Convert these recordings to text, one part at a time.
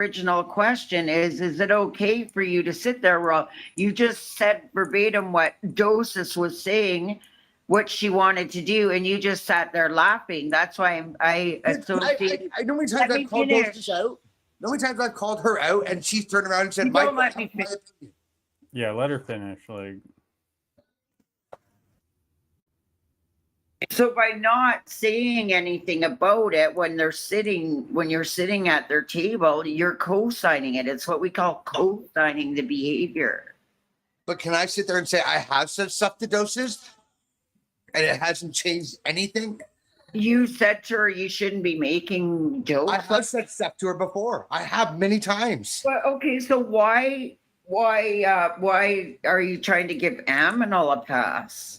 original question is it okay for you to sit there? Well, you just said verbatim what Dosis was saying, what she wanted to do, and you just sat there laughing. That's why I associate. I know how many times Let me I've called finish. Dosis out. Know how many times I've called her out and she's turned around and said, You "Mike, don't let me finish. Yeah, let her finish. Like, So by not saying anything about it when you're sitting at their table, you're co-signing it. It's what we call co-signing the behavior. But can I sit there and say I have said stuff to Doses and it hasn't changed anything? You said to her you shouldn't be making jokes. I have said stuff to her before. I have many times. But okay, so why are you trying to give Aminal a pass?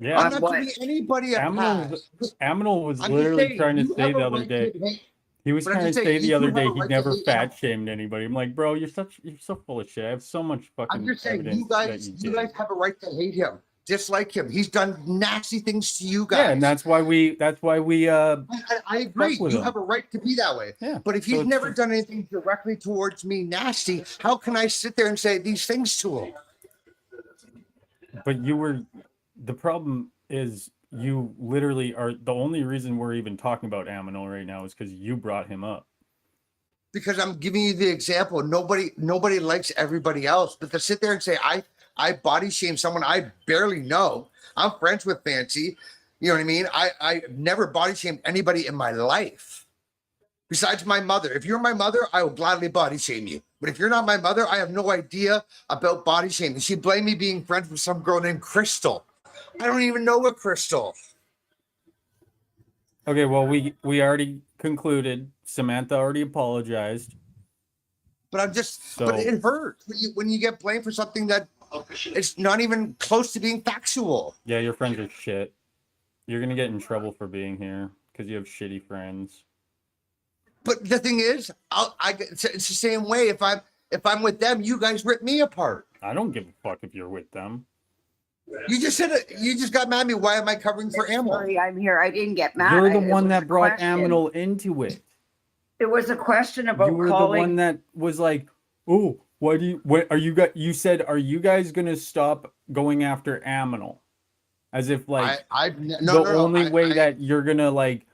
yeah, I'm not what? giving anybody a pass. Aminal was I'm just literally saying, trying to you say have the a other right day. to hate. He was But I'm trying to just say saying, the you other have day a he right to never hate fat shamed anybody. I'm like, bro, you're so full of shit. I have so much fucking I'm just saying, evidence you that guys, you you did. guys have a right to hate him, dislike him. He's done nasty things to you guys. Yeah, and that's why we I agree. fuck with You him. have a right to be that way. Yeah, But if so he's it's never just- done anything directly towards me nasty, how can I sit there and say these things to him? But the problem is you literally are the only reason we're even talking about Aminal right now is because you brought him up. Because I'm giving you the example. Nobody likes everybody else. But to sit there and say I body shame someone I barely know. I'm friends with Fancy. You know what I mean? I never body shamed anybody in my life. Besides my mother. If you're my mother, I will gladly body shame you. But if you're not my mother, I have no idea about body shaming. She blamed me being friends with some girl named Crystal. I don't even know a Crystal. Okay, well we already concluded. Samantha already apologized. But I'm just, So- but it hurts when you get blamed for something that it's not even close to being factual. Yeah, your friends are shit. You're gonna get in trouble for being here because you have shitty friends. But the thing is, it's the same way. If I'm with them, you guys rip me apart. I don't give a fuck if you're with them. You just said it. You just got mad at me. Why am I covering for Ammo? Sorry, I'm here. I didn't get mad. You're the It one was that a brought question. Aminal into it. It was a question about You were the calling. one that was like, "Oh, you said, are you guys gonna stop going after Aminal?" As if like the only way that you're gonna like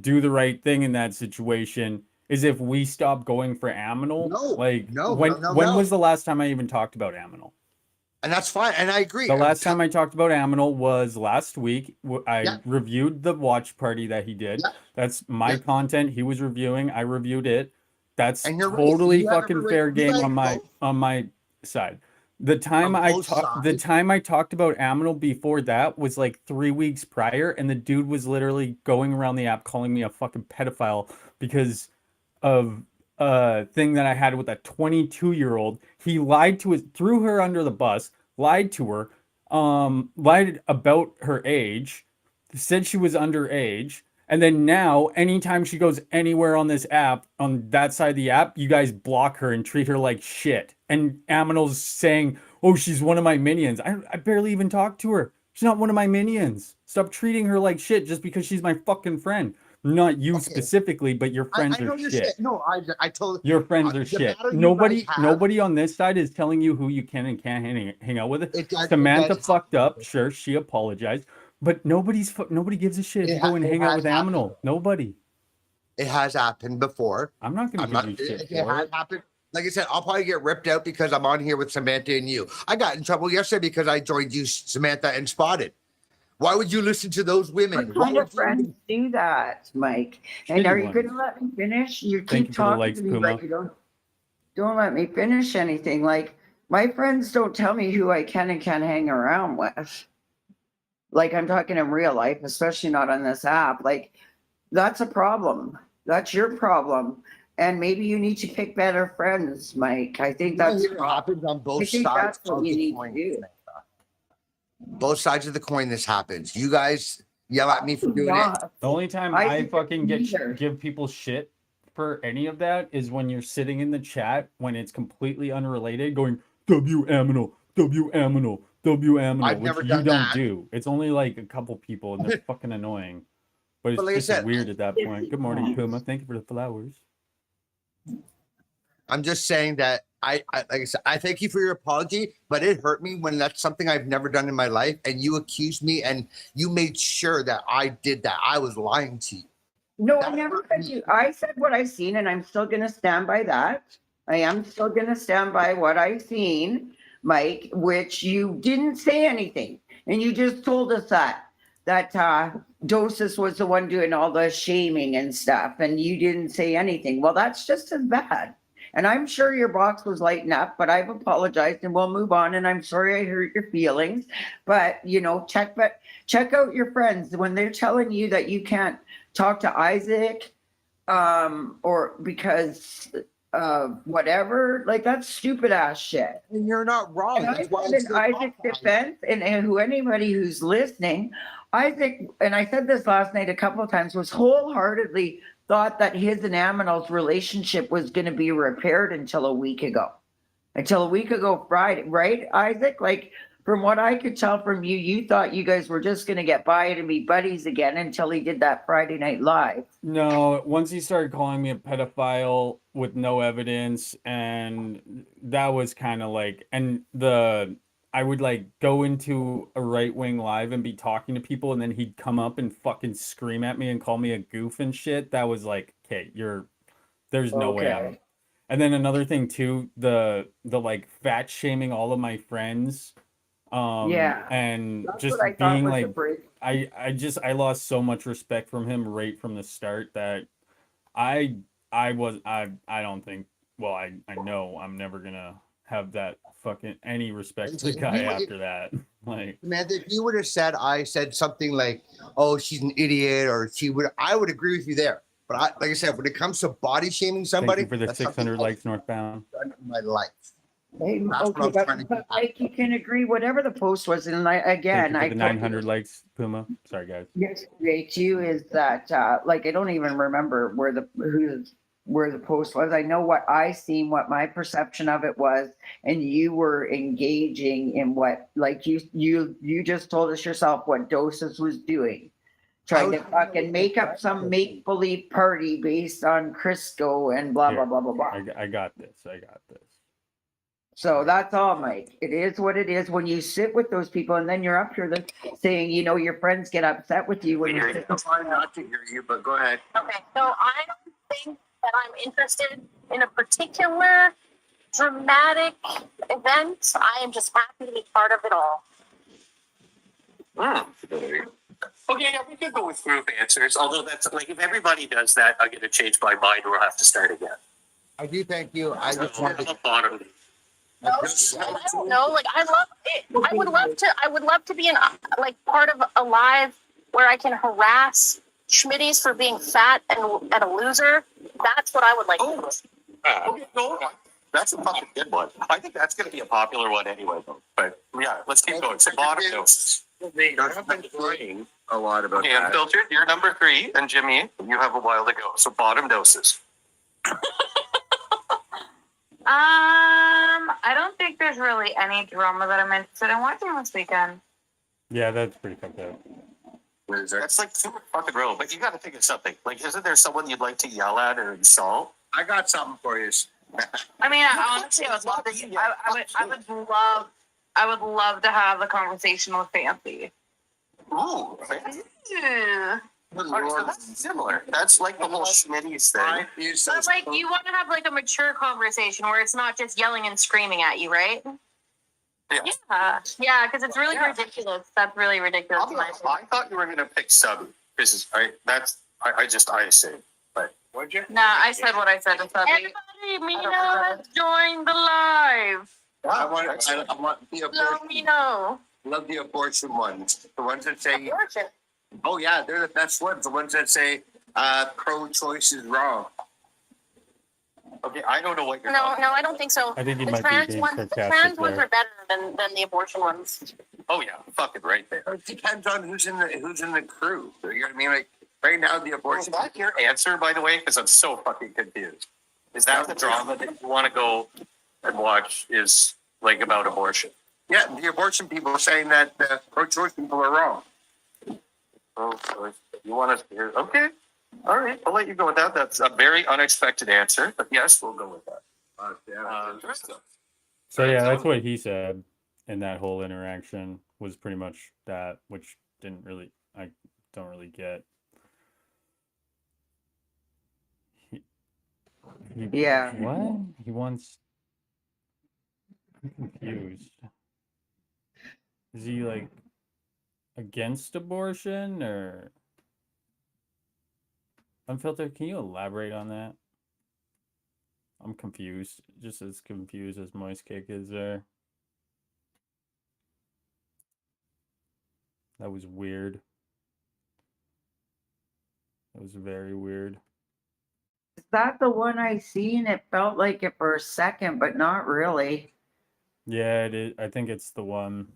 do the right thing in that situation is if we stop going for Aminal. No, Like no, when no, when no. was the last time I even talked about Aminal? and that's fine. And I agree. The last time I talked about Aminal was last week. I Yeah. reviewed the watch party that he did. Yeah. That's my Yeah. content. He was reviewing. I reviewed it. That's And you're right. totally You have fucking every fair right- you game guys on my side. The time On both the sides. time I talked about Aminal before that was like 3 weeks prior, and the dude was literally going around the app calling me a fucking pedophile because of a thing that I had with a 22-year-old. He lied to threw her under the bus, lied to her, lied about her age, said she was underage, and then now anytime she goes anywhere on this app, on that side of the app, you guys block her and treat her like shit. And Aminal's saying, "Oh, she's one of my minions." I barely even talked to her. She's not one of my minions. Stop treating her like shit just because she's my fucking friend. Not you specifically, but your friends I know are you're shit. No, I told Your friends the are shit. battle you Nobody, guys have- nobody on this side is telling you who you can and can't hang out with. It does- it Samantha does fucked happen. up. Sure, she apologized, but nobody gives a shit if It you go and ha- it hang out has with happened. Aminal. Nobody. It has happened before. I'm not gonna I'm give not. you It, shit it for has it. happened. Like I said, I'll probably get ripped out because I'm on here with Samantha and you. I got in trouble yesterday because I joined you, Samantha, and Spotted. Why would you listen to those women? What Why kind of would you- friends do that, Mike? And Shitty are you ones. going to let me finish? You Thank keep you for the talking likes, to me, Puma. but you don't let me finish anything. Like my friends don't tell me who I can and can't hang around with. Like I'm talking in real life, especially not on this app. Like that's a problem. That's your problem. And maybe you need to pick better friends, Mike. I think that's It happens on I both think sides that's what of you the need to coin. do. Both sides of the coin. This happens. You guys yell at me for doing it. Not. The only time I I think fucking get neither. give people shit for any of that is when you're sitting in the chat when it's completely unrelated, going W Aminal, W Aminal, W Aminal, I've which never you done don't that. do. It's only like a couple people, and they're fucking annoying. But it's But like I just said, weird at that If point. you Good morning, want. Puma. Thank you for the flowers. I'm just saying that like I said, I thank you for your apology, but it hurt me when that's something I've never done in my life, and you accused me, and you made sure that I did that. I was lying to you. No, I never said you. I said what I seen, and I'm still gonna stand by that. I am still gonna stand by what I seen, Mike, which you didn't say anything. And you just told us that Dosis was the one doing all the shaming and stuff, and you didn't say anything. Well, that's just as bad. And I'm sure your box was lighting up, but I've apologized and we'll move on. And I'm sorry I hurt your feelings. But you know, check out your friends when they're telling you that you can't talk to Isaac, or because whatever, like that's stupid ass shit. And you're not wrong. And I That's why said it's in still Isaac's podcast. defense, and who anybody who's listening, Isaac, and I said this last night a couple of times, was wholeheartedly thought that his and Aminal's relationship was going to be repaired until a week ago. Friday, right, Isaac? Like, from what I could tell from you, you thought you guys were just going to get by it and be buddies again until he did that Friday Night Live. No, once he started calling me a pedophile with no evidence, and that was kind of like, and I would like go into a right-wing live and be talking to people, and then he'd come up and fucking scream at me and call me a goof and shit. That was like, okay, there's no way Okay. And then another thing too, the like fat shaming all of my friends, Yeah. and That's just what I thought being was like, the break. I lost so much respect from him right from the start that I don't think, well, I know I'm never gonna have that fucking any respect for the guy after that. Like, Man, if you would have said I said something like, "Oh, she's an idiot," or I would agree with you there. But like I said, when it comes to body shaming somebody, thank you for the that's something 600 I've likes northbound. done in my life. Hey, That's what okay, I'm trying to but get at. Mike, you can agree whatever the post was, and I Thank again, you for I the told 900 likes, Puma. Sorry, guys. yesterday too is that like I don't even remember where the post was. I know what I seen, what my perception of it was, and you were engaging in what, like you just told us yourself what Doses was doing, trying to fucking make up some make believe party based on Crisco and blah blah blah blah blah. I got this. I got this. So that's all, Mike. It is what it is when you sit with those people, and then you're up here saying, you know, your friends get upset with you when you sit. I'm trying not to hear you, but go ahead. Okay, so I don't think that I'm interested in a particular dramatic event. I am just happy to be part of it all. Okay, yeah, we could go with group answers. Although that's like if everybody does that, I'm gonna change my mind. We'll have to start again. I do thank you. I just We're wanted at to. the bottom. No, I don't know. Like I love it. I would love to be like part of a live where I can harass Schmitties for being fat and a loser. That's what I would like. Oh, okay, no, that's a fucking good one. I think that's gonna be a popular one anyway. Though. But yeah, let's keep going. So bottom doses. I have been playing a lot about Okay, that. Unfiltered, you're number 3, and Jimmy, you have a while to go. So bottom doses. I don't think there's really any drama that I'm interested in watching this weekend. Yeah, that's pretty fucked up. What is that? That's like super fucking real. But you got to think of something. Like, isn't there someone you'd like to yell at or insult? I got something for you. I mean, honestly, I would love to. I would love to have the conversation with Fancy. Ooh, Yeah. alright, so that's similar. That's like the whole Schmitty's thing. But like, you want to have like a mature conversation where it's not just yelling and screaming at you, right? Yeah. Yeah, because it's really Yeah. ridiculous. That's really ridiculous. I'll be honest, I thought you were gonna pick Subby because I assume. What'd you? Nah, I said what I said to Subby. Everybody, Mina has joined the live. I want the Let abortion. me know. Love the abortion ones. The ones that say, Abortion. "Oh yeah, they're the best ones." The ones that say, "Pro-choice is wrong." Okay, I don't know what you're No, talking I don't think so. I think he The might be trans being ones, the sarcastic trans ones there. are better than the abortion ones. Oh yeah, fucking right there. It depends on who's in the crew. You know what I mean? Like right now, the Is abortion. that your answer, by the way? Because I'm so fucking confused. Is that the drama that you want to go and watch is like about abortion? Yeah, the abortion people are saying that the pro-choice people are wrong. Oh, so you want us to hear? Okay. All right. I'll let you go with that. That's a very unexpected answer, but yes, we'll go with that. So yeah, that's what he said, and that whole interaction was pretty much that, which I don't really get. He, Yeah. What? He wants. I'm confused. Is he like against abortion or unfiltered? Can you elaborate on that? I'm confused, just as confused as Moist Cake is there. That was weird. That was very weird. Is that the one I seen? It felt like it for a second, but not really. Yeah, it is. I think it's the one,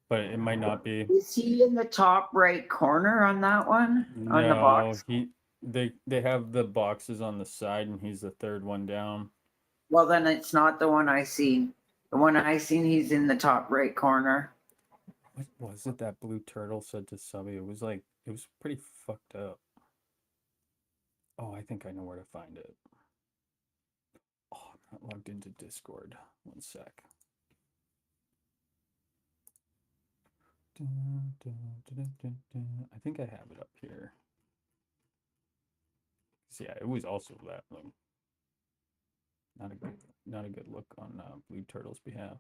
but it might not be. Is he in the top right corner on that one? On the box? They have the boxes on the side, and he's the third one down. Well, then it's not the one I seen. The one I seen, he's in the top right corner. What was it that Blue Turtle said to Subby? It was pretty fucked up. Oh, I think I know where to find it. Oh, I'm not logged into Discord. One sec. I think I have it up here. So yeah, it was also that like, not a good look on Blue Turtle's behalf.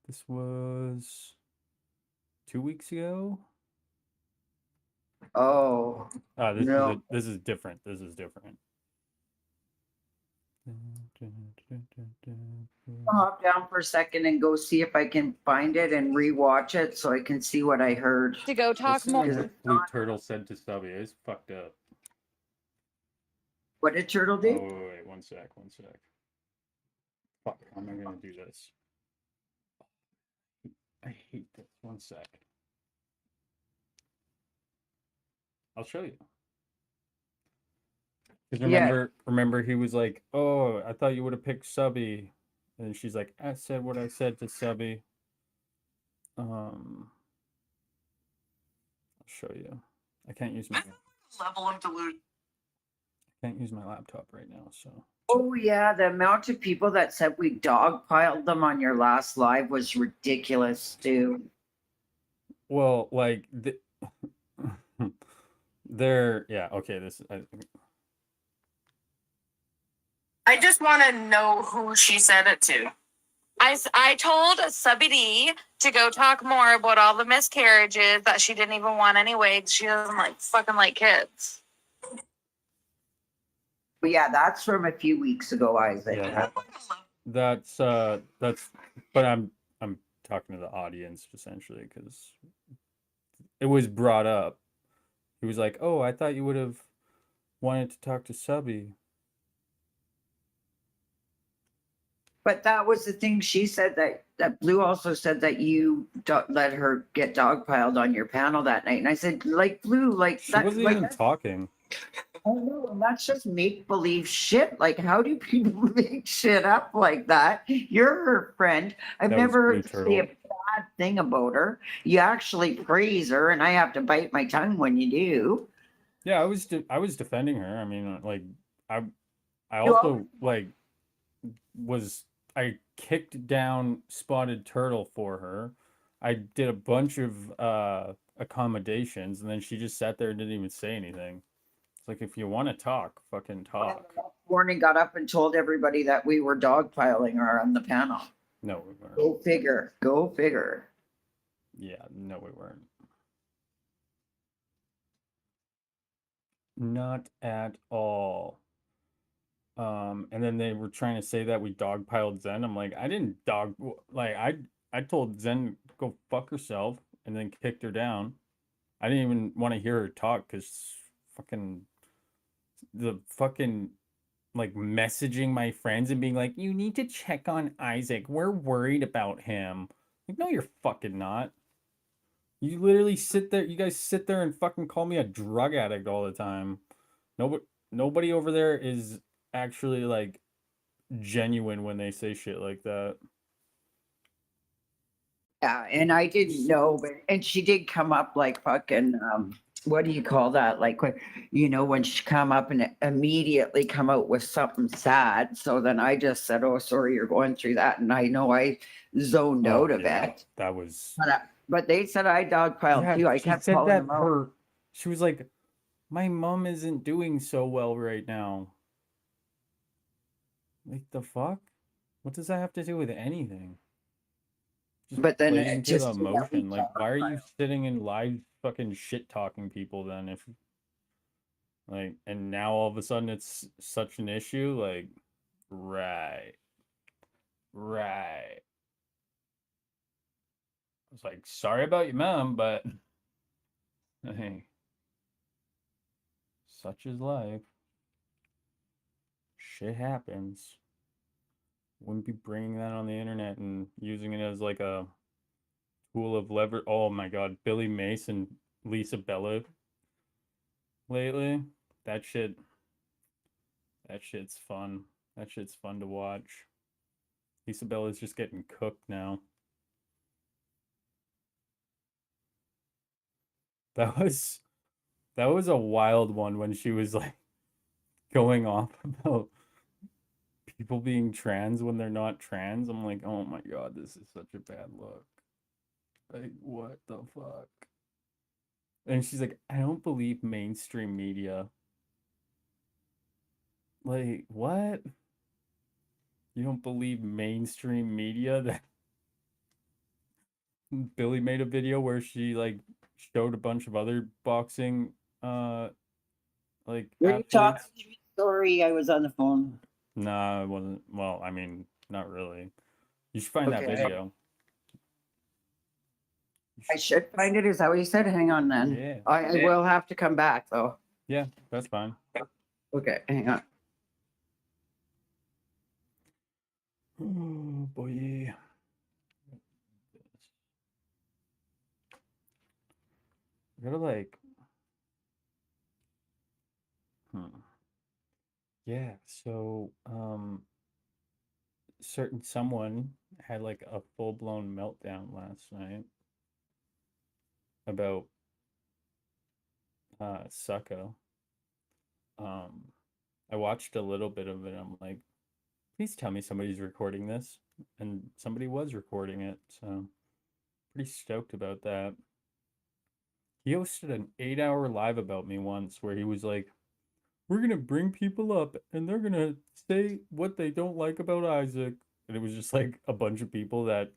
This was 2 weeks ago. Oh, no. This is different. This is different. I'll hop down for a second and go see if I can find it and rewatch it so I can see what I heard. To go talk This more. is what Blue Turtle said to Subby. It's fucked up. What did Turtle do? Oh, wait, one sec. Fuck, how am I gonna do this? I hate this. One sec. I'll show you. Because remember he was like, oh, I thought you would have picked Subby. And she's like, I said what I said to Subby. I'll show you. I can't use my Level of delusion. can't use my laptop right now, so Oh yeah, the amount of people that said we dogpiled them on your last live was ridiculous, too. well, like they're yeah, okay, I just want to know who she said it to. I told Subby D to go talk more about all the miscarriages that she didn't even want anyway. 'Cause she doesn't fucking like kids. But yeah, that's from a few weeks ago, Isaac. yeah, that's but I'm talking to the audience essentially because it was brought up. He was like, oh, I thought you would have wanted to talk to Subby. But that was the thing she said that Blue also said that you let her get dogpiled on your panel that night. And I said, like, Blue, like, She that, wasn't like, even talking. oh no, and that's just make believe shit. Like, how do people make shit up like that? You're her friend. I've That was never Blue heard you say a Turtle. bad thing about her. You actually praise her, and I have to bite my tongue when you do. Yeah, I was defending her. I mean, like I You also like I kicked down Spotted Turtle for her. I did a bunch of accommodations, and then she just sat there and didn't even say anything. It's like, if you want to talk, fucking talk. Warning got up and told everybody that we were dogpiling her on the panel. No, we weren't. Go figure. Go figure. Yeah, no, we weren't. Not at all. And then they were trying to say that we dogpiled Zen. I'm like, I didn't I told Zen go fuck herself and then kicked her down. I didn't even want to hear her talk because the fucking like messaging my friends and being like, you need to check on Isaac. We're worried about him. Like, no, you're fucking not. You literally you guys sit there and fucking call me a drug addict all the time. Nobody over there is actually like genuine when they say shit like that. Yeah, and I didn't know, but, and she did come up like fucking, what do you call that? Like when, when she come up and immediately come out with something sad. So then I just said, oh, sorry, you're going through that. And I know I zoned Oh, out of yeah, it. that was. But they said I dogpiled Yeah, too. I she kept said calling that them out. she was like, my mom isn't doing so well right now. Like, the fuck? What does that have to do with anything? Just But then play it into the just, emotion. Like, why are you sitting in live fucking shit talking people then if like, and now all of a sudden it's such an issue? Like, right. Right. I was like, sorry about your mom, but hey, such is life. Shit happens. Wouldn't be bringing that on the internet and using it as like a tool of lever. Oh my god, Billy Mace and Lisa Bella lately. That shit. That shit's fun. That shit's fun to watch. Lisa Bella's just getting cooked now. That was a wild one when she was like going off about people being trans when they're not trans. I'm like, oh my god, this is such a bad look. Like, what the fuck? And she's like, I don't believe mainstream media. Like, what? You don't believe mainstream media? That Billy made a video where she like showed a bunch of other boxing like were you talking athletes. to me? Sorry, I was on the phone. Nah, it wasn't. Well, I mean, not really. You should find that Okay. video. I should find it. Is that what you said? Hang on then. Yeah. I will have to come back though. Yeah, that's fine. Okay, hang on. Oh boy. I gotta like. Yeah. So someone had like a full blown meltdown last night about Succo. I watched a little bit of it. I'm like, please tell me somebody's recording this, and somebody was recording it. So pretty stoked about that. He hosted an 8-hour live about me once where he was like, we're gonna bring people up and they're gonna say what they don't like about Isaac. And it was just like a bunch of people that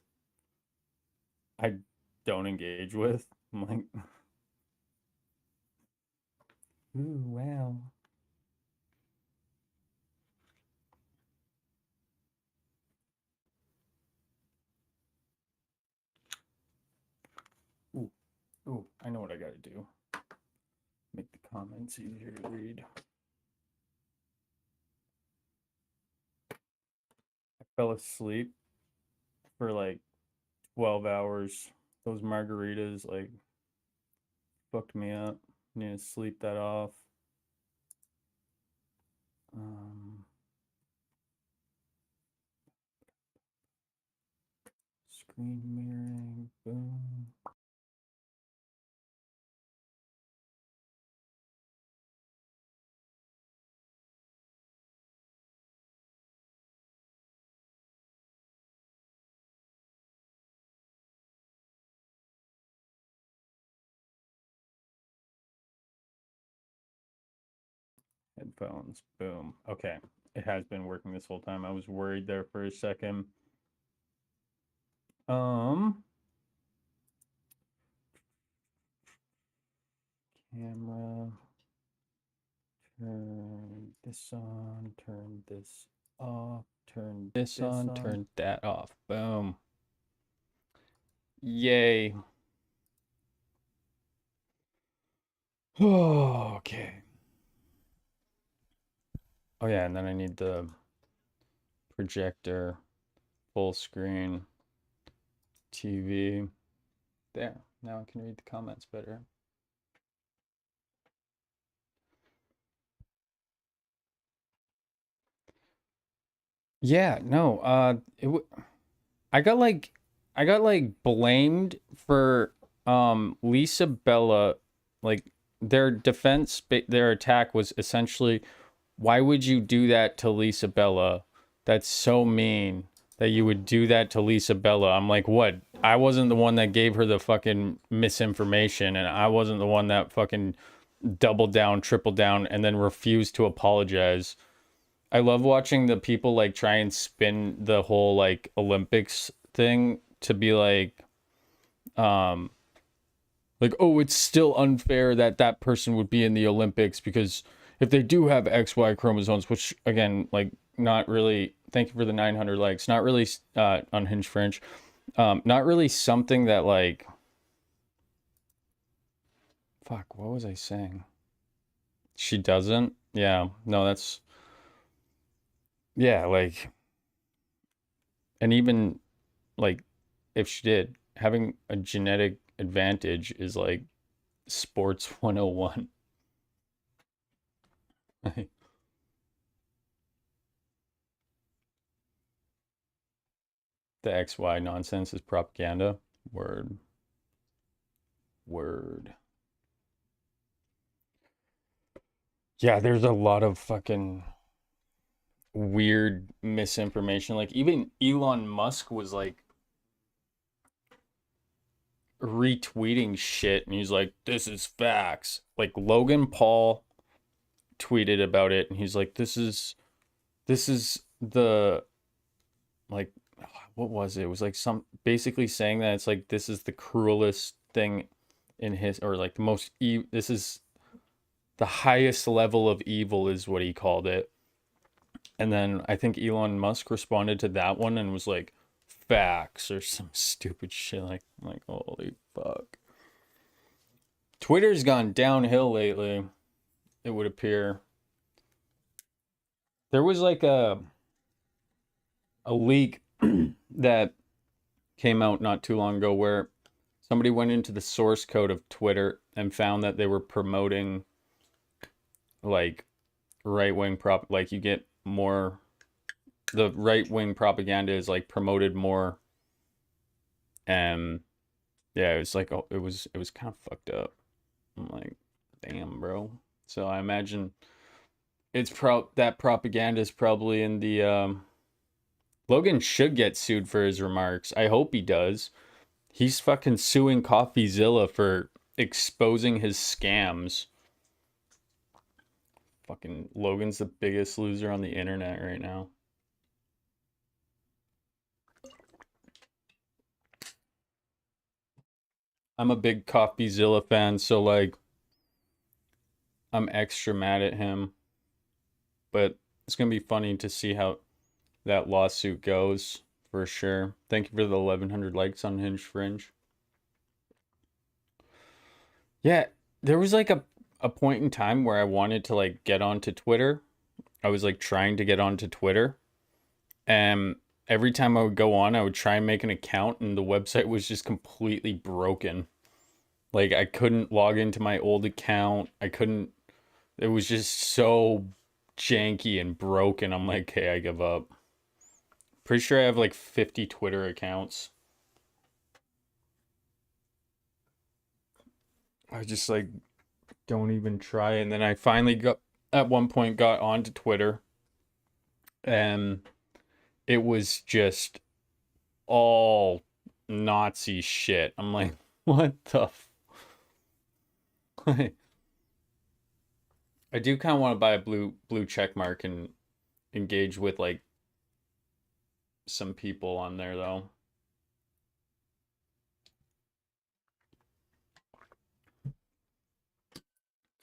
I don't engage with. I'm like, ooh, wow. Ooh, ooh, I know what I gotta do. Make the comments easier to read. I fell asleep for like 12 hours. Those margaritas like fucked me up. Need to sleep that off. Screen mirroring, boom. Headphones, boom. Okay, it has been working this whole time. I was worried there for a second. Camera. Turn this on, turn this off, turn this on, turn that off. Boom. Yay. Oh, okay. Oh yeah, and then I need the projector, full screen, TV. There. Now I can read the comments better. Yeah, no, I got like I got like blamed for Lisa Bella, like their defense, their attack was essentially, why would you do that to Lisa Bella? That's so mean that you would do that to Lisa Bella. I'm like, what? I wasn't the one that gave her the fucking misinformation, and I wasn't the one that fucking doubled down, tripled down, and then refused to apologize. I love watching the people like try and spin the whole like Olympics thing to be like, oh, it's still unfair that that person would be in the Olympics because if they do have XY chromosomes, which again, like, not really. Thank you for the 900 likes. Not really, Unhinged French. Not really something that like. Fuck, what was I saying? She doesn't? Yeah, no, that's. Yeah, like. And even, like, if she did, having a genetic advantage is like sports 101. The XY nonsense is propaganda. Word. Word. Yeah, there's a lot of fucking weird misinformation. Like, even Elon Musk was like retweeting shit, and he's like, this is facts. Like, Logan Paul tweeted about it, and he's like, this is the, like, what was it? It was like some basically saying that it's like this is the cruelest thing in his, or like the most this is the highest level of evil is what he called it. And then I think Elon Musk responded to that one and was like, facts or some stupid shit. Like holy fuck. Twitter's gone downhill lately, it would appear. There was like a leak that came out not too long ago where somebody went into the source code of Twitter and found that they were promoting like right-wing like you get more, the right-wing propaganda is like promoted more, and yeah, it was like, oh, it was kind of fucked up. I'm like, damn, bro. So I imagine it's that propaganda is probably in the Logan should get sued for his remarks. I hope he does. He's fucking suing CoffeeZilla for exposing his scams. Fucking Logan's the biggest loser on the internet right now. I'm a big CoffeeZilla fan, so like I'm extra mad at him. But it's gonna be funny to see how that lawsuit goes for sure. Thank you for the 1100 likes on Hinge Fringe. Yeah, there was like a point in time where I wanted to like get onto Twitter. I was like trying to get onto Twitter. And every time I would go on, I would try and make an account and the website was just completely broken. Like I couldn't log into my old account. It was just so janky and broken. I'm like, hey, I give up. Pretty sure I have like 50 Twitter accounts. I just like don't even try. And then I finally at one point got onto Twitter, and it was just all Nazi shit. I'm like, what the I do kind of want to buy a blue check mark and engage with like some people on there though.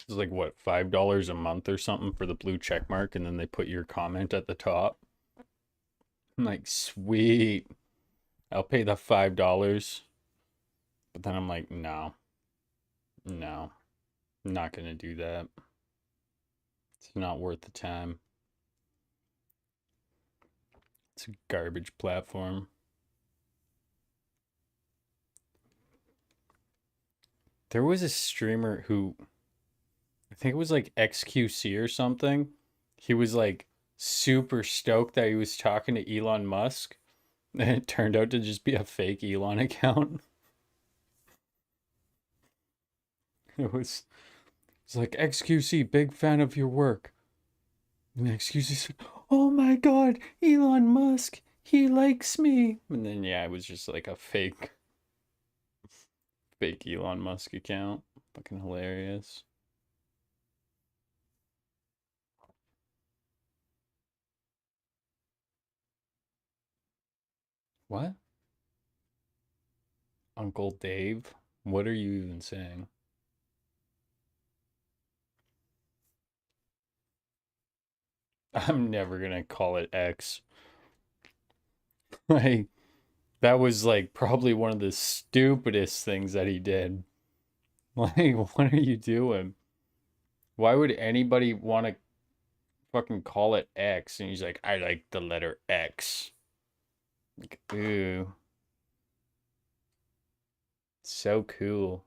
It's like what, $5 a month or something for the blue check mark, and then they put your comment at the top. I'm like, sweet, I'll pay the $5. But then I'm like, no, I'm not gonna do that. It's not worth the time. It's a garbage platform. There was a streamer who, I think it was like XQC or something. He was like super stoked that he was talking to Elon Musk. And it turned out to just be a fake Elon account. It's like, XQC, big fan of your work. And the XQC said, oh my god, Elon Musk, he likes me. And then yeah, it was just like a fake Elon Musk account. Fucking hilarious. What? Uncle Dave? What are you even saying? I'm never gonna call it X. Like, that was like probably one of the stupidest things that he did. Like, what are you doing? Why would anybody want to fucking call it X? And he's like, I like the letter X. Like, ooh. So cool.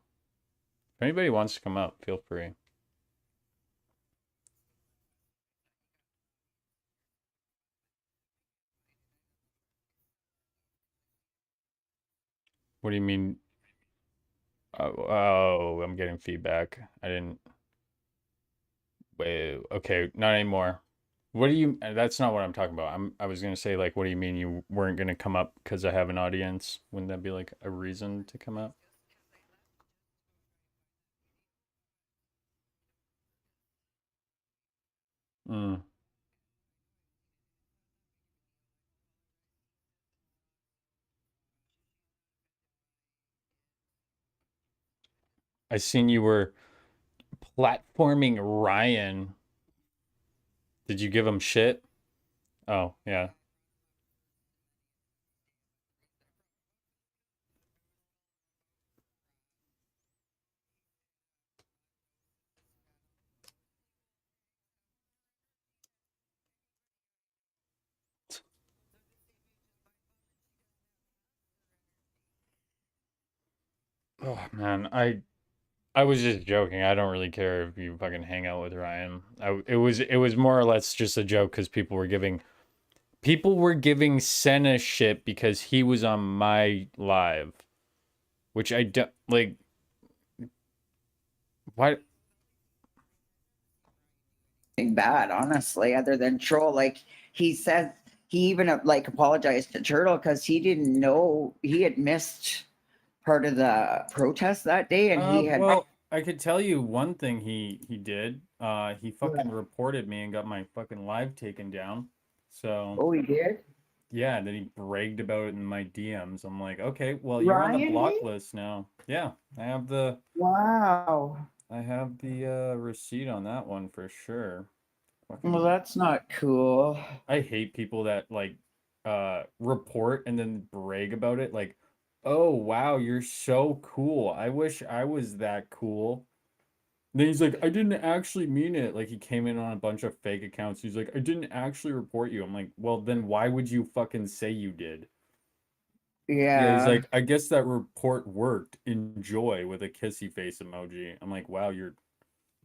If anybody wants to come up, feel free. What do you mean? Oh, I'm getting feedback. I didn't. Wait, okay, not anymore. What do you? That's not what I'm talking about. I was gonna say like, what do you mean you weren't gonna come up because I have an audience? Wouldn't that be like a reason to come up? Mm. I seen you were platforming Ryan. Did you give him shit? Oh, yeah. Oh man, I was just joking. I don't really care if you fucking hang out with Ryan. It was more or less just a joke because people were giving Senna shit because he was on my live, which I don't like. Why? Nothing bad, honestly, other than troll. Like he said, he even like apologized to Turtle because he didn't know he had missed part of the protest that day, and he had. Well, I could tell you one thing he did. He fucking reported me and got my fucking live taken down. So Oh, he did. yeah, then he bragged about it in my DMs. I'm like, okay, well, you're on the Ryan block did? list now. Yeah, Wow. I have the receipt on that one for sure. Well, Fucking, that's not cool. I hate people that like report and then brag about it. Like, oh wow, you're so cool. I wish I was that cool. Then he's like, I didn't actually mean it. Like he came in on a bunch of fake accounts. He's like, I didn't actually report you. I'm like, well, then why would you fucking say you did? Yeah, he's Yeah. like, I guess that report worked. Enjoy with a kissy face emoji. I'm like, wow, you're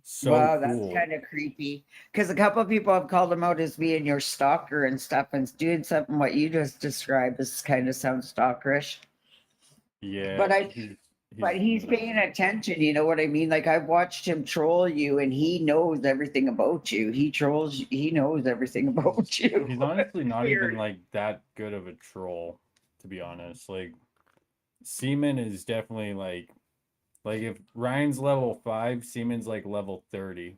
so Wow, that's cool. kind of creepy. Because a couple of people have called him out as being your stalker and stuff, and doing something what you just described. This kind of sounds stalkerish. Yeah, But I he's But he's paying literally. attention, you know what I mean? Like I've watched him troll you and he knows everything about you. He trolls, he knows everything about you. He's honestly not even Weird. like that good of a troll, to be honest. Like Seaman is definitely like if Ryan's level 5, Seaman's like level 30.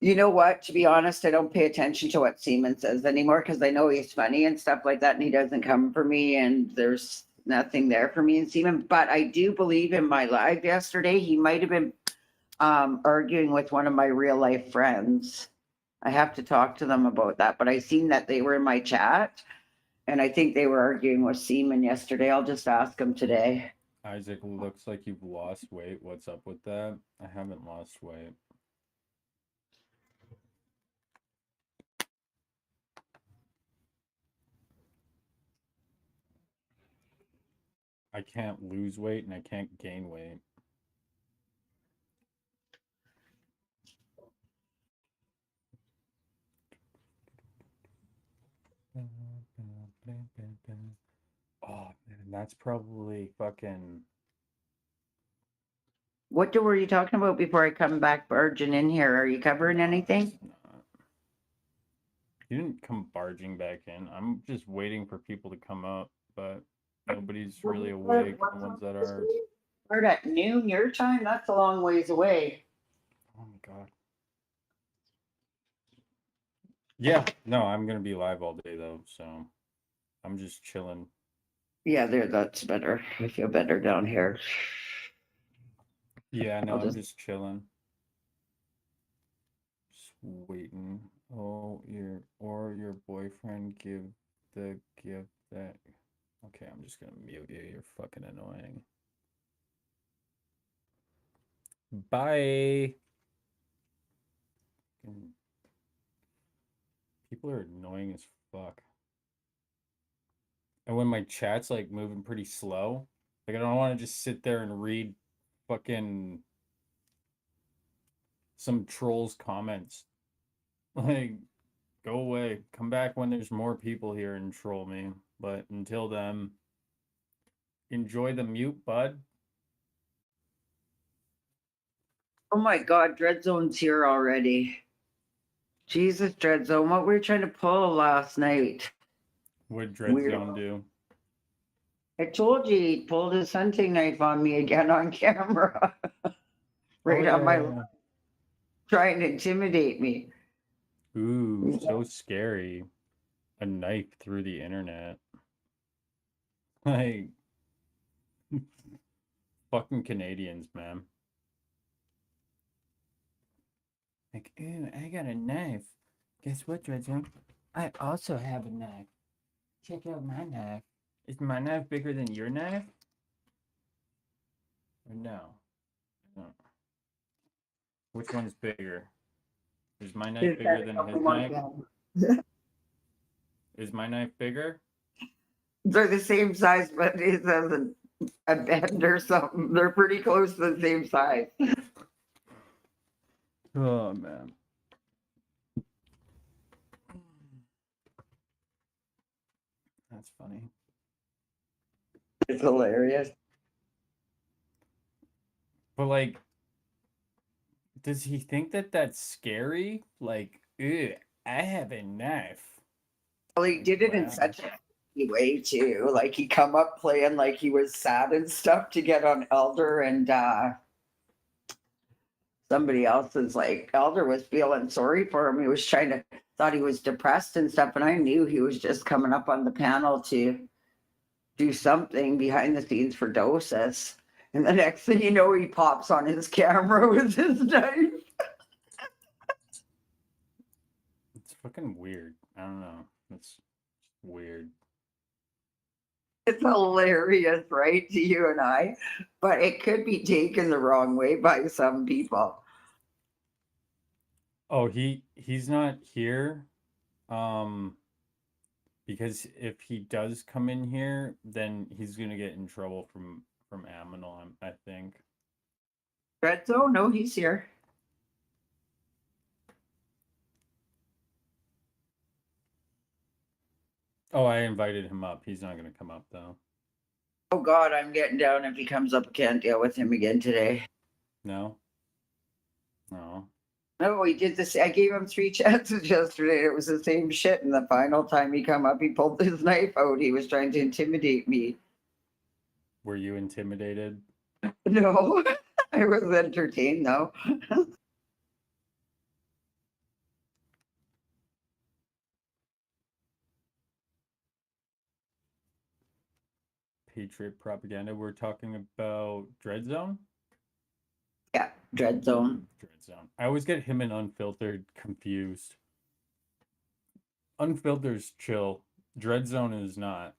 You know what? To be honest, I don't pay attention to what Seaman says anymore because I know he's funny and stuff like that, and he doesn't come for me, and there's nothing there for me in Seaman. But I do believe in my live yesterday, he might have been arguing with one of my real life friends. I have to talk to them about that, but I seen that they were in my chat, and I think they were arguing with Seaman yesterday. I'll just ask him today. Isaac, looks like you've lost weight. What's up with that? I haven't lost weight. I can't lose weight and I can't gain weight. Oh man, that's probably fucking. What were you talking about before I come back barging in here? Are you covering anything? It's not. You didn't come barging back in. I'm just waiting for people to come up, but nobody's really awake. The ones that are. Start at noon your time? That's a long ways away. Oh my god. Yeah, no, I'm gonna be live all day though, so I'm just chilling. Yeah, that's better. I feel better down here. Yeah, no, I'll I'm just- just chilling. Just waiting. Oh, your boyfriend give the gift that. Okay, I'm just gonna mute you. You're fucking annoying. Bye. People are annoying as fuck. And when my chat's like moving pretty slow, like I don't want to just sit there and read fucking some trolls' comments. Like, go away. Come back when there's more people here and troll me. But until then, enjoy the mute, bud. Oh my God, Dread Zone's here already. Jesus, Dread Zone, what were you trying to pull last night? What Dread Weird. Zone do? I told you he pulled his hunting knife on me again on camera. Right Oh, on my yeah. trying to intimidate me. Ooh, so scary. A knife through the internet. Like, fucking Canadians, man. Like, ooh, I got a knife. Guess what, Dread Zone? I also have a knife. Check out my knife. Is my knife bigger than your knife? Or no? No. Which one's bigger? Is my knife bigger than his knife? Is my knife bigger? They're the same size, but it doesn't a bend or something. They're pretty close to the same size. Oh, man. That's funny. It's hilarious. But, like, does he think that that's scary? Like, ew, I have a knife. Well, he did it in Wow. such a funny way too. Like he come up playing like he was sad and stuff to get on Elder, and somebody else is like Elder was feeling sorry for him. He was trying to thought he was depressed and stuff, and I knew he was just coming up on the panel to do something behind the scenes for Doses. And the next thing you know, he pops on his camera with his knife. It's fucking weird. I don't know. It's weird. It's hilarious, right, to you and I, but it could be taken the wrong way by some people. Oh, he's not here. Because if he does come in here, then he's gonna get in trouble from Aminal, I think. Red Zone, no, he's here. Oh, I invited him up. He's not gonna come up though. Oh God, I'm getting down. If he comes up, I can't deal with him again today. No? No. No, he did this. I gave him 3 chances yesterday. It was the same shit. And the final time he come up, he pulled his knife out. He was trying to intimidate me. Were you intimidated? No, I was entertained though. Patriot propaganda. We're talking about Dread Zone? Yeah, Dread Zone. Dread Zone. I always get him and Unfiltered confused. Unfiltered's chill. Dread Zone is not.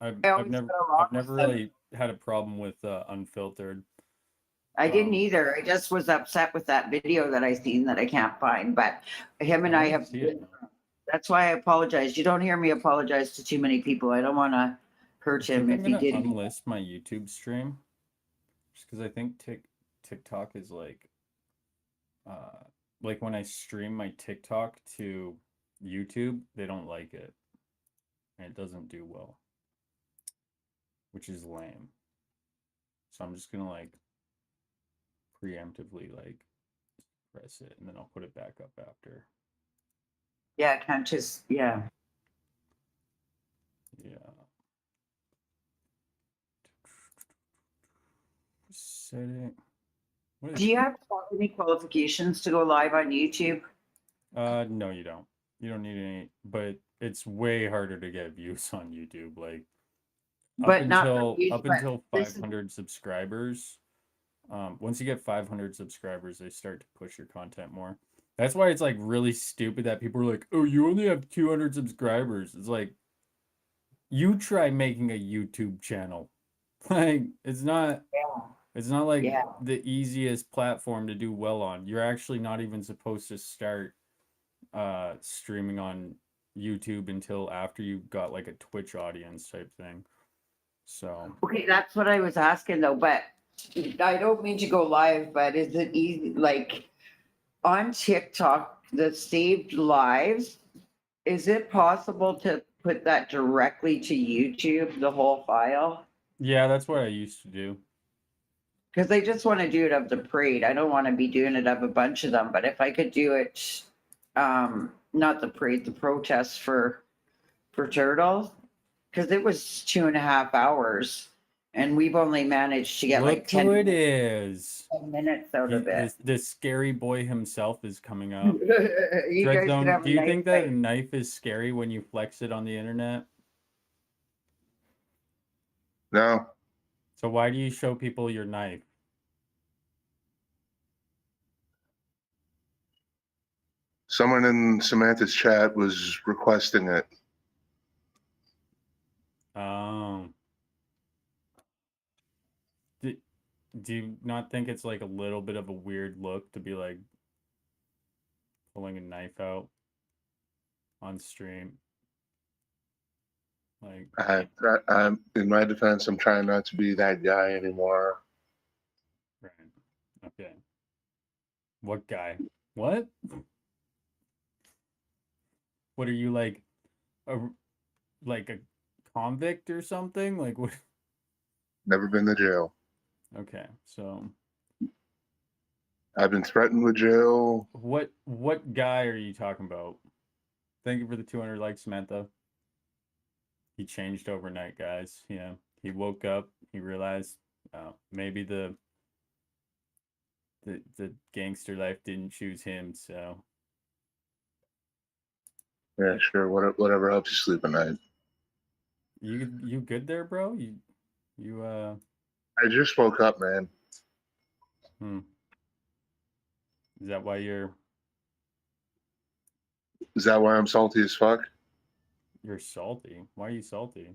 I've always never got along I've never with them. really had a problem with Unfiltered. I didn't Um, either. I just was upset with that video that I seen that I can't find. But him and I didn't have. see it. That's why I apologize. You don't hear me apologize to too many people. I don't want to hurt I him think if I'm he gonna did. unlist my YouTube stream, just because I think TikTok is like when I stream my TikTok to YouTube, they don't like it. And it doesn't do well. Which is lame. So I'm just gonna like preemptively like press it and then I'll put it back up after. Yeah, can't just, yeah. Yeah. Setting. What is Do you have to have any qualifications to go live on YouTube? No, you don't. You don't need any, but it's way harder to get views on YouTube. Like But not for views, up but until this is- 500 subscribers. Once you get 500 subscribers, they start to push your content more. That's why it's like really stupid that people are like, "Oh, you only have 200 subscribers." It's like, you try making a YouTube channel. Like, it's not like Yeah. the easiest platform to do well on. You're actually not even supposed to start streaming on YouTube until after you've got like a Twitch audience type thing. So Okay, that's what I was asking though, but I don't mean to go live, but is it easy, like on TikTok, the saved lives, is it possible to put that directly to YouTube, the whole file? yeah, that's what I used to do. Because I just want to do it of the parade. I don't want to be doing it of a bunch of them, but if I could do it, not the parade, the protest for Turtle, because it was 2.5 hours and we've only managed to get like Look 10 who it is. 10 minutes out of it. The scary boy himself is coming up. You guys Dreadzone, could have a do you nice think that a fight. knife is scary when you flex it on the internet? No, So why do you show people your knife? someone in Samantha's chat was requesting it. Do, do you not think it's like a little bit of a weird look to be like pulling a knife out on stream? Like, I'm in my defense, I'm trying not to be that guy anymore. right. Okay. What guy? What? What are you like a convict or something? Like what? Never been to jail. Okay. So I've been threatened with jail. what guy are you talking about? Thank you for the 200 likes, Samantha. He changed overnight, guys. Yeah. He woke up, he realized maybe the gangster life didn't choose him, so Yeah, sure. Whatever helps you sleep at night. you good there, bro? You I just woke up, man. Is that why you're Is that why I'm salty as fuck? salty? Why are you salty?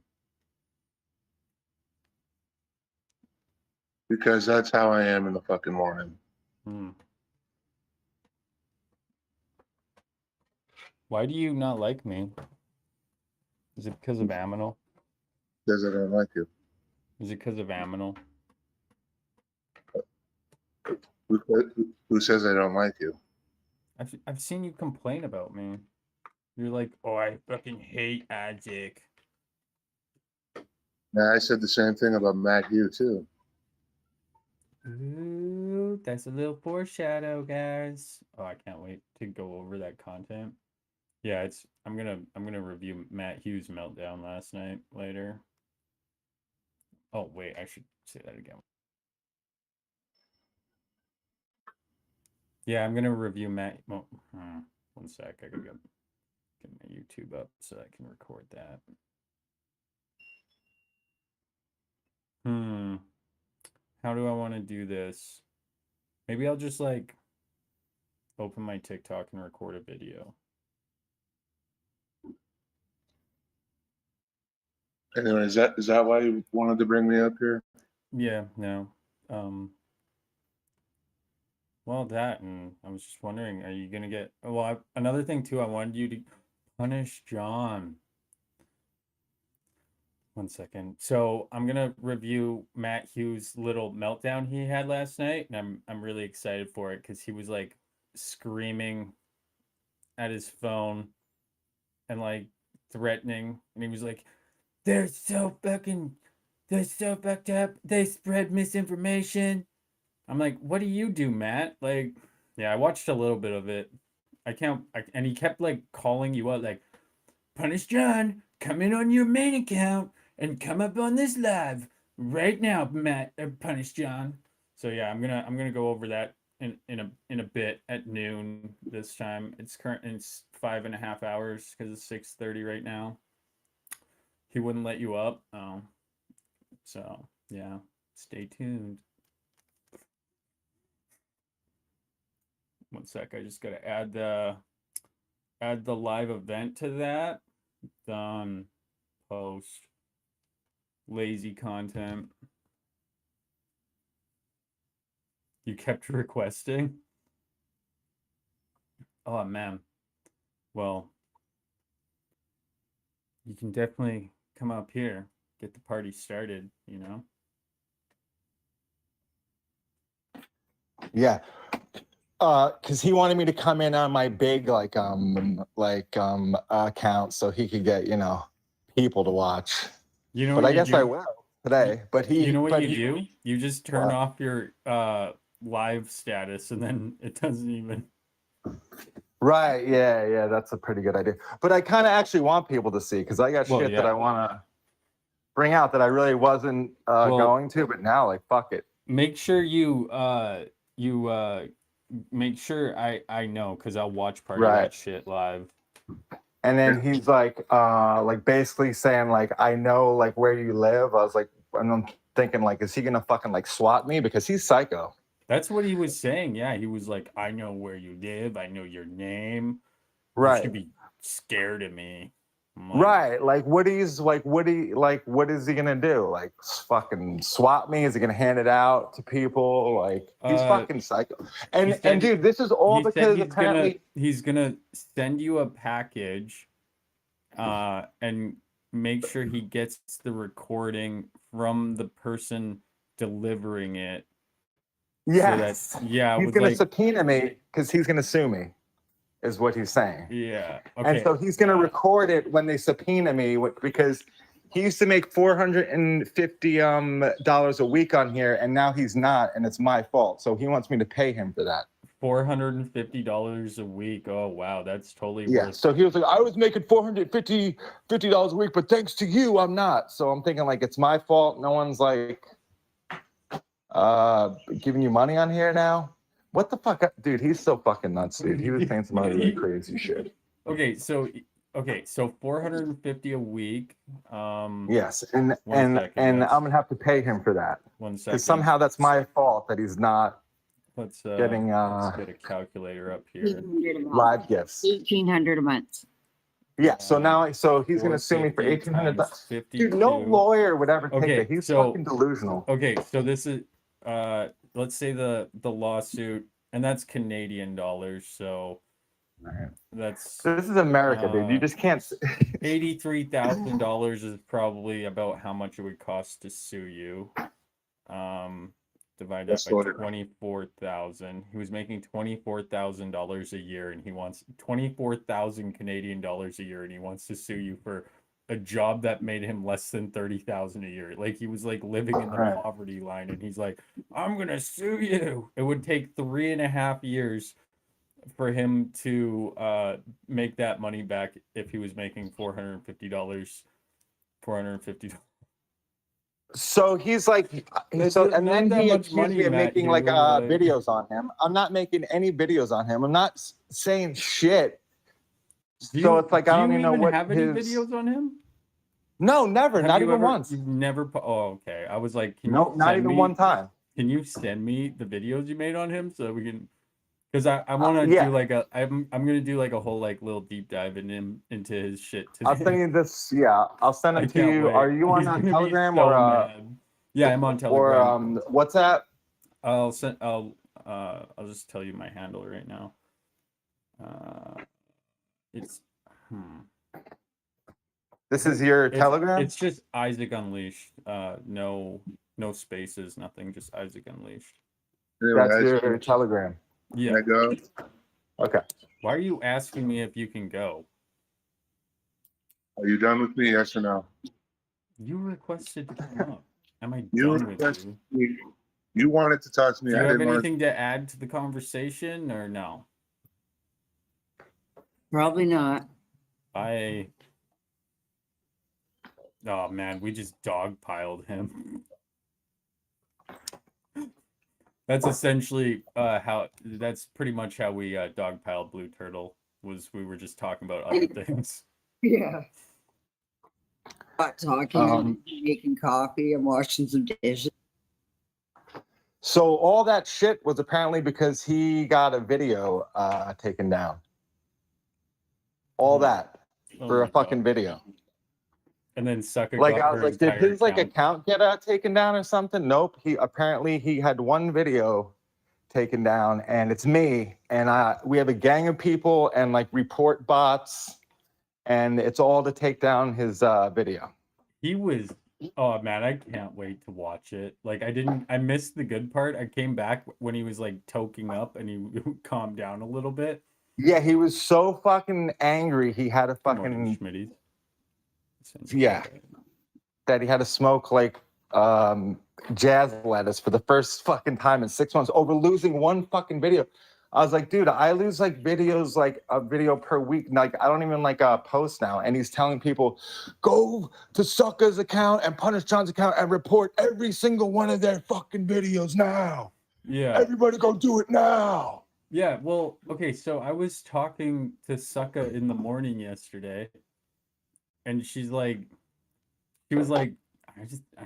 Because that's how I am in the fucking morning. Why do you not like me? Is it because of Aminal? Because I don't like you. Is it because of Aminal? Who says I don't like you? I've seen you complain about me. You're like, oh, I fucking hate Isaac. Yeah, I said the same thing about Matt Hugh too. Ooh, that's a little foreshadow, guys. Oh, I can't wait to go over that content. Yeah, I'm gonna review Matt Hughes' meltdown last night later. Oh wait, I should say that again. Yeah, I'm gonna review Matt. Well, 1 sec, I gotta get my YouTube up so I can record that. How do I want to do this? Maybe I'll just like open my TikTok and record a video. Anyway, is that why you wanted to bring me up here? Yeah, no. Well, that, and I was just wondering, are you gonna get? Well, another thing too, I wanted you to punish John. 1 second. So I'm gonna review Matt Hughes' little meltdown he had last night, and I'm really excited for it because he was like screaming at his phone and like threatening, and he was like, they're so fucked up. They spread misinformation. I'm like, what do you do, Matt? Like, yeah, I watched a little bit of it. And he kept like calling you out, like, Punish John, come in on your main account and come up on this live right now, Matt. Punish John. So yeah, I'm gonna go over that in a bit at noon this time. It's 5.5 hours because it's 6:30 right now. He wouldn't let you up. Oh, so yeah, stay tuned. One sec, I just gotta add the live event to that. Done. Post. Lazy content. You kept requesting? Oh man. Well, you can definitely come up here, get the party started, you know? Yeah. Because he wanted me to come in on my big account so he could get, people to watch. You know But what I you guess do? I will today. But he You know what but you he- do? You just turn What? off your live status and then it doesn't even. Right, yeah, that's a pretty good idea. But I kind of actually want people to see because I got Well, shit that yeah. I want to bring out that I really wasn't going to, but now like fuck it. Make sure you make sure I know because I'll watch part of Right. that shit live. And then he's like basically saying like I know like where you live. I was like, and I'm thinking like, is he gonna fucking like swat me because he's psycho? That's what he was saying. Yeah, he was like, I know where you live. I know your name. You Right. should be scared of me. I'm like, Right, like what is he gonna do? Like fucking swap me? Is he gonna hand it out to people? Like he's fucking psycho. he And said- dude, this is all he said because apparently he's gonna send you a package, and make sure he gets the recording from the person delivering it. yes, So that, yeah, he's with gonna like, subpoena me because he's gonna sue me, is what he's saying. yeah, okay. And so he's gonna record it when they subpoena me because he used to make $450 a week on here, and now he's not, and it's my fault. So he wants me to pay him for that. $450 a week. Oh wow, that's totally Yeah. worth. So he was like, I was making $450 a week, but thanks to you, I'm not. So I'm thinking like it's my fault. No one's like giving you money on here now. What the fuck, dude? He's so fucking nuts, dude. He was saying some other crazy shit. Okay, so 450 a week. Yes, and One second, I'm let's- gonna have to pay him for that One second. because somehow that's my fault that he's not let's getting let's get a calculator up here. live gifts. 1,800 a month. Yeah. So now, he's gonna sue me for 450 $1,800. times Dude, no 52. lawyer would ever take Okay, it. He's so- fucking delusional. Okay, so this is let's say the lawsuit, and that's Canadian dollars, so that's This is America, dude. You just can't. $83,000 is probably about how much it would cost to sue you. Divide that That's by what it- 24,000. He was making $24,000 a year, and he wants 24,000 Canadian dollars a year, and he wants to sue you for a job that made him less than 30,000 a year. Like he was like living in the Right. poverty line, and he's like, I'm gonna sue you. It would take 3.5 years for him to make that money back if he was making $450. So he's like, That's so, not and then that he much accused money, me of Matt, making dude, like like- videos on him. I'm not making any videos on him. I'm not saying shit. Do So you- it's like do I don't you even know what have any his. videos on him? No, never. Have Not you even ever- once. You've never. Oh, okay. I was like, can No, you not send even me- one time. Can you send me the videos you made on him so that we can? Because I want to yeah. do like I'm gonna do like a whole like little deep dive into his shit today. I'll send you this. Yeah, I'll send I it to can't you. wait. Are you on He's gonna be Telegram so or mad. Yeah, I'm on Telegram. or WhatsApp? I'll just tell you my handle right now. It's This is your it's- Telegram. It's just Isaac Unleashed. No spaces, nothing. Just Isaac Unleashed. That's Anyway, your Telegram. Yeah. I go. Okay. Why are you asking me if you can go? Are you done with me? Yes or no? You requested to come up. Am I You done with requested you? me. You wanted to talk to me. Do I you have didn't want to. anything to add to the conversation or no? Probably not. Oh man, we just dogpiled him. That's essentially that's pretty much how we dogpiled Blue Turtle, was we were just talking about other things. Yeah. But talking, and making coffee and washing some dishes. So all that shit was apparently because he got a video taken down. All that for a fucking video. And then Sucker Like got I was her like, did entire his like account get taken down or something? Nope. He had one video taken down, and it's me, and we have a gang of people and like report bots, and it's all to take down his video. He was, oh man, I can't wait to watch it. Like I missed the good part. I came back when he was like toking up and he calmed down a little bit. Yeah, he was so fucking angry. He had a fucking Schmitty's. Yeah, that he had to smoke like jazz lettuce for the first fucking time in 6 months over losing one fucking video. I was like, dude, I lose like videos, like a video per week. Like I don't even like post now. And he's telling people, go to Sucker's account and Punish John's account and report every single one of their fucking videos now. Yeah. Everybody go do it now. Yeah, well, okay, so I was talking to Sucka in the morning yesterday, and she was like, I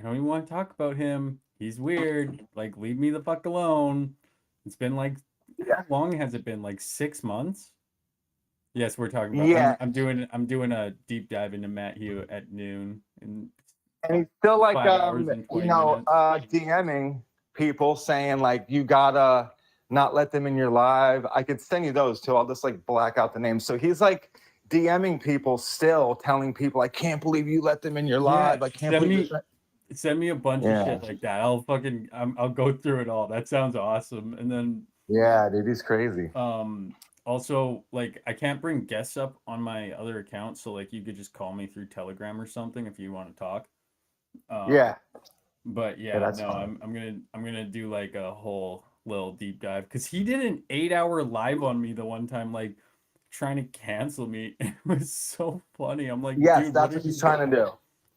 don't even want to talk about him. He's weird. Like, leave me the fuck alone. It's been like, how long has it been? Like 6 months? Yes, we're talking about. Yeah. I'm doing a deep dive into Matt Hugh at noon, and he's still like 5 hours and 20 minutes. DMing people saying like, you gotta not let them in your live. I could send you those too. I'll just like black out the names. So he's like DMing people still, telling people, I can't believe you let them in your live. I can't believe send me a bunch of shit like that. I'll go through it all. That sounds awesome. And then yeah, dude, he's crazy. Also, like, I can't bring guests up on my other account, so like you could just call me through Telegram or something if you want to talk. Yeah. But yeah, that's no, fine. I'm gonna do like a whole little deep dive, because he did an 8-hour live on me the one time, like trying to cancel me. It was so funny. I'm like, yes, dude, that's what he's trying to do.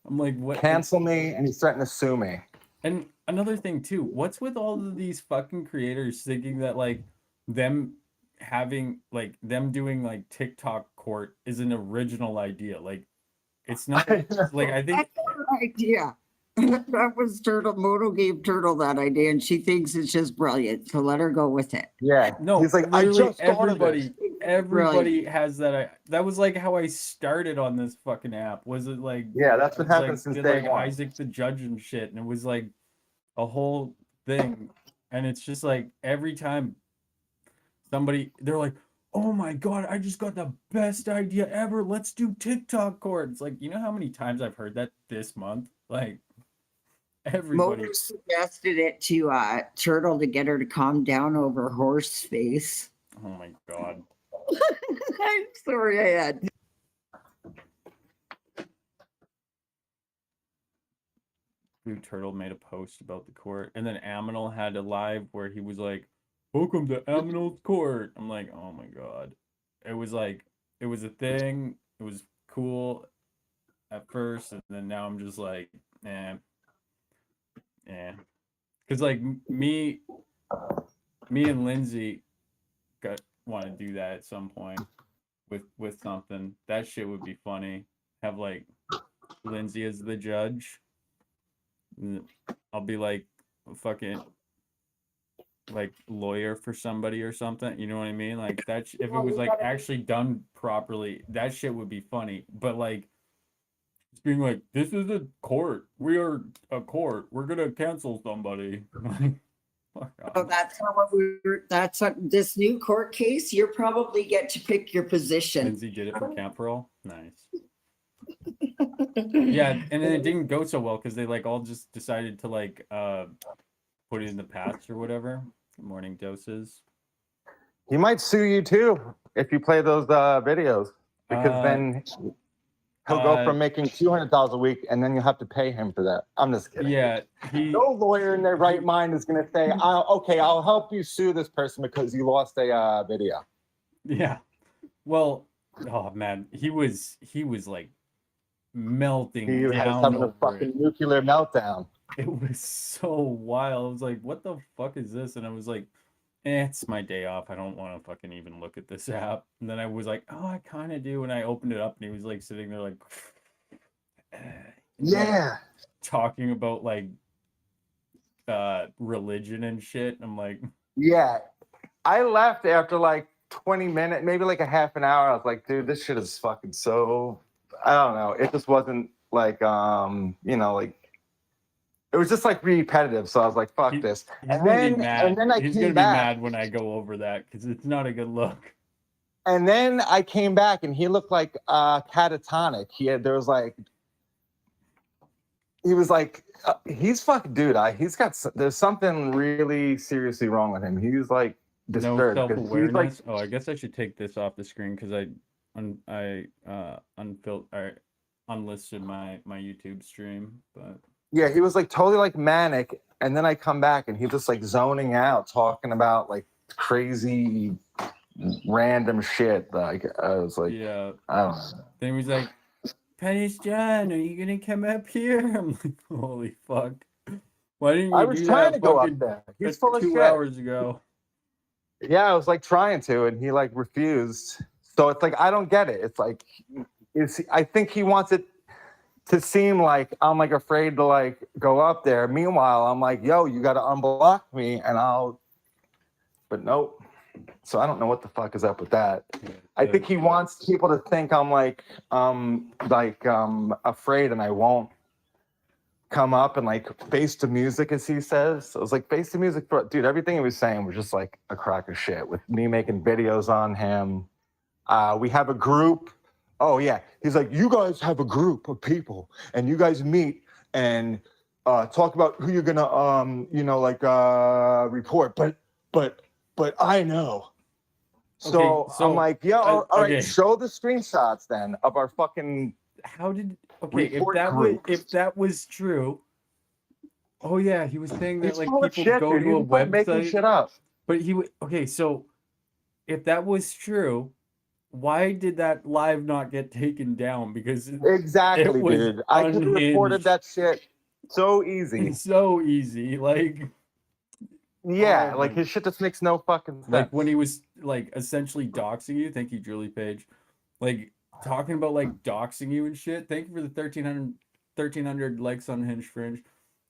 I'm like, what? Cancel me, and he's threatening to sue me. And another thing too, what's with all of these fucking creators thinking that like them doing like TikTok court is an original idea? Like, it's not like, I think That's her idea. That was Turtle. Moto gave Turtle that idea, and she thinks it's just brilliant. So let her go with it. Yeah. no, He's like, I literally just thought of this. everybody has that. That was like how I started on this fucking app. Was it like, Yeah, that's been it's happening like, since did, day like one. Isaac the Judge and shit, and it was like a whole thing. And it's just like every time they're like, oh my god, I just got the best idea ever, let's do TikTok court. It's like, you know how many times I've heard that this month? Like, everybody. Moto suggested it to Turtle to get her to calm down over horse face. Oh my god. I'm sorry, I had. Blue Turtle made a post about the court, and then Aminal had a live where he was like, welcome to Aminal's court. I'm like, oh my god. It was like, it was a thing. It was cool at first, and then now I'm just like, because like me and Lindsay want to do that at some point with something. That shit would be funny. Have like Lindsay as the judge. I'll be like a fucking like lawyer for somebody or something. You know what I mean? Like that. If it was like actually done properly, that shit would be funny. But like, it's being like, this is a court. We are a court. We're gonna cancel somebody. Oh, that's not what that's what this new court case. You probably get to pick your position. Lindsay did it for Camp Pearl. Nice. Yeah, and then it didn't go so well because they like all just decided to like put it in the past or whatever. Good morning, doses. He might sue you too if you play those videos, because then He'll go from making $200 a week, and then you have to pay him for that. I'm just kidding. Yeah, No lawyer in their right mind is going to say, "Okay, I'll help you sue this person because you lost a video." yeah. Well, oh man, he was like melting He was down having a over fucking it. nuclear meltdown. It was so wild. I was like, what the fuck is this? And I was like, it's my day off. I don't want to fucking even look at this app. And then I was like, oh, I kind of do. And I opened it up and he was like sitting there like, Yeah. talking about like religion and shit. And I'm like, Yeah. I left after like 20 minutes, maybe like a half an hour. I was like, dude, this shit is fucking so, I don't know. It just wasn't like, like, it was just like repetitive. So I was like, fuck this. he's And gonna be then, mad. and then I He's came gonna be back. mad when I go over that because it's not a good look. And then I came back and he looked like catatonic. There was like, he was like, he's fucking dude. There's something really seriously wrong with him. He's like No disturbed. 'cause he's self-awareness. like, Oh, I guess I should take this off the screen because I unlisted my YouTube stream. But yeah, he was like totally like manic. And then I come back and he's just like zoning out, talking about like crazy random shit. Like I was like, yeah, I don't know. then he was like, "Penny's John, are you gonna come up here?" I'm like, "Holy fuck! Why didn't you I was do trying that to go up fucking there. He's full of 2 shit. hours ago?" Yeah, I was like trying to, and he like refused. So it's like I don't get it. It's like, I think he wants it to seem like I'm like afraid to like go up there. Meanwhile, I'm like, yo, you got to unblock me, and but nope. So I don't know what the fuck is up with that. I think he wants people to think I'm like afraid, and I won't come up and like face the music, as he says. So it was like face the music, dude. Everything he was saying was just like a crock of shit. With me making videos on him, we have a group. Oh yeah, he's like, you guys have a group of people, and you guys meet and talk about who you're gonna report. But I know. So, Okay, so I'm like, yo, all okay. right, show the screenshots then of our fucking. How did Report if that was true? Oh yeah, he was saying that He's like full of people shit, go dude. to a He's like making website. shit up. But he would okay. So if that was true, why did that live not get taken down? Because Exactly, it was dude. I could have reported unhinged. that shit so easy. It's so easy. Like Yeah, Oh like my- his shit just makes no fucking sense. like when he was like essentially doxing you. Thank you, Julie Page. Like talking about like doxing you and shit. Thank you for the 1300 likes on Hinge Fringe.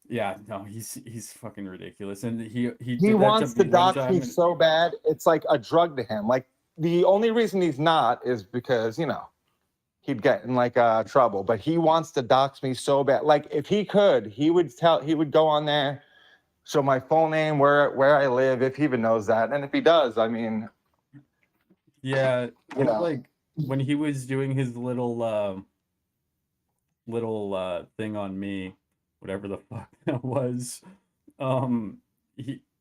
Yeah, no, he's fucking ridiculous. And he he did that wants to me one dox time me and- so bad, it's like a drug to him. Like the only reason he's not is because, he'd get in like trouble. But he wants to dox me so bad. Like if he could, he would go on there, show my full name, where I live, if he even knows that. And if he does, I mean, Yeah, You know. like when he was doing his little thing on me, whatever the fuck that was.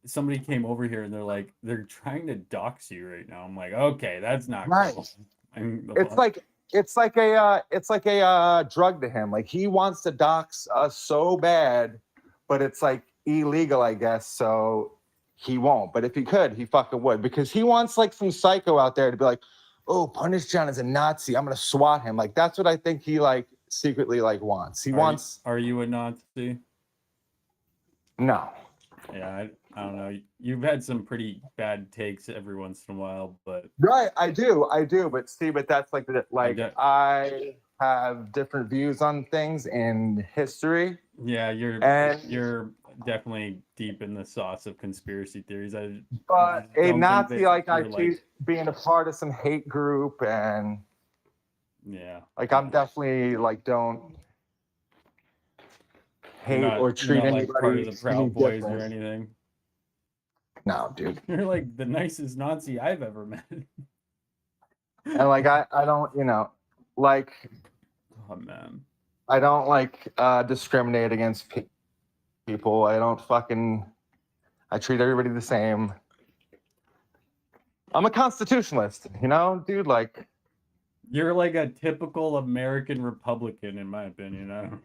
Somebody came over here and they're trying to dox you right now. I'm like, okay, that's not Right. cool. And the it's fuck- like a drug to him. Like he wants to dox us so bad, but it's like illegal, I guess. So he won't. But if he could, he fucking would, because he wants like some psycho out there to be like, oh, Punish John is a Nazi, I'm gonna SWAT him. Like that's what I think he like secretly like wants. He wants Are you a Nazi? no. Yeah, I don't know. You've had some pretty bad takes every once in a while, but Right, I do, but see, but that's like get- I have different views on things in history. yeah, And- you're definitely deep in the sauce of conspiracy theories. But don't a think Nazi that like I you're, see being a part of some hate group, and Yeah. like I'm definitely like don't hate You're not- or you're treat not, like, anybody part of the any Proud Boys or different. anything. No, dude. You're like the nicest Nazi I've ever met. And like I don't, like Oh man. I don't like discriminate against people. I treat everybody the same. I'm a constitutionalist, dude. Like You're like a typical American Republican, in my opinion. I don't.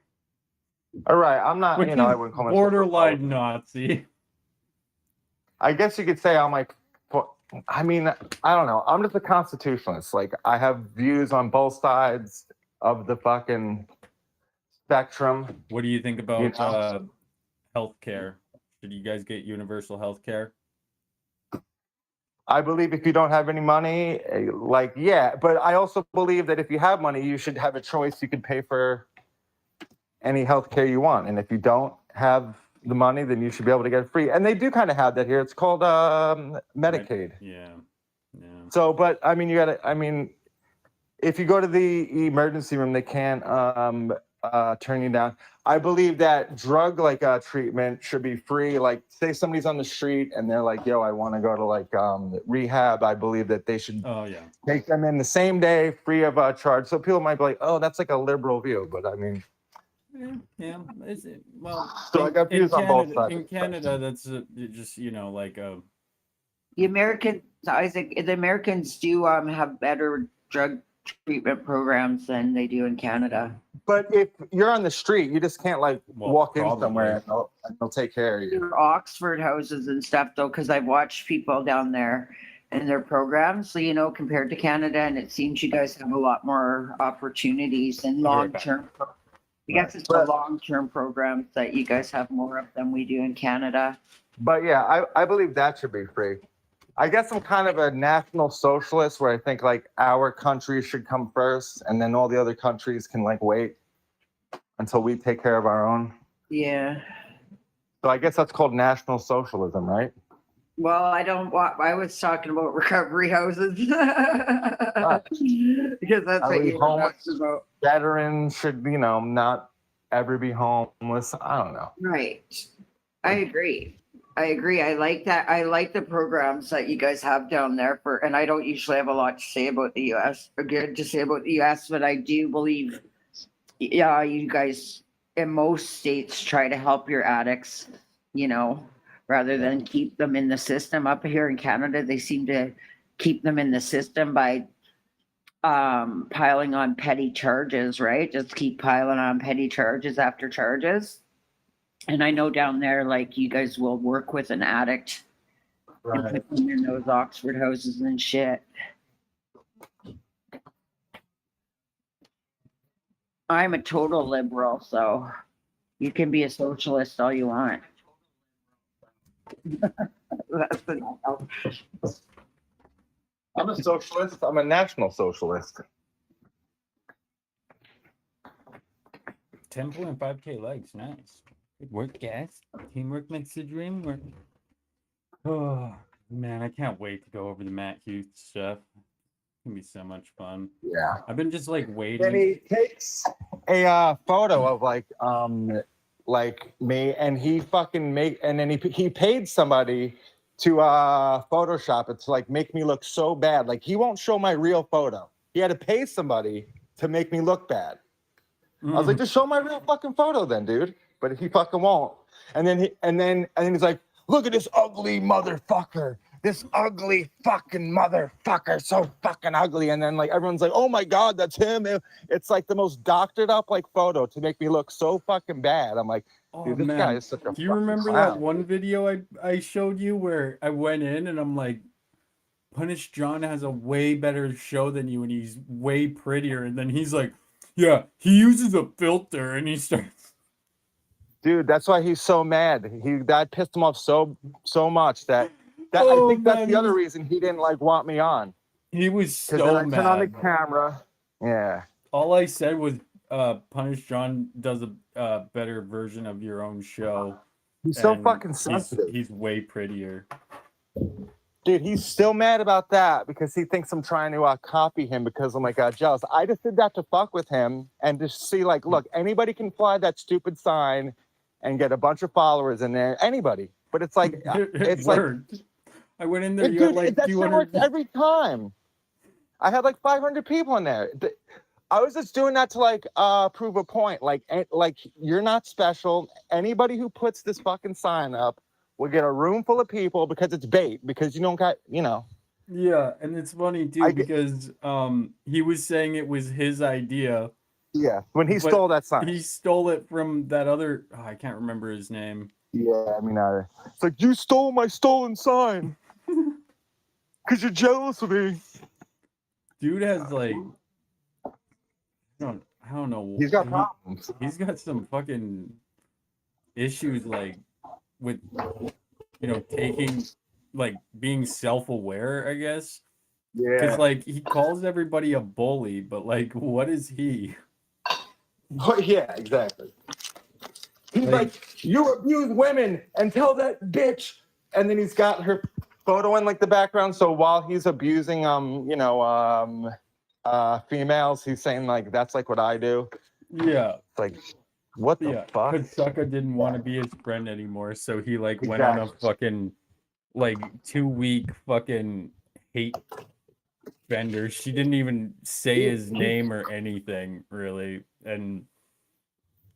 All right, I'm not. Which You know, I is wouldn't call myself borderline Republican. Nazi. I guess you could say I'm like. I mean, I don't know. I'm just a constitutionalist. Like, I have views on both sides of the fucking spectrum. What do you think about You know? healthcare? Should you guys get universal healthcare? I believe if you don't have any money, like, yeah, but I also believe that if you have money, you should have a choice. You can pay for any healthcare you want. And if you don't have the money, then you should be able to get it free. And they do kind of have that here. It's called Medicaid. Yeah. Yeah. So, but I mean, if you go to the emergency room, they can't turn you down. I believe that drug treatment should be free. Like, say somebody's on the street and they're like, yo, I want to go to rehab. I believe that they should Oh yeah. take them in the same day, free of charge. So people might be like, oh, that's like a liberal view. But I mean, Yeah. Is it, well, So I got views on both sides. In Canada, that's just like The Americans, Isaac, the Americans do have better drug treatment programs than they do in Canada. but if you're on the street, you just can't Well, walk in probably. somewhere and they'll take care of you. There are Oxford houses and stuff though, because I've watched people down there and their programs. So, you know, compared to Canada, and it seems you guys have a lot more opportunities and I'll be right back. long-term. I guess it's the But- long-term programs that you guys have more of than we do in Canada. But yeah, I believe that should be free. I guess I'm kind of a national socialist where I think like our country should come first and then all the other countries can wait until we take care of our own. Yeah. So I guess that's called national socialism, right? Well, I don't want, I was talking about recovery houses. Because that's Are what we you homeless? asked about. Veterans should, not ever be homeless. I don't know. Right. I agree. I like that. I like the programs that you guys have down there and I don't usually have a lot to say about the US, or good to say about the US, but I do believe, yeah, you guys in most states try to help your addicts, rather than keep them in the system. Up here in Canada, they seem to keep them in the system by piling on petty charges, right? Just keep piling on petty charges after charges. And I know down there, you guys will work with an addict and put them in those Oxford houses and shit. I'm a total liberal, so you can be a socialist all you want. That's enough. I'm a socialist. I'm a national socialist. 10.5K likes. Nice. Good work, guys. Teamwork makes the dream work. Oh man, I can't wait to go over the Matt Hughes stuff. It's gonna be so much fun. Yeah. I've been just Then waiting. he takes a photo of me, and he fucking and then he paid somebody to Photoshop it to make me look so bad. He won't show my real photo. He had to pay somebody to make me look bad. I was like, just show my real fucking photo then, dude. But he fucking won't. And then he's like, look at this ugly motherfucker. This ugly fucking motherfucker, so fucking ugly. And then everyone's like, oh my God, that's him. It's the most doctored up photo to make me look so fucking bad. I'm like, Oh dude, this man, guy is such a do you fucking remember clown. that one video I showed you where I went in and I'm like, Punish John has a way better show than you and he's way prettier. And then he's like, yeah, he uses a filter and he starts. Dude, that's why he's so mad. That pissed him off so much that I Oh, think that's man, the other reason he didn't want me on. He was Because so then I turn on the mad. camera. Yeah. All I said was, Punish John does a better version of your own show. He's so and fucking sensitive. He's way prettier. Dude, he's still mad about that because he thinks I'm trying to copy him because I'm jealous. I just did that to fuck with him and to see look, anybody can fly that stupid sign and get a bunch of followers in there. Anybody. But it's It worked. I went in there, you dude, had that shit 200. works every time. I had 500 people in there. I was just doing that to prove a point. You're not special. Anybody who puts this fucking sign up will get a room full of people because it's bait. Because you don't got, Yeah, and it's funny too I get- because he was saying it was his idea. Yeah, when he But stole that sign. He stole it from that other I can't remember his name. Yeah, I mean, it's like you stole my stolen sign because you're jealous of me. Dude has like I don't know. He's got problems. He's got some fucking issues like with taking like being self-aware, I guess. Because like he calls everybody a bully, but like what is he? Oh, yeah, exactly. He's like, you abuse women and tell that bitch. And then he's got her photo in like the background. So while he's abusing females, he's saying like that's like what I do. Yeah. It's like, what the fuck? Because Sucka didn't want to be his friend anymore, so he like went on a fucking like 2-week fucking hate bender. She didn't even say his name or anything really, and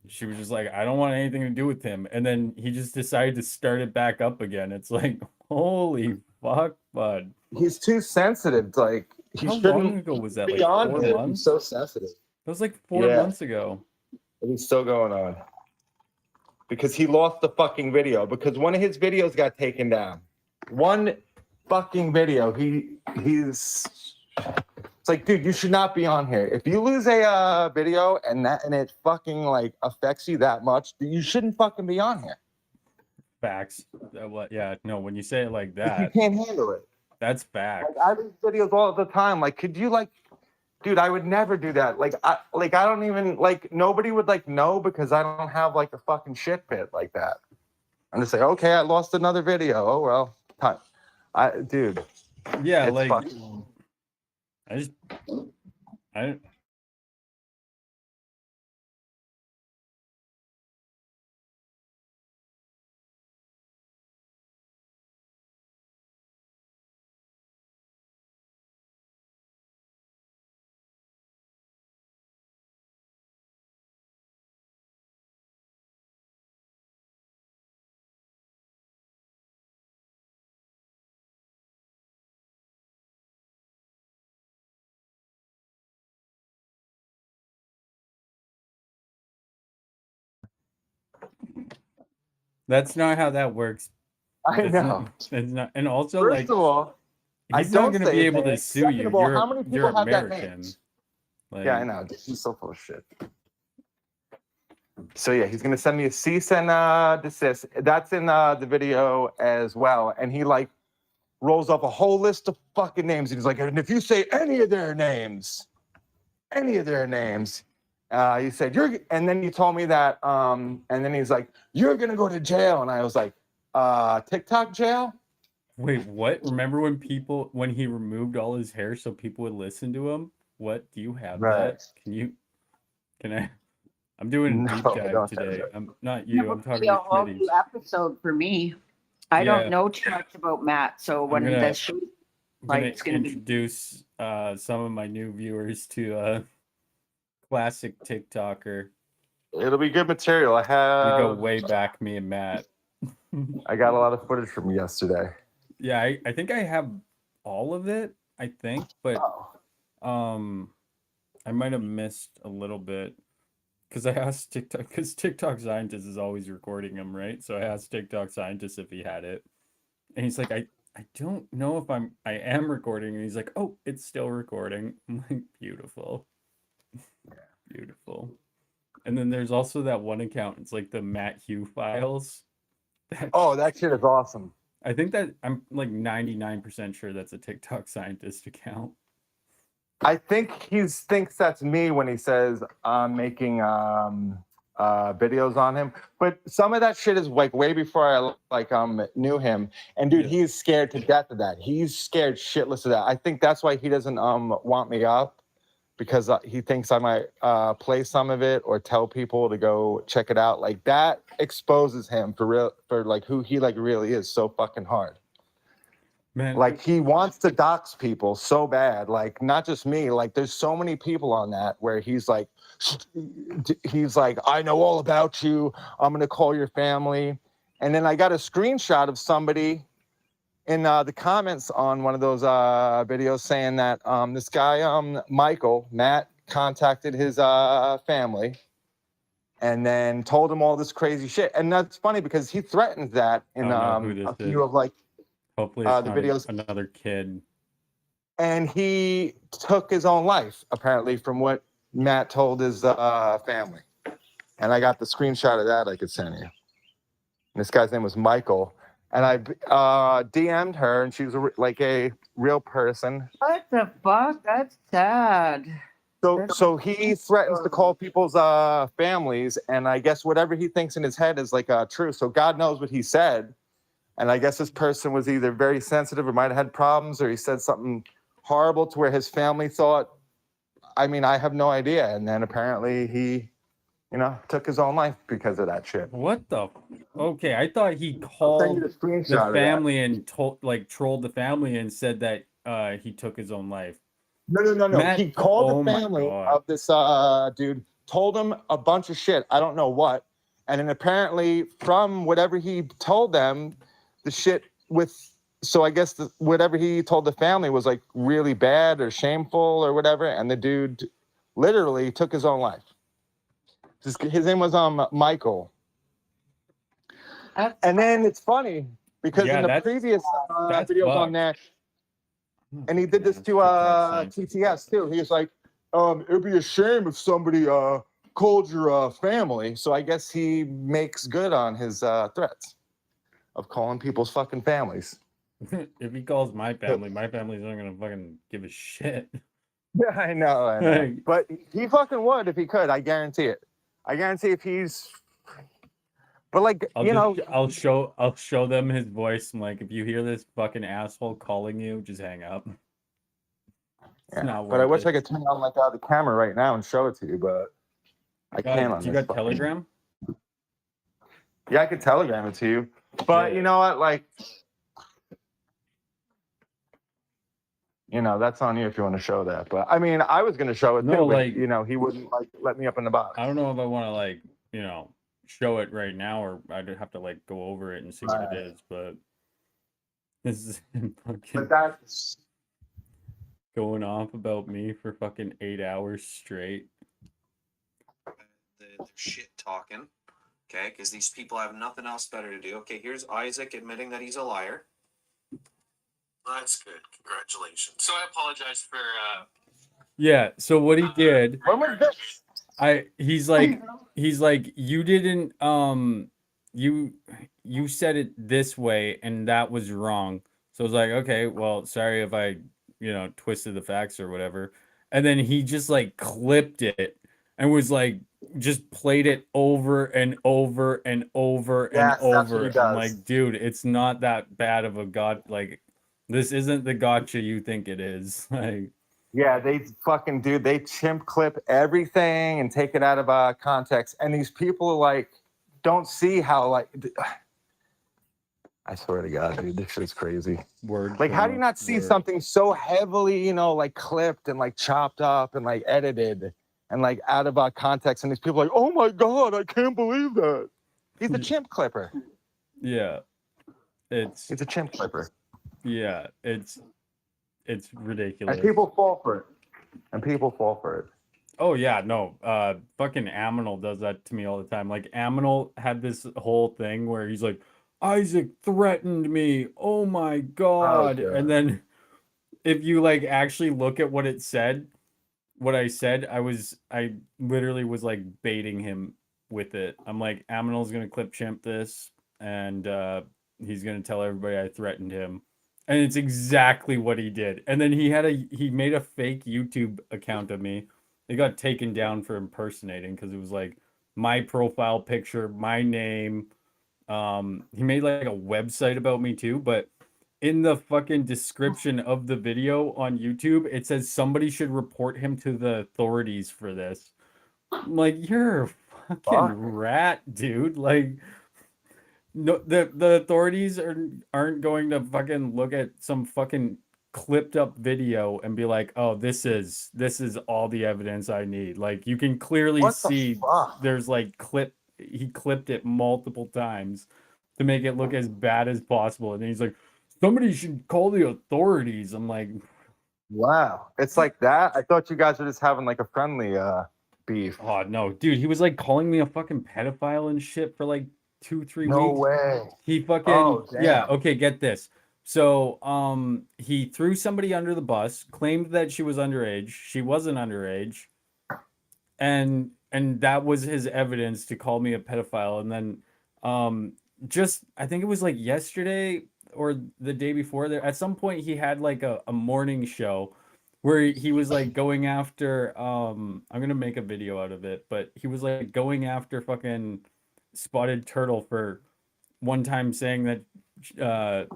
she was just like, I don't want anything to do with him. And then he just decided to start it back up again. It's like, holy fuck, bud. He's too sensitive. Like he How long shouldn't ago was that? be Like on 4 here. months? He's so sensitive. That was like 4 months ago. And he's still going on. Because he lost the fucking video. Because one of his videos got taken down. One fucking video. He's it's like, dude, you should not be on here. If you lose a video and it fucking like affects you that much, you shouldn't fucking be on here. Facts. What? Yeah, no, when you say it like If that, you can't handle it. that's facts. Like, I lose videos all the time. Like, could you like, dude, I would never do that. I don't even like nobody would like know because I don't have like a fucking shit pit like that. I'm just like, okay, I lost another video. Oh well. Dude. Yeah, it's like fucking... I That's not how that works. I It's know. not, it's not, and also First like of all, he's not going to be able to anything. sue Second you. of all, You're how many people you're have that American. name? Like, Yeah, I know. He's so full of shit. So yeah, he's gonna send me a cease and desist. That's in the video as well. And he like rolls up a whole list of fucking names. He's like, and if you say any of their names, he said you're. And then he told me that. And then he's like, you're gonna go to jail. And I was like, TikTok jail? Wait, what? Remember when he removed all his hair so people would listen to him? What? Do you have Right. that? Can I? I'm doing a deep No, I dive don't have today. that. I'm not you. I'm talking Be a to whole Smitty. new episode for me. I Yeah. don't know too much about Matt, so when gonna- this shoot, I'm like, gonna it's gonna be introduce some of my new viewers to classic TikToker. It'll be good material. We go have. way back, me and Matt. I got a lot of footage from yesterday. Yeah, I think I have all of it, I think, but Oh. I might have missed a little bit because I asked TikTok because TikTok scientist is always recording him, right? So I asked TikTok scientist if he had it, and he's like, I don't know if I am recording, and he's like, oh, it's still recording. I'm like, beautiful, beautiful. And then there's also that one account. It's like the Matt Hugh files. Oh, that shit is awesome. I think that I'm like 99% sure that's a TikTok scientist account. I think he thinks that's me when he says I'm making videos on him. But some of that shit is like way before I knew him. And dude, he's scared to death of that. He's scared shitless of that. I think that's why he doesn't want me up, because he thinks I might play some of it or tell people to go check it out. Like that exposes him for like who he like really is so fucking hard. Man, Like he wants to dox people so bad, like not just me, like there's so many people on that where he's like, I know all about you. I'm going to call your family. And then I got a screenshot of somebody in the comments on one of those videos saying that this guy, Matt, contacted his family and then told him all this crazy shit. And that's funny because he threatens that in I don't know who a this few is. of like Hopefully it's the not videos. another kid. And he took his own life, apparently, from what Matt told his family. And I got the screenshot of that I could send you. And this guy's name was Michael. And I DM'd her, and she was like a real person. What the fuck? That's sad. So he threatens to call people's families, and I guess whatever he thinks in his head is like true. So God knows what he said. And I guess this person was either very sensitive or might have had problems, or he said something horrible to where his family thought, I mean, I have no idea. And then apparently he, took his own life because of that shit. What the? Okay, I thought he I'll send you called the screenshot the of that. family and trolled the family and said that he took his own life. No. Matt- He called oh the my family God. of this dude, told him a bunch of shit. I don't know what. And then apparently from whatever he told them, the shit so I guess whatever he told the family was like really bad or shameful or whatever. And the dude literally took his own life. His name was Michael. And then it's funny because Yeah, in the that's- previous that's videos on fucked. there, and he did this to TTS too. He was like, it'd be a shame if somebody called your family. So I guess he makes good on his threats of calling people's fucking families. If he calls my family's not gonna fucking give a shit. Yeah, I know. But he fucking would if he could. I guarantee it. I guarantee if he's. But like, I'll show them his voice. I'm like, if you hear this fucking asshole calling you, just hang up. yeah. not But I worth wish it. I could turn on like the camera right now and show it to you, but I can't. On You this got fucking- Telegram? Yeah, I could telegram it to you. But Yeah. you know what? Like, that's on you if you want to show that. But I mean, I was gonna show it No, too, but like- he wouldn't like let me up in the box. I don't know if I want to show it right now, or I'd have to go over it and see what it is. But this is fucking But that's going off about me for fucking 8 hours straight. They're shit talking. Okay, because these people have nothing else better to do. Okay, here's Isaac admitting that he's a liar. That's good. Congratulations. So I apologize for Yeah. So what he did, when was this? he's like, you didn't you said it this way and that was wrong. So I was like, okay, well, sorry if I twisted the facts or whatever. And then he just clipped it and was just played it over and over and over Yes, and that's what over. he I'm does. like, dude, it's not that bad of a this isn't the gotcha you think it is. Yeah, they fucking dude. They chimp clip everything and take it out of context. And these people don't see how I swear to God, dude, this shit's crazy. Word. Like, how do you not see something so heavily, clipped and chopped up and edited and out of context? And these people are like, oh my God, I can't believe that. He's a chimp clipper. Yeah. He's a chimp clipper. Yeah, it's ridiculous. And people fall for it. Oh yeah, no. Fucking Aminal does that to me all the time. Aminal had this whole thing where he's like, Isaac threatened me. Oh my God. God. And then if you actually look at what it said, what I said, I literally was baiting him with it. I'm like, Aminal's gonna clip chimp this and he's gonna tell everybody I threatened him. And it's exactly what he did. And then he made a fake YouTube account of me. It got taken down for impersonating because it was my profile picture, my name. He made a website about me too, but in the fucking description of the video on YouTube, it says somebody should report him to the authorities for this. I'm like, you're a fucking rat, dude. No, the authorities aren't going to fucking look at some fucking clipped up video and be like, oh, this is all the evidence I need. You can clearly What the see fuck? there's he clipped it multiple times to make it look as bad as possible. And then he's like, somebody should call the authorities. I'm like, Wow. It's like that. I thought you guys were just having like a friendly beef. oh no, dude, he was like calling me a fucking pedophile and shit for like 2-3 No weeks. way. He fucking Oh, yeah, damn. okay, get this. So he threw somebody under the bus, claimed that she was underage. She wasn't underage. And that was his evidence to call me a pedophile. And then just I think it was like yesterday or the day before there, at some point he had like a morning show where he was like going after I'm gonna make a video out of it, but he was like going after fucking Spotted Turtle for one time saying that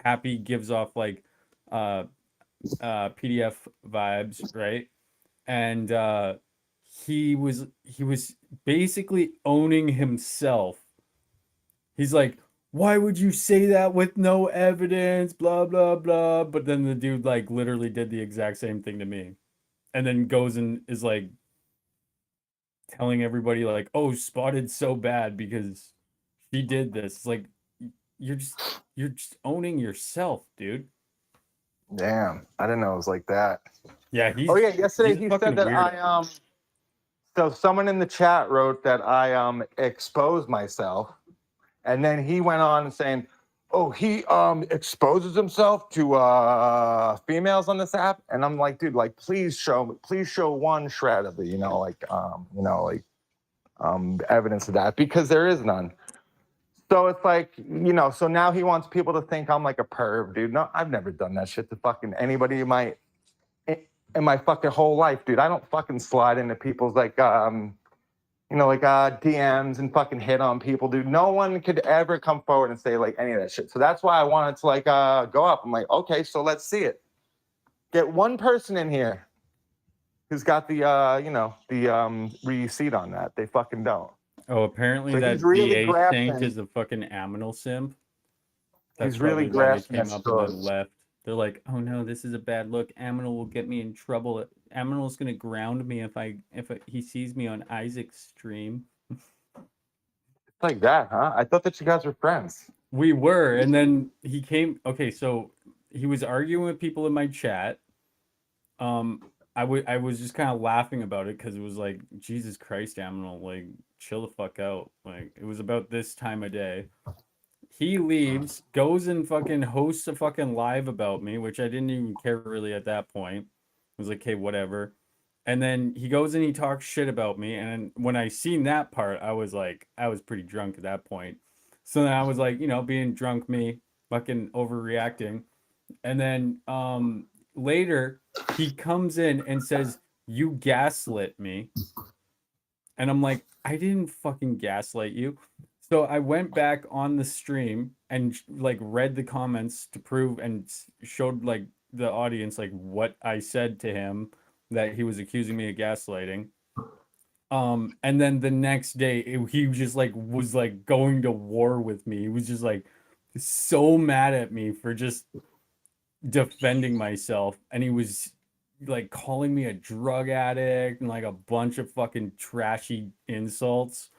Happy gives off like PDF vibes, right? And he was basically owning himself. He's like, why would you say that with no evidence? Blah blah blah. But then the dude like literally did the exact same thing to me, and then goes and is like telling everybody like, oh, Spotted's so bad because she did this. It's like you're just owning yourself, dude. Damn. I didn't know it was like that. Yeah, he's Oh yeah, yesterday he's a he fucking said that weirdo. so someone in the chat wrote that I exposed myself, and then he went on saying, oh, he exposes himself to females on this app, and I'm like, dude, like please show one shred of the evidence of that, because there is none. So it's like, so now he wants people to think I'm like a perv, dude. No, I've never done that shit to fucking anybody in my fucking whole life, dude. I don't fucking slide into people's like DMs and fucking hit on people, dude. No one could ever come forward and say like any of that shit. So that's why I wanted to like go up. I'm like, okay, so let's see it. Get one person in here who's got the receipt on that. They fucking don't. Oh, apparently So that he's really DA grasping- saint is a fucking aminal simp. He's really probably why they grasping came at up and then straws. left. They're like, oh no, this is a bad look. Aminal will get me in trouble. Aminal's gonna ground me if he sees me on Isaac's stream. It's like that, huh? I thought that you guys were friends. We were, and then he came. Okay, so he was arguing with people in my chat. I was just kind of laughing about it because it was like, Jesus Christ, Aminal, like chill the fuck out. Like it was about this time of day. He leaves, goes and fucking hosts a fucking live about me, which I didn't even care really at that point. I was like, okay, whatever. And then he goes and he talks shit about me. And when I seen that part, I was pretty drunk at that point. So then I was like, being drunk me, fucking overreacting. And then later he comes in and says, you gaslit me. And I'm like, I didn't fucking gaslight you. So I went back on the stream and like read the comments to prove and showed like the audience like what I said to him that he was accusing me of gaslighting. And then the next day he just like was like going to war with me. He was just like so mad at me for just defending myself, and he was like calling me a drug addict and like a bunch of fucking trashy insults.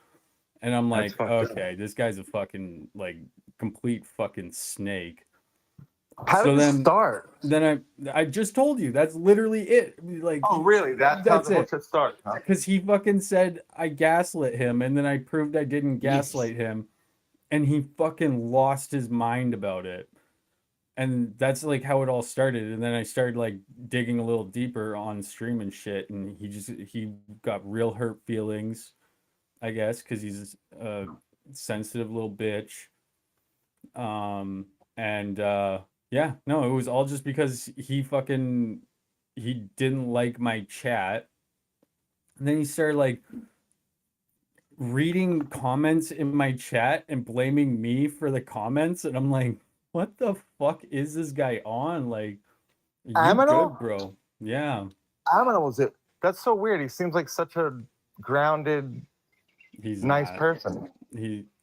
And I'm That's like, fucked up. okay, this guy's a fucking like complete fucking snake. How So did it then- start? Then I just told you that's literally it. Like, Oh, really? That's how That's the whole it. shit started, huh? because he fucking said I gaslit him, and then I proved I didn't gaslight him, and he fucking lost his mind about it. And that's like how it all started. And then I started like digging a little deeper on stream and shit, and he got real hurt feelings, I guess, because he's a sensitive little bitch. Yeah, no, it was all just because he didn't like my chat. And then he started like reading comments in my chat and blaming me for the comments, and I'm like, what the fuck is this guy on? Like, you Aminal? good, bro? Yeah, Aminal was it? That's so weird. He seems like such a grounded, he's nice not. person.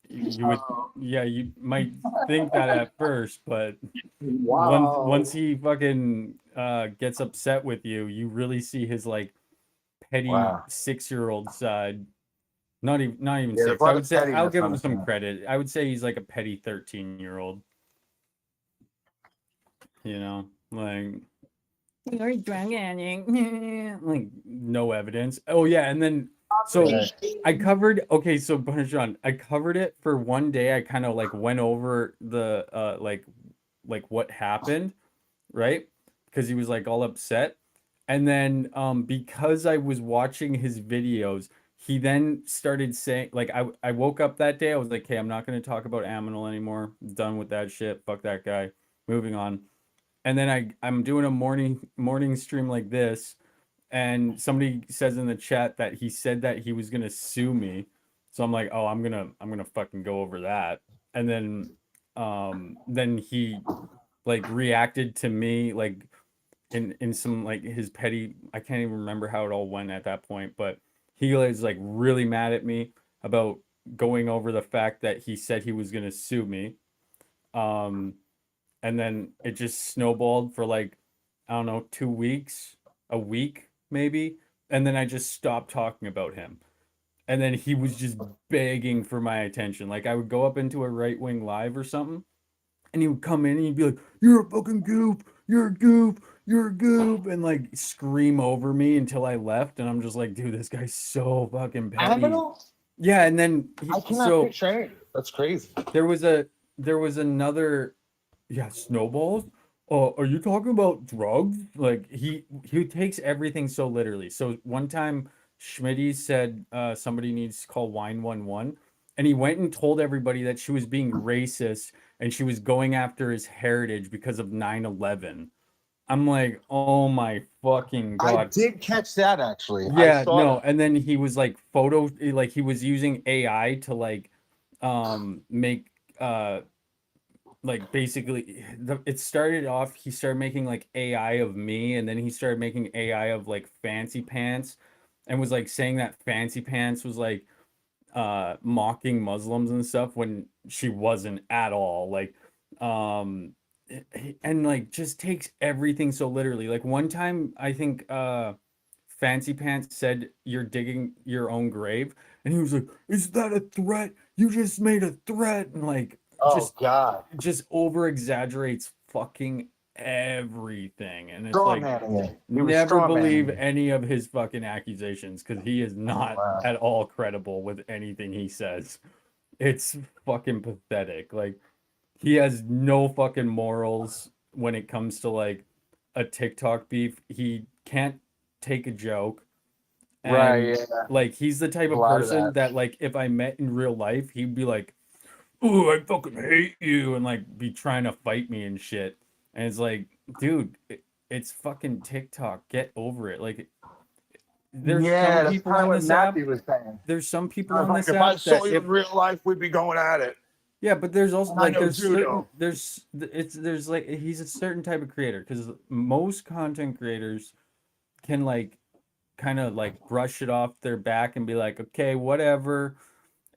You would, yeah, you might think that at first, but once he fucking gets upset with you, you really see his like petty Wow. 6-year-old side. Not even Yeah, six. there's a lot I of would say I'll pettiness give on him his some side. credit. I would say he's like a petty 13-year-old. you know, like you're drug addict, like no evidence. Oh yeah, and then so I covered. Okay, so John, I covered it for one day. I kind of like went over the like what happened, right? Because he was like all upset. And then because I was watching his videos, he then started saying like I woke up that day, I was like, "Okay, I'm not going to talk about Aminal anymore. Done with that shit. Fuck that guy. Moving on." And then I'm doing a morning stream like this, and somebody says in the chat that he said that he was going to sue me. So I'm like, "Oh, I'm going to fucking go over that." And then he like reacted to me like in some like his petty, I can't even remember how it all went at that point, but he was like really mad at me about going over the fact that he said he was going to sue me. And then it just snowballed for like, I don't know, 2 weeks, a week maybe, and then I just stopped talking about him. And then he was just begging for my attention. Like I would go up into a right wing live or something, and he would come in and he'd be like, "You're a fucking goof, you're a goof, you're a goof," and like scream over me until I left. And I'm just like, dude, this guy's so fucking petty. Aminal? Yeah, and then I cannot so picture any. That's crazy. there was another, yeah, snowballs. Oh, are you talking about drugs? Like he takes everything so literally. So one time Schmitty said somebody needs to call 911, and he went and told everybody that she was being racist and she was going after his heritage because of 9/11. I'm like, oh my fucking I god. did catch that actually. Yeah, I saw no, that. and then he was like like he was using AI to like make like basically it started off, he started making like AI of me, and then he started making AI of like Fancy Pants, and was like saying that Fancy Pants was like mocking Muslims and stuff when she wasn't at all. Like and like just takes everything so literally. Like one time I think Fancy Pants said, "You're digging your own grave," and he was like, "Is that a threat? You just made a threat." And like Oh God. just over exaggerates fucking everything. And it's Straw like, manning it. He was never straw believe manning it. any of his fucking accusations, because he is not Wow. at all credible with anything he says. It's fucking pathetic. Like he has no fucking morals when it comes to like a TikTok beef. He can't take a joke. And Right, yeah. like he's the type A of lot of person that. that like if I met in real life, he'd be like, "Oh, I fucking hate you," and like be trying to fight me and shit. And it's like, dude, it's fucking TikTok. Get over it. Like there's Yeah, some that's people kind of on what this app. Matthew was saying. There's some people I was on like, this if I app saw that you if in real life, we'd be going at it. yeah, but there's also And I like know there's certain judo. there's like he's a certain type of creator, because most content creators can like kind of like brush it off their back and be like, okay, whatever,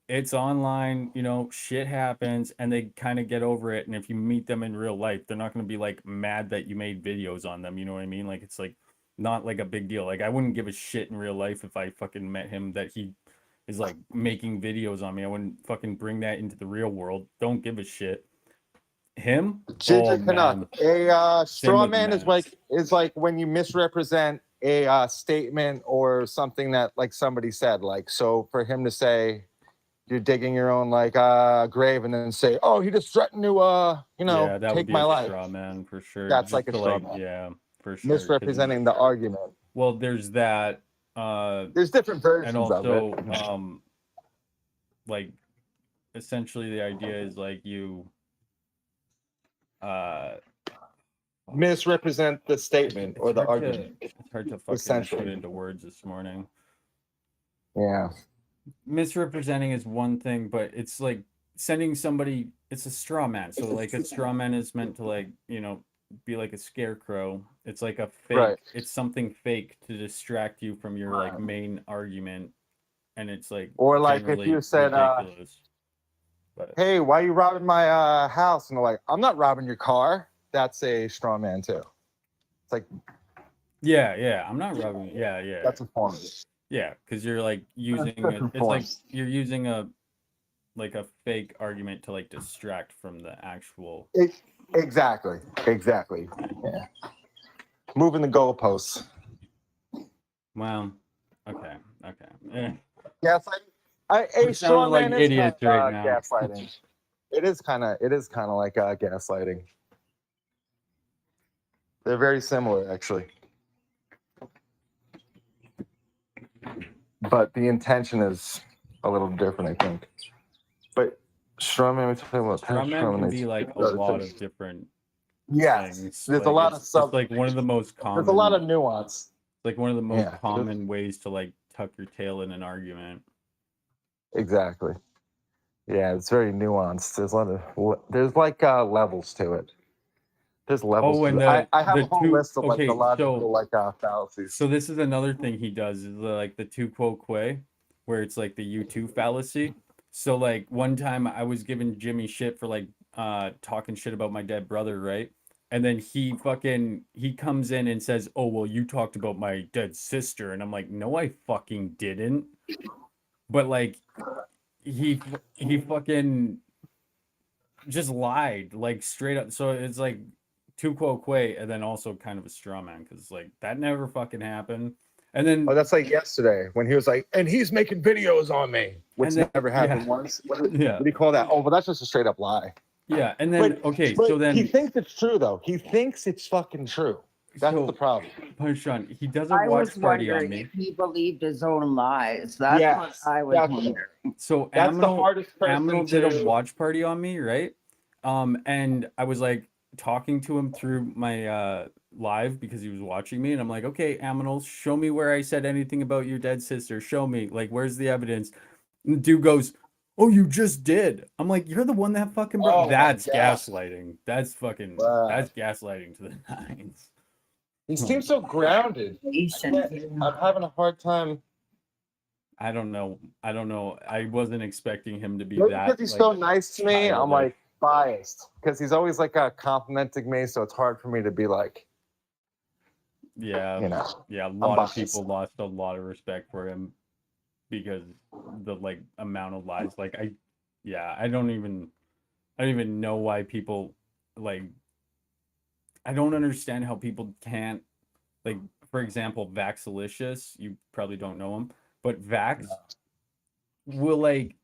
it's online, you know, shit happens, and they kind of get over it. And if you meet them in real life, they're not going to be like mad that you made videos on them, you know what I mean? Like it's like not like a big deal. Like I wouldn't give a shit in real life if I fucking met him that he is like making videos on me. I wouldn't fucking bring that into the real world. Don't give a shit. Him? Ginger Oh Canuck. man. A straw with man is Matt. like when you misrepresent a statement or something that like somebody said. Like so for him to say you're digging your own like grave and then say, "Oh, he just threatened to Yeah, that would take be my a life." straw man for sure. That's Just like a to, straw man. yeah, for sure. 'Cause Misrepresenting the argument. well, there's that. There's different versions And also, of it. like essentially the idea is like you Misrepresent the statement or the argument. it's hard to fucking Essentially. put into words this morning. Yeah. Misrepresenting is one thing, but it's like sending somebody, it's a straw man. So like a straw man is meant to like, you know, be like a scarecrow. It's like a fake, Right. it's something fake to distract you from your like main argument. And it's like, Or like if generally you said, ridiculous. But "Hey, why you robbing my house?" And they're like, "I'm not robbing your car." That's a straw man too. It's like yeah, I'm not rubbing. Yeah. that's a form. Yeah, because you're like using different it's like forms. you're using a like a fake argument to like distract from the actual Exactly. Yeah. Moving the goalposts. Well, okay. Eh. Gaslighting. We sound like idiots right now. Gaslighting. It is kind of like gaslighting. They're very similar, actually. But the intention is a little different, I think. But strawman, we're talking about Strawman can be like a lot of different yes. things. There's a Like, lot of it's like one of the most common. There's a lot of nuance. like one of the most Yeah. common ways to like tuck your tail in an argument. Exactly. Yeah, it's very nuanced. There's a lot of like levels to it. There's levels. Oh, and to it. I have the a whole two- list of like okay, the logical so- like fallacies. So this is another thing he does is like the tu quo que, where it's like the U2 fallacy. So like one time I was giving Jimmy shit for like talking shit about my dead brother, right? And then he comes in and says, "Oh, well, you talked about my dead sister." And I'm like, "No, I fucking didn't." But like he fucking just lied like straight up. So it's like tu quo que, and then also kind of a straw man because like that never fucking happened. And then Oh, that's like yesterday when he was like, and he's making videos on me, which And then- never happened yeah. once. What yeah, do you call that? Oh, but that's just a straight up lie. yeah, and then okay, But so then he thinks it's true though. He thinks it's fucking true. That's so the problem. Punchon, he does a I was watch party on wondering me. if he believed his own lies. That's Yes, what I was definitely. wondering. So That's the Aminal, hardest person Aminal did a to- watch party on me, right? And I was like talking to him through my live because he was watching me, and I'm like, okay, Aminal, show me where I said anything about your dead sister. Show me, like, where's the evidence? And the dude goes, "Oh, you just did." I'm like, "You're the one that fucking brought." Oh my That's God. gaslighting. That's fucking. Wow. That's gaslighting to the nines. He seems so grounded. Patient. I'm having a hard time. I don't know. I wasn't expecting him to be Maybe that. because he's like, so nice to me, I'm childish. like biased because he's always like complimenting me, so it's hard for me to be like, Yeah. you know. Yeah, a lot of biased. people lost a lot of respect for him because the like amount of lies. Like I don't even know why people like. I don't understand how people can't like. For example, Vaxalicious. You probably don't know him, but Vax will like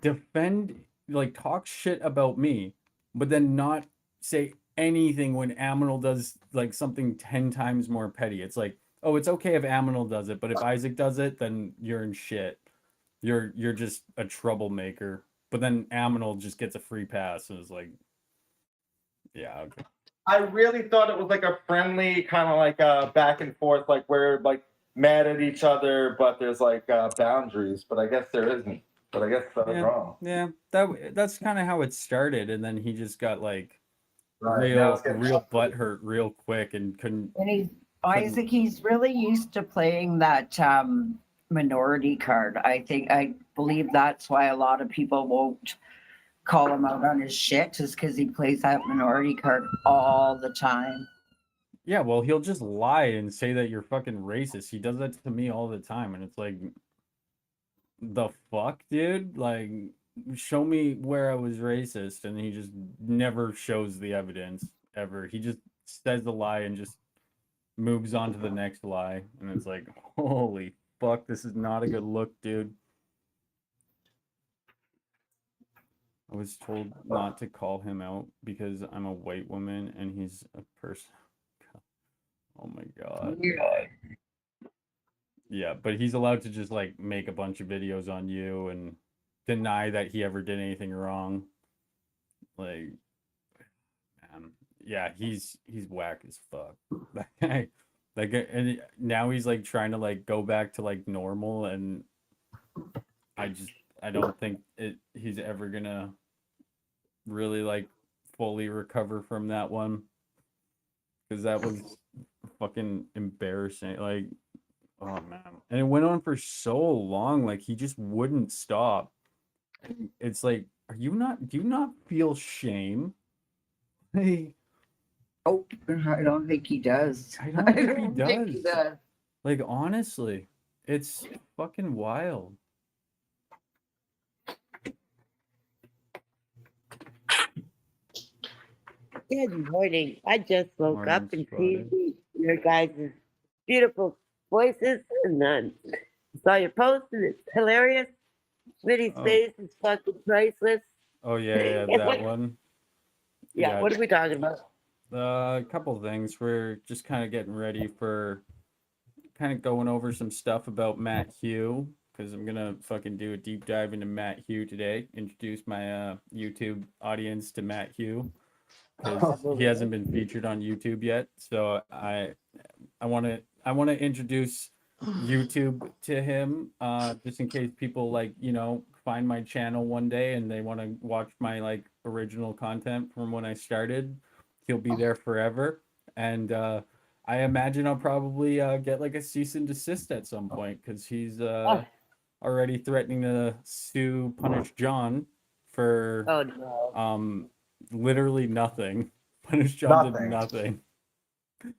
defend, like talk shit about me, but then not say anything when Aminal does like something 10 times more petty. It's like, oh, it's okay if Aminal does it, but if Isaac does it, then you're in shit. You're just a troublemaker. But then Aminal just gets a free pass and is like, yeah, okay. I really thought it was like a friendly kind of like back and forth, like we're like mad at each other, but there's like boundaries. But I guess there isn't. But I guess I was wrong. Yeah, that's kind of how it started, and then he just got like Right, now it's getting real tough. butthurt real quick and couldn't. And Isaac, he's really used to playing that minority card. I believe that's why a lot of people won't call him out on his shit, is because he plays that minority card all the time. Yeah, well, he'll just lie and say that you're fucking racist. He does that to me all the time, and it's like, the fuck, dude? Like, show me where I was racist, and he just never shows the evidence ever. He just says the lie and just moves on to the next lie, and it's like, holy fuck, this is not a good look, dude. I was told not to call him out because I'm a white woman and he's a person. Oh my god. Yeah, but he's allowed to just like make a bunch of videos on you and deny that he ever did anything wrong. Like, yeah, he's whack as fuck. That guy, and now he's like trying to like go back to like normal, and I don't think he's ever gonna really like fully recover from that one, because that was fucking embarrassing. Like, oh man, and it went on for so long. Like, he just wouldn't stop. And it's like, do you not feel shame? Hey, Oh, I don't think he does. I don't think he don't think he does. does. Like, honestly, it's fucking wild. Good morning. I just woke Morning, up and Spotty. see your guys' beautiful voices, and then saw your post, and it's hilarious. Smitty's Oh. face is fucking priceless. Oh yeah, that one. Yeah, what are we talking about? A couple things. We're just kind of getting ready for kind of going over some stuff about Matt Hugh because I'm gonna fucking do a deep dive into Matt Hugh today. Introduce my YouTube audience to Matt Hugh because he hasn't been featured on YouTube yet. So I want to introduce YouTube to him just in case people like find my channel one day and they want to watch my like original content from when I started. He'll be there forever, and I imagine I'll probably get like a cease and desist at some point because he's already threatening to sue Punish John for Oh no. literally nothing. Punish John did Nothing. nothing.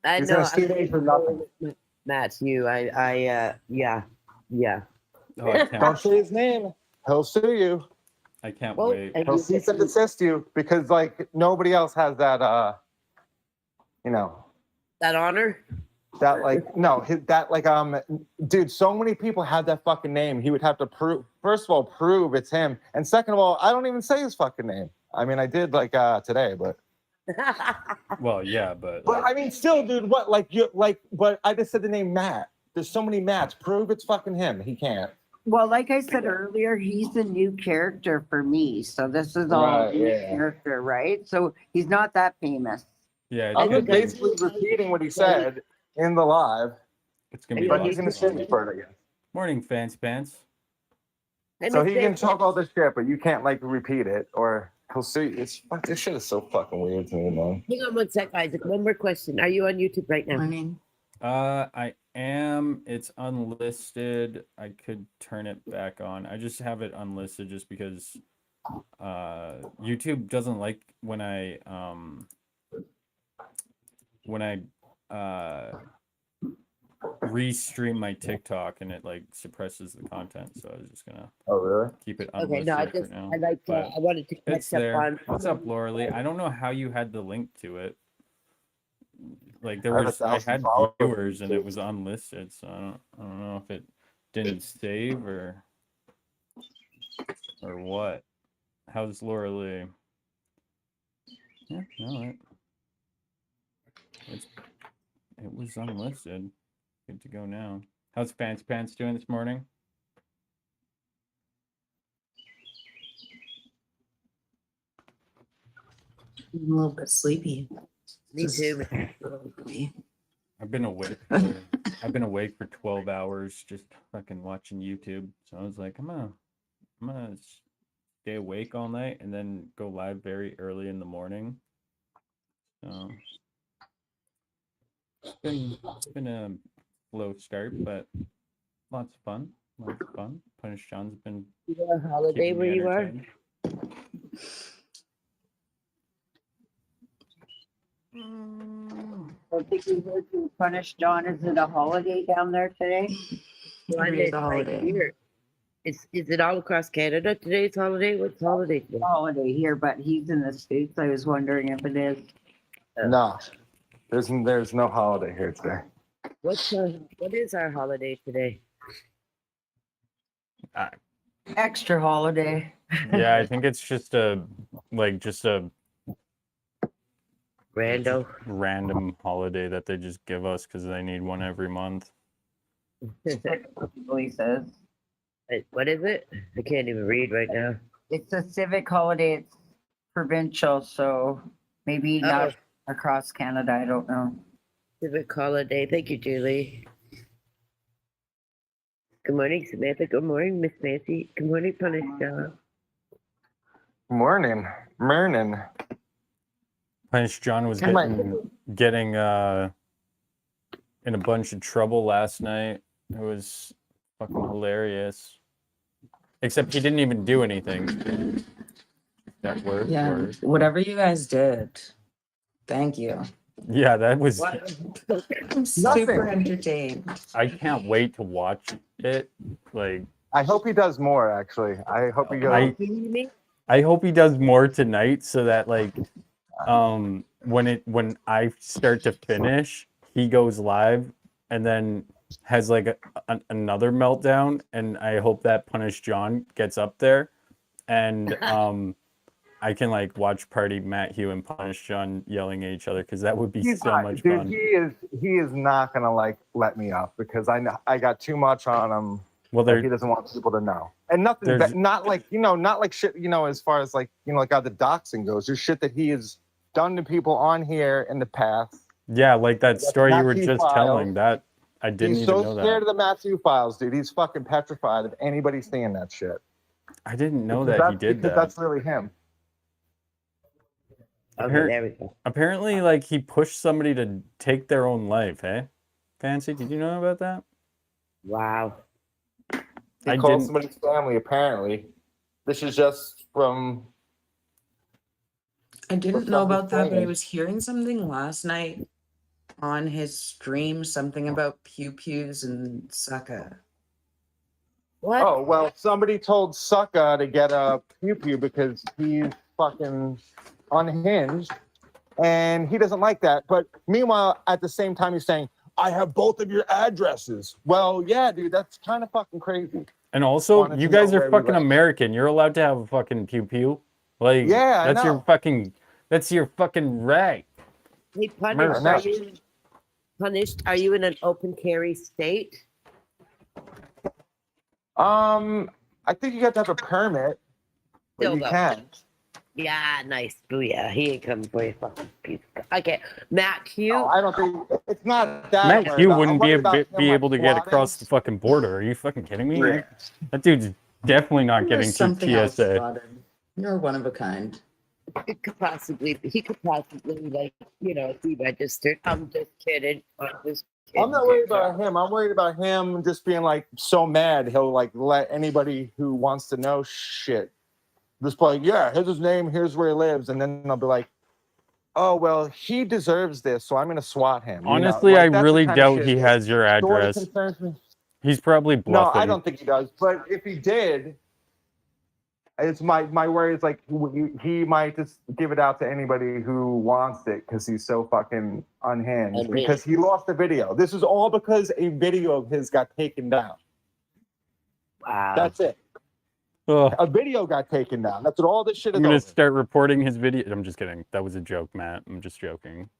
I He's know. gonna sue me for nothing. Matt's you. Yeah. Oh, I Don't can't, say his name. He'll sue you. I can't Well, wait. and He'll you- cease and desist you because like nobody else has that that honor. that like no that like dude, so many people have that fucking name. He would have to prove it's him, and second of all, I don't even say his fucking name. I mean, I did like today, but Well, yeah, but I mean, still, dude, what but I just said the name Matt. There's so many Matts. Prove it's fucking him. He can't. Well, like I said earlier, he's a new character for me. So this is all Right, new yeah. character, right? So he's not that famous. yeah, I'm it's just gonna be, basically repeating what he said in the live, it's gonna be but a he's lot gonna of sue fun. me for it again. Morning, Fans Pants. So he can talk all this shit, but you can't like repeat it, or he'll sue you. This shit is so fucking weird to me, man. Hang on one sec, Isaac. One more question. Are you on YouTube right now? I am. It's unlisted. I could turn it back on. I just have it unlisted just because YouTube doesn't like when I restream my TikTok and it like suppresses the content. So I was just gonna Oh really? keep it Okay, unlisted no, for now. but I wanted to it's catch up there. on. What's up, Laura Lee? I don't know how you had the link to it. Like I have I 1,000 had followers. viewers and it was unlisted, so I don't know if it didn't save or what. How's Laura Lee? Yeah, no, it was unlisted. Good to go now. How's Fans Pants doing this morning? I'm a little bit sleepy. Me too. I've been awake. I've been awake for 12 hours just fucking watching YouTube. So I was like, I'm gonna stay awake all night and then go live very early in the morning. So it's been a slow start, but lots of fun. Lots of fun. Punish John's been You got a holiday keeping where me you are? entertained. I think we heard you punish John. Is it a holiday down there today? Today's a holiday. Here. Is it all across Canada? Today's holiday? What's holiday today? Holiday here, but he's in the States. I was wondering if it is. No, there's no holiday here today. What is our holiday today? Extra holiday. Yeah, I think it's just a Rando. random holiday that they just give us because they need one every month. He says. What is it? I can't even read right now. It's a civic holiday. It's provincial, so maybe not across Canada. I don't know. Civic holiday. Thank you, Julie. Good morning, Samantha. Good morning, Miss Nancy. Good morning, Punish John. Morning. Punish John was Come on. getting in a bunch of trouble last night. It was fucking hilarious. Except he didn't even do anything. That word. Yeah, word. whatever you guys did, thank you. Yeah, that was. I'm super entertained. I can't wait to watch it. Like, I hope he does more. Actually, I hope he goes. I hope he does more tonight so that like when I start to finish, he goes live and then has like another meltdown, and I hope that Punish John gets up there, and I can like watch Party Matt Hugh and Punish John yelling at each other, because that would be so much dude, fun. he is not gonna like let me up, because I know I got too much on him. Well, Like, there he doesn't want people to know, and nothing, There's- not like not like shit. As far as like like how the doxing goes, there's shit that he has done to people on here in the past. yeah, like that That's story you were Matthew just Files. telling. That I didn't He's even so know scared that. of the Matthew Files, dude. He's fucking petrified of anybody seeing that shit. I didn't know Because that he that's- did because that. That's really him. Okay, Appar- there we go. Apparently, like he pushed somebody to take their own life. Hey, Fancy, did you know about that? Wow. He I called didn't- somebody's family. Apparently, this is just from. I didn't For know some about that, but I reason. was hearing something last night on his stream, something about pew pews and sucka. What? Oh well, somebody told Sucka to get a pew pew because he's fucking unhinged, and he doesn't like that. But meanwhile, at the same time, he's saying, "I have both of your addresses." Well, yeah, dude, that's kind of fucking crazy. And also, Wanted you to know guys are where we fucking live. American. You're allowed to have a fucking pew pew. Like, Yeah, I that's your know. fucking. That's your fucking right. Hey, Mercy. Punished, are you in an open carry state? I think you have to have a permit, but Still you though. can. Yeah, nice. Booyah. He ain't coming for you, fucking piece of. Okay, Matt Hugh. No, I don't think it's not that. Matt worried Hugh about- I'm wouldn't worried be about him, like, able to get plotting. across the fucking border. Are you fucking kidding me? Yeah. That dude's definitely not getting There's to something else TSA. about him. You're one of a kind. He could possibly, like, be registered. I'm just kidding. I'm not worried about him. I'm worried about him just being like so mad he'll like let anybody who wants to know shit just be like, yeah, here's his name, here's where he lives, and then I'll be like, oh well, he deserves this, so I'm gonna SWAT him. Honestly, Like, I that's the really kind of doubt shit he that has your sorta address. concerns me. He's probably No, bluffing. I don't think he does. But if he did, it's my worry is like he might just give it out to anybody who wants it because he's so fucking unhinged. Unhinged. Because he lost the video. This is all because a video of his got taken down. Wow. That's it. Ugh. A video got taken down. That's what all this shit is I'm gonna over. start reporting his video. I'm just kidding. That was a joke, Matt. I'm just joking.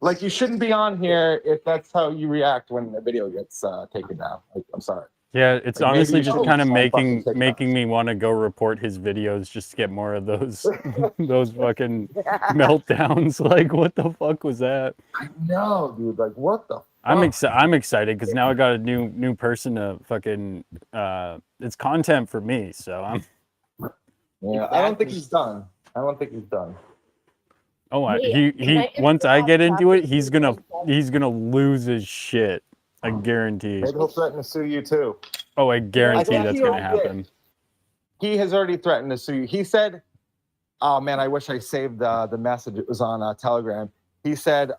Like, you shouldn't be on here if that's how you react when a video gets taken down. Like, I'm sorry. Yeah, it's Like, maybe honestly you just should kind of just fucking making take making me want to go report his videos just to get more of those those fucking meltdowns. Like, what the fuck was that? I know, dude. Like, what the? I'm excited because now I got a new person to fucking. It's content for me, so I'm. Yeah, I don't think he's done. I don't think he's done. Oh, Hey, can I once I get into it, interrupt he's gonna lose his shit. I guarantee. Maybe he'll threaten to sue you too. Oh, I guarantee think that's he gonna already did. happen. He has already threatened to sue you. He said, "Oh man, I wish I saved the message. It was on Telegram." He said,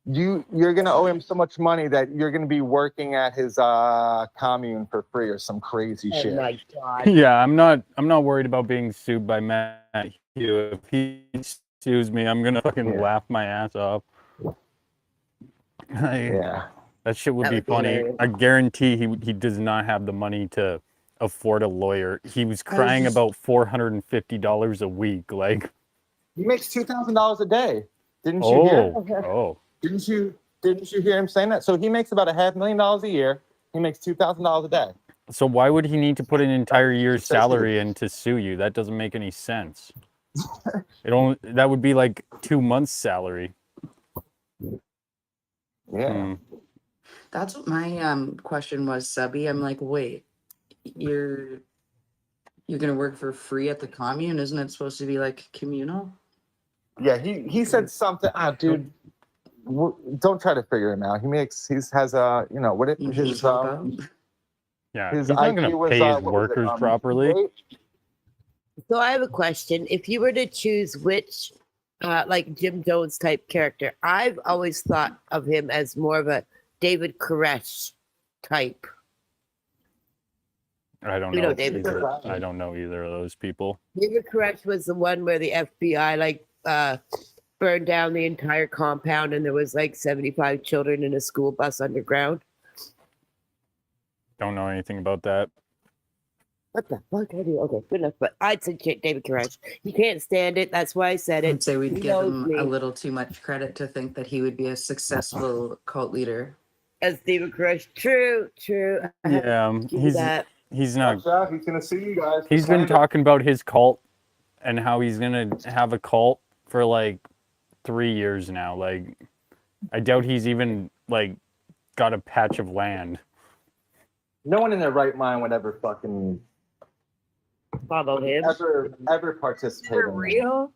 "You're gonna owe him so much money that you're gonna be working at his commune for free or some crazy Oh shit." my God. Yeah, I'm not worried about being sued by Matt Hugh. If he sues me, I'm gonna fucking Yeah. laugh my ass off. Yeah. That shit would That be would be funny. hilarious. I guarantee he does not have the money to afford a lawyer. He was I was crying just- about $450 a week. Like, He makes $2,000 a day. Didn't you hear? oh, Didn't you hear him saying that? So he makes about $500,000 a year. He makes $2,000 a day. so why would he need to put an entire year's Says he- salary in to sue you? That doesn't make any sense. That would be like 2 months' salary. Yeah. Hmm. That's what my question was, Subby. I'm like, wait, you're gonna work for free at the commune? Isn't it supposed to be like communal? Yeah, he said something. Dude, don't try to figure him out. He has a what it You his just help out? Yeah, his he's not IQ gonna was, pay his what was it, workers properly. 8? So I have a question. If you were to choose which, like Jim Jones type character, I've always thought of him as more of a David Koresh type. I don't You know. know David Koresh. I don't know either of those people. David Koresh was the one where the FBI burned down the entire compound and there was like 75 children in a school bus underground. Don't know anything about that. What the fuck? I do. Okay, good enough. But I'd say David Koresh. He can't stand it. That's why I said it. I'd say we'd He give knows him me. a little too much credit to think that he would be a successful cult leader. As David Koresh. True. Yeah, Give you that. he's not. Watch out, he's gonna see you guys. He's been talking about his cult and how he's gonna have a cult for like 3 years now. Like, I doubt he's even like got a patch of land. No one in their right mind would ever fucking Follow him. ever participate For in that. real?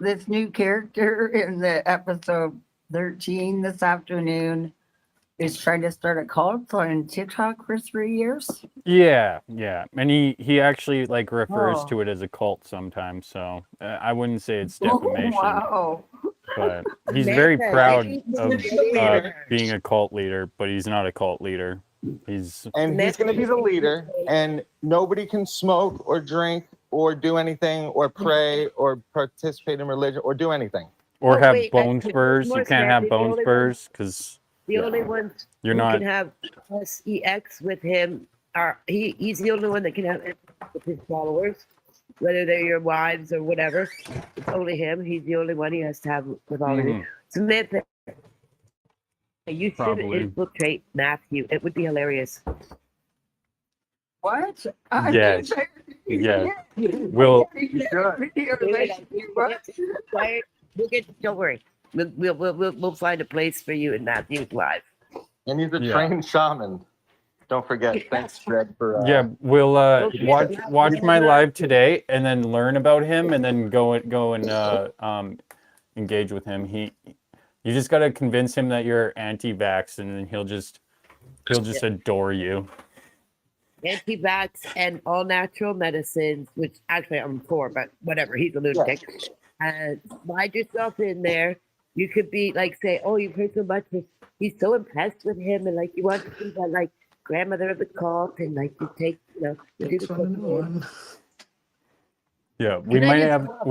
This new character in the episode 13 this afternoon is trying to start a cult on TikTok for 3 years. Yeah, and he actually like refers Oh. to it as a cult sometimes. So I wouldn't say it's defamation, Wow. but he's Man, very that proud he's of a leader. being a cult leader, but he's not a cult leader. He's And he's gonna be the leader, and nobody can smoke or drink or do anything or pray or participate in religion or do anything. or Oh, have wait, bone that's- spurs. You more can't have sadly, the bone only spurs because The only ones you're who not. can have SEX with him are he's the only one that can have it with his followers, whether they're your wives or whatever. It's only him. He's the only one he has to have with all of you. Mhm. Samantha, you should Probably. infiltrate Matthew. It would be hilarious. What? Yes. Yeah. We'll- Don't worry. We'll find a place for you in Matthew's life. And he's a Yeah. trained shaman. Don't forget. Thanks, Fred, for Yeah, we'll Okay. watch my live today and then learn about him and then go and engage with him. You just got to convince him that you're anti-vax and then he'll just adore you. Anti-vax and all natural medicines, which actually I'm for, but whatever. He's a lunatic. And slide yourself in there. You could be like, say, oh, you've heard so much. He's so impressed with him, and like you want to be that like grandmother of the cult, and like you take, you do the cooking. Yeah, we Can I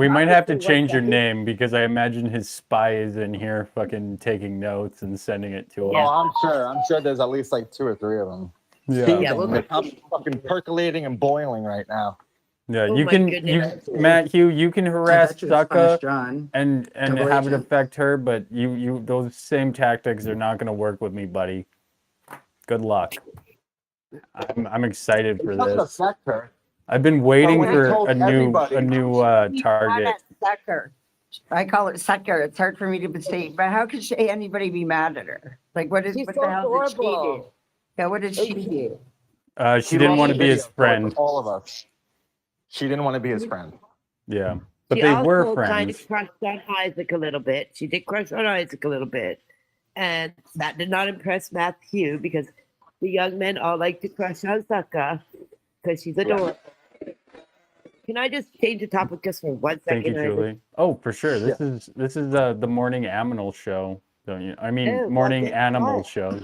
might just- have to change your name because I imagine his spy is in here fucking taking notes and sending it to him. Oh, I'm sure there's at least like 2 or 3 of them. Yeah, we'll They're probably fucking percolating and boiling right now. Yeah, Oh you my can goodness. Matthew, you can harass bet you it's Sucka John. and Double have it agent. affect her, but you those same tactics are not going to work with me, buddy. Good luck. I'm excited for It doesn't this. affect her. I've been waiting when he for told a everybody- new target. Sucker. I call it sucker. It's hard for me to say, but how could anybody be mad at her? Like, what She's the so hell did she do? adorable. Yeah, what did she Thank do? you. She didn't want to be his With friend. all of us. She didn't want to be his friend. Yeah, but She they also were kind of friends. crushed on Isaac a little bit. She did crush on Isaac a little bit. And that did not impress Matthew because the young men all like to crush on Saka because she's adorable. Can I just change the topic just for 1 Thank second? you, Isaac? Julie. Oh, for sure. This is the morning aminal show. Don't you? I mean, Oh, morning okay. animal Oh. show.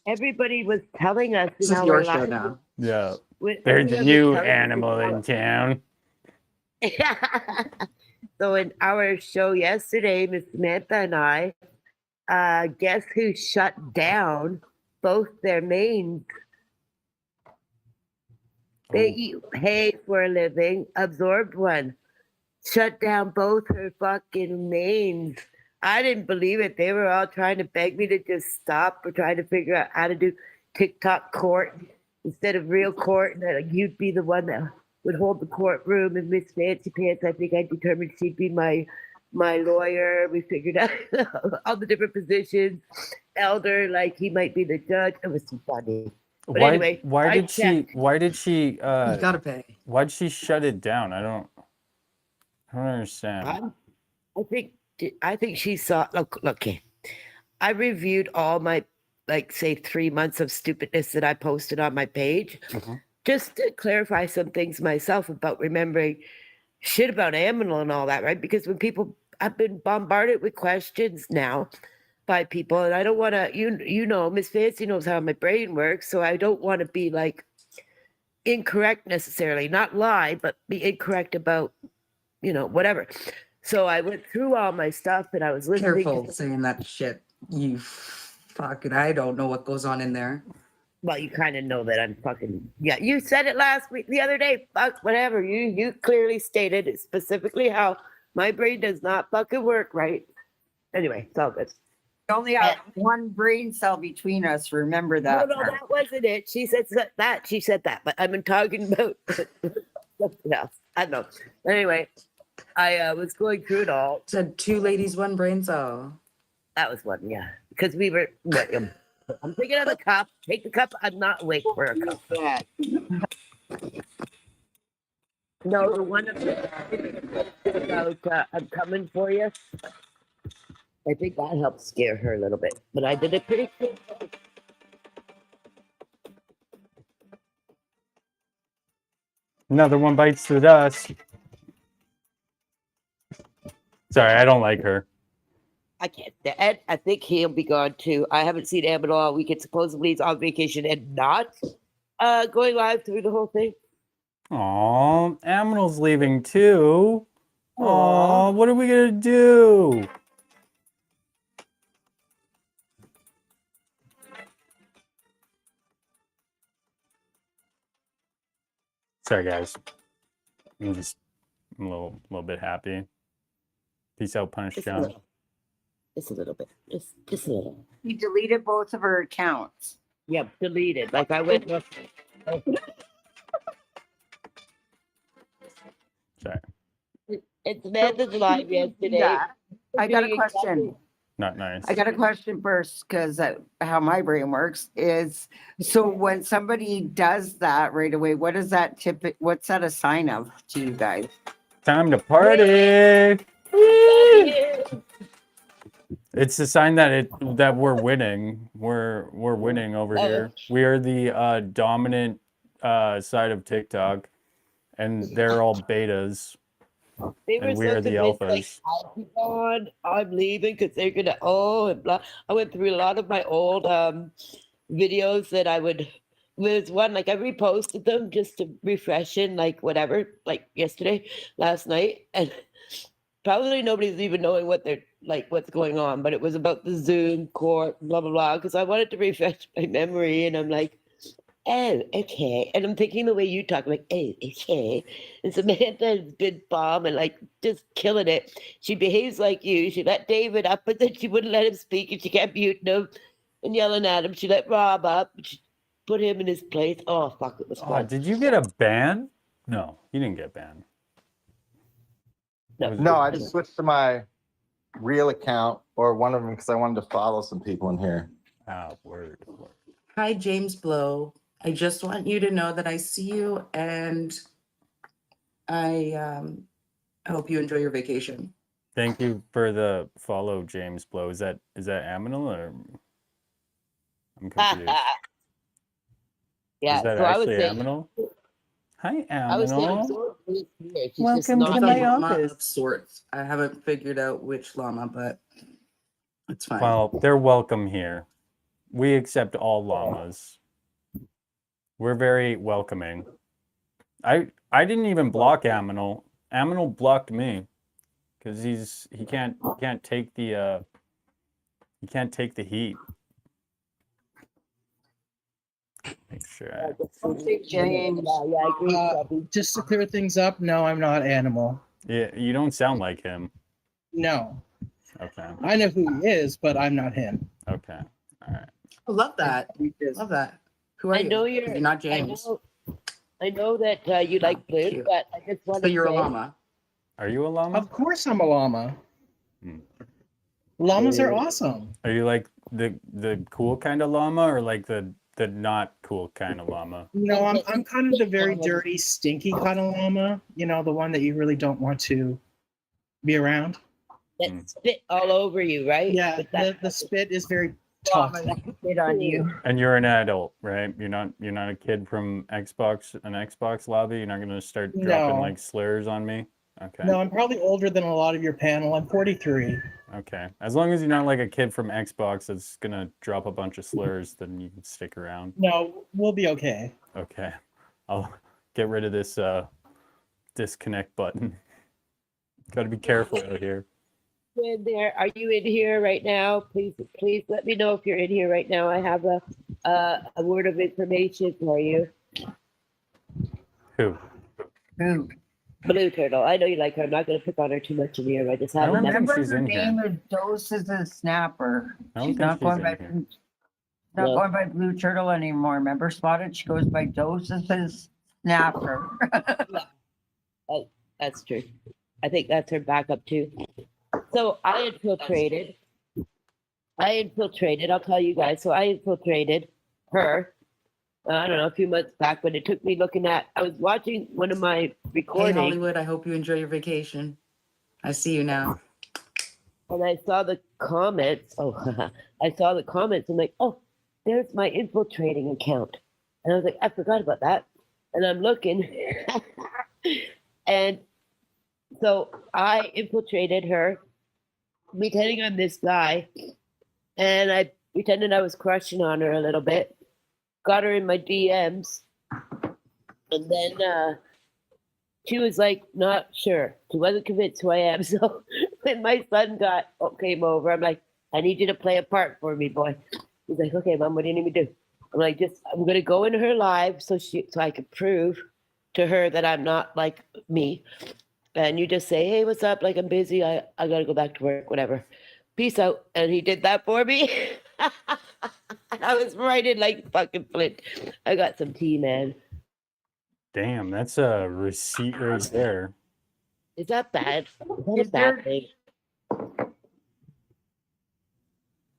Everybody was telling us This in is our your show lives- now. Yeah, when there's a everyone was new telling us animal in about- town. So in our show yesterday, Miss Samantha and I, guess who shut down both their mains? They eat hay for a living, absorbed one. Shut down both her fucking mains. I didn't believe it. They were all trying to beg me to just stop or trying to figure out how to do TikTok court instead of real court, and that you'd be the one that would hold the courtroom. And Miss Fancy Pants, I think I determined she'd be my lawyer. We figured out all the different positions. Elder, like he might be the judge. It was so funny. But anyway, why I did checked. she You gotta pay. why'd she shut it down? I don't understand. I think she saw. Look, okay. I reviewed all my, like, say 3 months of stupidness that I posted on my page, Mhm. just to clarify some things myself about remembering shit about Aminal and all that, right? Because when people, I've been bombarded with questions now by people, and I don't want to. You know, Miss Fancy knows how my brain works, so I don't want to be like incorrect necessarily, not lie, but be incorrect about, you know, whatever. So I went through all my stuff and I was listening. Careful saying that shit. You fucking, I don't know what goes on in there. Well, you kind of know that I'm fucking, yeah, you said it last week, the other day, fuck, whatever. You clearly stated it specifically how my brain does not fucking work right. Anyway, it's all good. We only have one brain cell between us. Remember that. No, that wasn't it. She said that. She said that, but I've been talking about something else. I don't know. Anyway, I was going through it all. Said 2 ladies, 1 brain cell. That was one, yeah. Because we were. I'm thinking of the cup. Take the cup. I'm not awake for a cup. No, the one about I'm coming for you. I think that helped scare her a little bit, but I did it pretty quick. Another one bites the dust. Sorry, I don't like her. I can't. Ed, I think he'll be gone too. I haven't seen Ed all weekend. Supposedly he's on vacation and not going live through the whole thing. Aw, Aminal's leaving too. Aw, what are we gonna do? Sorry, guys. I'm a little bit happy. Peace out, Punish John. Just a little bit. Just a little. He deleted both of her accounts. Yep, deleted. Like I went. Sorry. It's Amanda's live yesterday. Yeah. I got a question. Not nice. I got a question first because how my brain works is so when somebody does that right away, what is that what's that a sign of to you guys? Time to party. It's a sign that we're winning. We're winning over here. We are the dominant side of TikTok, and they're all betas. They were And we are the convinced, alphas. like, I'll be gone, I'm leaving because they're gonna and blah. I went through a lot of my old videos that I would. There's one like I reposted them just to refresh in like whatever, like yesterday, last night, and probably nobody's even knowing what they're like what's going on. But it was about the Zoom court, blah blah blah, because I wanted to refresh my memory, and I'm like. Oh, okay. And I'm thinking the way you talk, like, oh, okay. And Samantha's been bomb and like just killing it. She behaves like you. She let David up, but then she wouldn't let him speak and she kept muting him and yelling at him. She let Rob up. She put him in his place. Oh, fuck, it was Oh, fun. did you get a ban? No, you didn't get banned. No, I just switched to my real account or one of them because I wanted to follow some people in here. Oh, word. Hi, James Blow. I just want you to know that I see you and I hope you enjoy your vacation. Thank you for the follow, James Blow. Is that Aminal or I'm confused. Yeah, Is that so I was actually saying, Aminal? Hi, I was saying, Aminal. Absorb is here. She's Welcome just to not my here. Llama office. of sorts. I haven't figured out which llama, but it's fine. Well, they're welcome here. We accept all llamas. We're very welcoming. I didn't even block Aminal. Aminal blocked me because he can't take the heat. Make sure. James. Yeah, I agree, Bobby. Just to clear things up, no, I'm not Animal. Yeah, you don't sound like him. No, Okay. I know who he is, but I'm not him. Okay. All right. I love that. Love that. Who are I you? know you're not James. I know that you like blue, cute. but I just want So to you're a say, llama. Are you a llama? Of course, I'm a llama. Hmm. Llamas are awesome. Are you like the cool kind of llama or like the not cool kind of llama? No, I'm kind of the very dirty, stinky kind of llama. You know, the one that you really don't want to be around. that spit all over you, right? Yeah, With that the spit is very toxic. Spit on you. And you're an adult, right? You're not a kid from an Xbox lobby. You're not gonna start dropping No. like slurs on me. Okay. No, I'm probably older than a lot of your panel. I'm 43. Okay. As long as you're not like a kid from Xbox that's gonna drop a bunch of slurs, then you can stick around. No, we'll be okay. Okay. I'll get rid of this disconnect button. Got to be careful out here. In there, are you in here right now? Please let me know if you're in here right now. I have a word of information for you. Who? Who? Blue Turtle. I know you like her. I'm not going to pick on her too much in here. I just I haven't. don't think Remember she's her in here. name is Doses a Snapper. I don't She's think not she's going in by here. not No. going by Blue Turtle anymore. Remember Spotted? She goes by Doses a Snapper. That's true. I think that's her backup too. So I infiltrated. I'll tell you guys. So I infiltrated her. I don't know, a few months back, but it took me looking at. I was watching one of my Hey, recordings, Hollywood, I hope you enjoy your vacation. I see you now. and I saw the comments. Oh, I saw the comments. I'm like, oh, there's my infiltrating account, and I was like, I forgot about that. And I'm looking, and so I infiltrated her, pretending I'm this guy, and I pretended I was crushing on her a little bit. Got her in my DMs, and then she was like, not sure. She wasn't convinced who I am. So when my son came over, I'm like, I need you to play a part for me, boy. He's like, okay, Mom, what do you need me to do? I'm like, I'm gonna go into her live so I can prove to her that I'm not like me. And you just say, hey, what's up? Like, I'm busy. I gotta go back to work, whatever. Peace out. And he did that for me. I was right in like fucking Flint. I got some tea, man. Damn, that's a receipt right there. Is that bad? Is Is that a there- bad thing?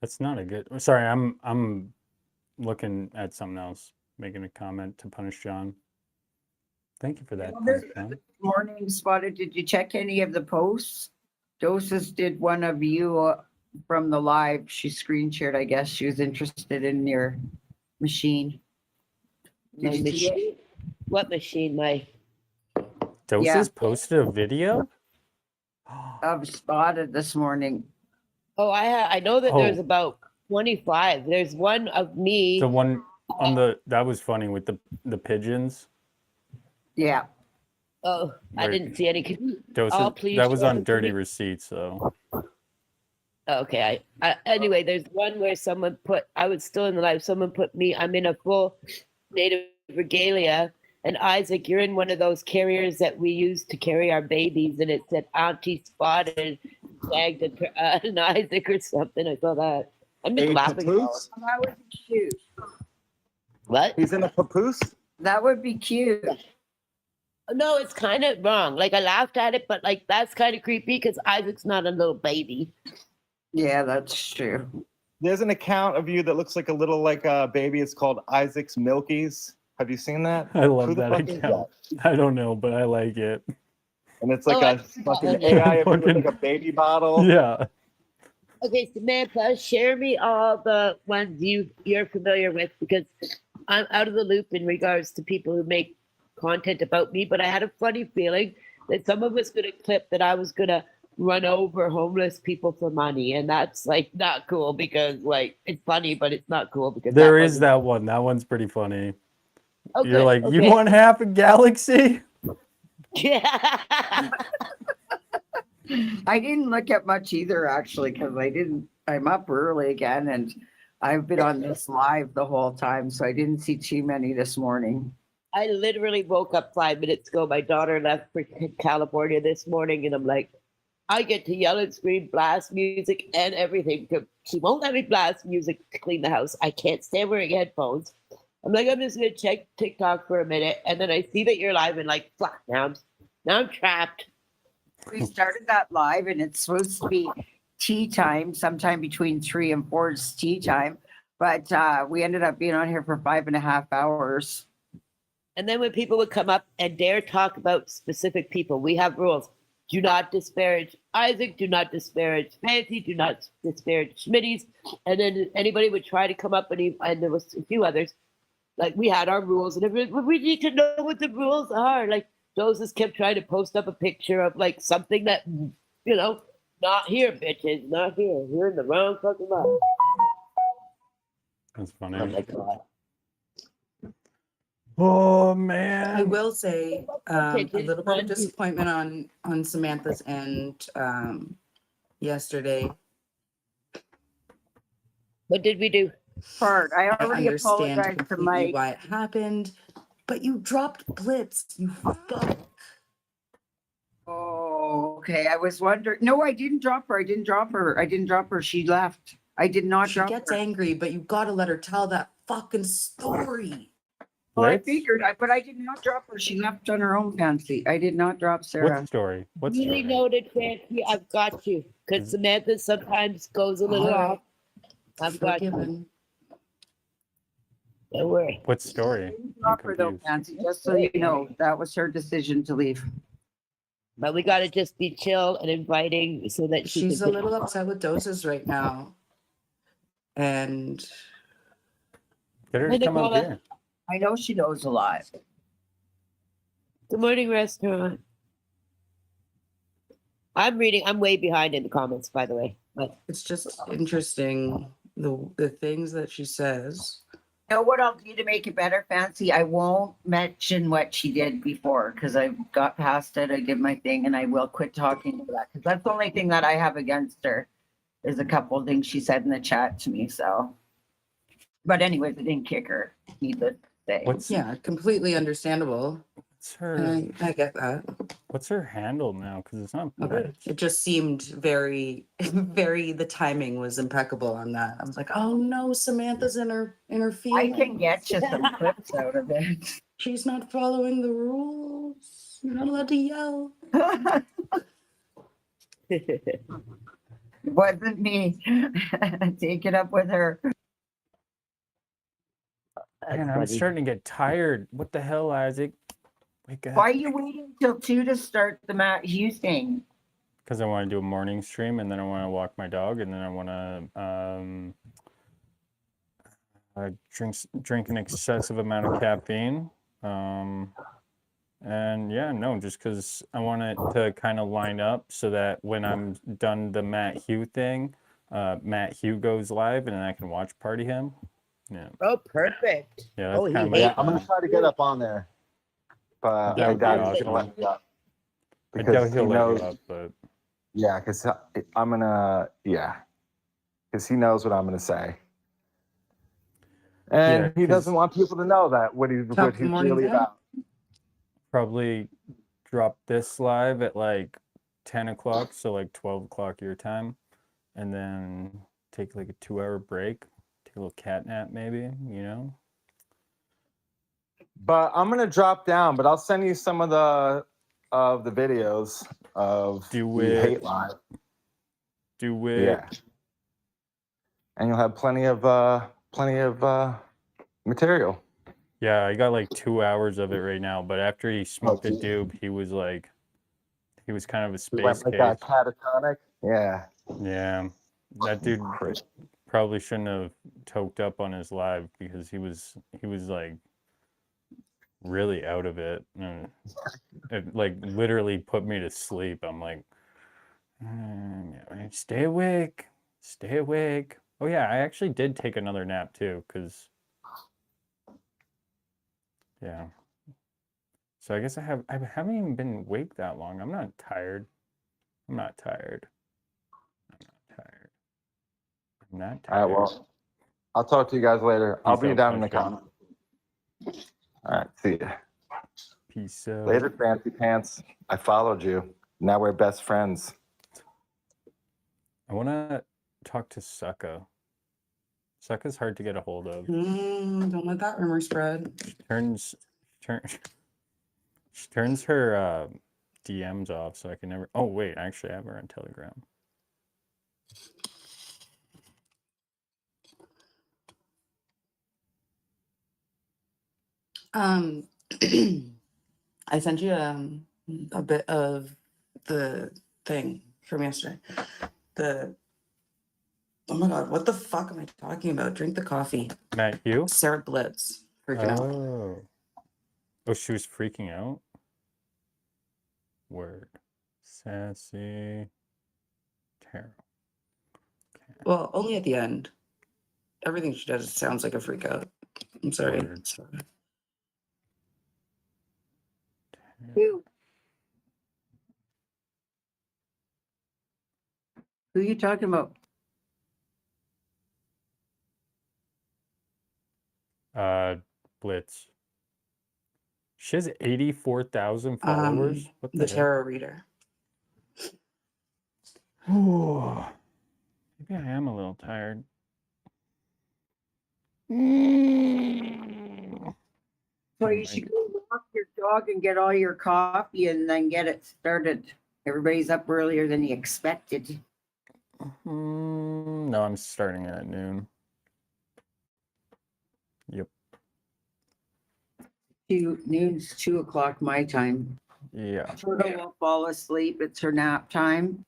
That's not a good. Sorry, I'm looking at something else, making a comment to punish John. Thank you for that, Well, this- Punish John. Morning Spotted, did you check any of the posts? Doses did one of you from the live. She screen shared, I guess. She was interested in your machine. My Did you see it? machine? What machine? My Doses Yeah. posted a video. Of Spotted this morning. I know that there's Oh. about 25. There's one of me. The one on that was funny with the pigeons. Yeah. Oh, I Right. didn't see any. Doses, please that was show on it to Dirty me. Receipts, though. Okay. Anyway, there's one where someone I was still in the live. Someone put me, I'm in a full native regalia. And Isaac, you're in one of those carriers that we use to carry our babies. And it said Auntie Spotted, tagged an Isaac or something. I saw that. I'm just A laughing. papoose? That would be cute. What? He's in a papoose? That would be cute. No, it's kind of wrong. Like I laughed at it, but like that's kind of creepy because Isaac's not a little baby. Yeah, that's true. There's an account of you that looks like a little like a baby. It's called Isaac's Milkies. Have you seen that? I love Who the that fuck is account. I don't know, but I like it. And it's like Oh, I a see that fucking one. AI of you with Fucking- like a baby bottle. Yeah. Okay, Samantha, share me all the ones you're familiar with because I'm out of the loop in regards to people who make content about me. But I had a funny feeling that someone was going to clip that I was going to run over homeless people for money, and that's like not cool because like it's funny, but it's not cool because There is wasn't- that one. That one's pretty funny. Oh, You're good, like, you okay. want half a galaxy? Yeah. I didn't look at much either, actually, because I'm up early again and I've been on this live the whole time, so I didn't see too many this morning. I literally woke up 5 minutes ago. My daughter left for California this morning, and I'm like, I get to yell and scream, blast music and everything. Because she won't let me blast music to clean the house. I can't stand wearing headphones. I'm like, I'm just gonna check TikTok for a minute, and then I see that you're live, and like, fuck, now I'm trapped. We started that live and it's supposed to be tea time, sometime between 3 and 4 is tea time. But we ended up being on here for 5.5 hours. And then when people would come up and dare talk about specific people, we have rules. Do not disparage Isaac. Do not disparage Fancy. Do not disparage Schmitty's. And then anybody would try to come up and there was a few others. Like we had our rules and everything. We need to know what the rules are. Like Joseph kept trying to post up a picture of like something that, not here, bitches, not here. You're in the wrong fucking line. That's funny. Oh my God. Oh I man. will say Okay, a this little bit of one- disappointment on Samantha's end yesterday. What did we do? Part. I I already understand apologized to completely Mike. why it happened, but you dropped Blitz. You fuck. Oh, okay. I was wondering. No, I didn't drop her. I didn't drop her. I didn't drop her. She left. I did not She drop gets her. angry, but you gotta let her tell that fucking story. Well, I Blitz? figured, but I did not drop her. She left on her own, Fancy. I did not drop Sarah. What story? What Really story? noted, Fancy. I've got you. Because Samantha sometimes goes a little All right. off. I've got you. Forgiven. Don't worry. What story? Drop I'm her though, confused. Fancy, just so you know, that was her decision to leave. But we got to just be chill and inviting so that she She's a can little upset with doses right now. And Get her Hey, to come up Nicola. here. I know she knows a lot. Good morning, restaurant. I'm way behind in the comments, by the way. But it's just interesting the things that she says. You know what I'll do to make it better, Fancy? I won't mention what she did before because I got past it. I did my thing and I will quit talking to that because that's the only thing that I have against her is a couple of things she said in the chat to me. So, but anyways, I didn't kick her, needless to say. Yeah, completely understandable. What's her I get that. What's her handle now? Because it's not Blitz. It just seemed very, very. The timing was impeccable on that. I was like, oh no, Samantha's in her I feelings. can get you some clips out of it. She's not following the rules. You're not allowed to yell. Wasn't me. Take it up with her. Man, I'm starting to get tired. What the hell, Isaac? Wake up. Why are you waiting till 2 to start the Matt Hughes thing? Because I want to do a morning stream, and then I want to walk my dog, and then I want to drink an excessive amount of caffeine. And yeah, no, just because I want it to kind of line up so that when I'm done the Matt Hugh thing, Matt Hugh goes live, and then I can watch party him. Yeah. Oh, perfect. Yeah, that's Oh, kind of he my Yeah, I'm gonna try to get up on there, but That I would be doubt he's gonna awesome. let me up I doubt because he he'll let knows. you up, but Yeah, because I'm gonna. Yeah, because he knows what I'm gonna say, and Yeah, he 'cause- doesn't want people to know that what he's morning really then. about. probably drop this live at like 10 o'clock, so like 12 o'clock your time, and then take like a 2-hour break, take a little cat nap maybe, you know? But I'm gonna drop down, but I'll send you some of the videos of Do the it. hate live. Do it. Yeah, and you'll have plenty of material. Yeah, I got like 2 hours of it right now, but after he smoked a geez. doob, he was kind of a We space went like case. that catatonic. Yeah. Yeah, that dude Crazy. probably shouldn't have toked up on his live because he was like really out of it, and it like literally put me to sleep. I'm like, stay awake, stay awake. Oh yeah, I actually did take another nap too, because yeah. So I guess I haven't even been awake that long. I'm not tired. I'm not tired. I'm not tired. I'm not All right. tired. Well, I'll talk to you guys later. I'll Peace be out, down in the sunshine. comments. All right. See ya. Peace out. Later, fancy pants. I followed you. Now we're best friends. I want to talk to Sucka. Sucka's hard to get a hold of. Don't let that rumor spread. She turns her DMs off, so I can never. Oh wait, actually, I have her on Telegram. I sent you a bit of the thing from yesterday. Oh my god, what the fuck am I talking about? Drink the coffee. Matt Hugh? Sarah Blitz freaking out. Oh. Oh, she was freaking out? Word. Sassy. Tarot. Well, only at the end. Everything she does sounds like a freak out. I'm sorry. Word. Who? Who you talking about? Blitz. She has 84,000 followers. What The the heck? tarot reader. Ooh, maybe I am a little tired. So you should go walk your dog and get all your coffee and then get it started. Everybody's up earlier than you expected. No, I'm starting at noon. Yep. Noon's 2:00 my time. Yeah. Turtle will fall asleep. It's her nap time.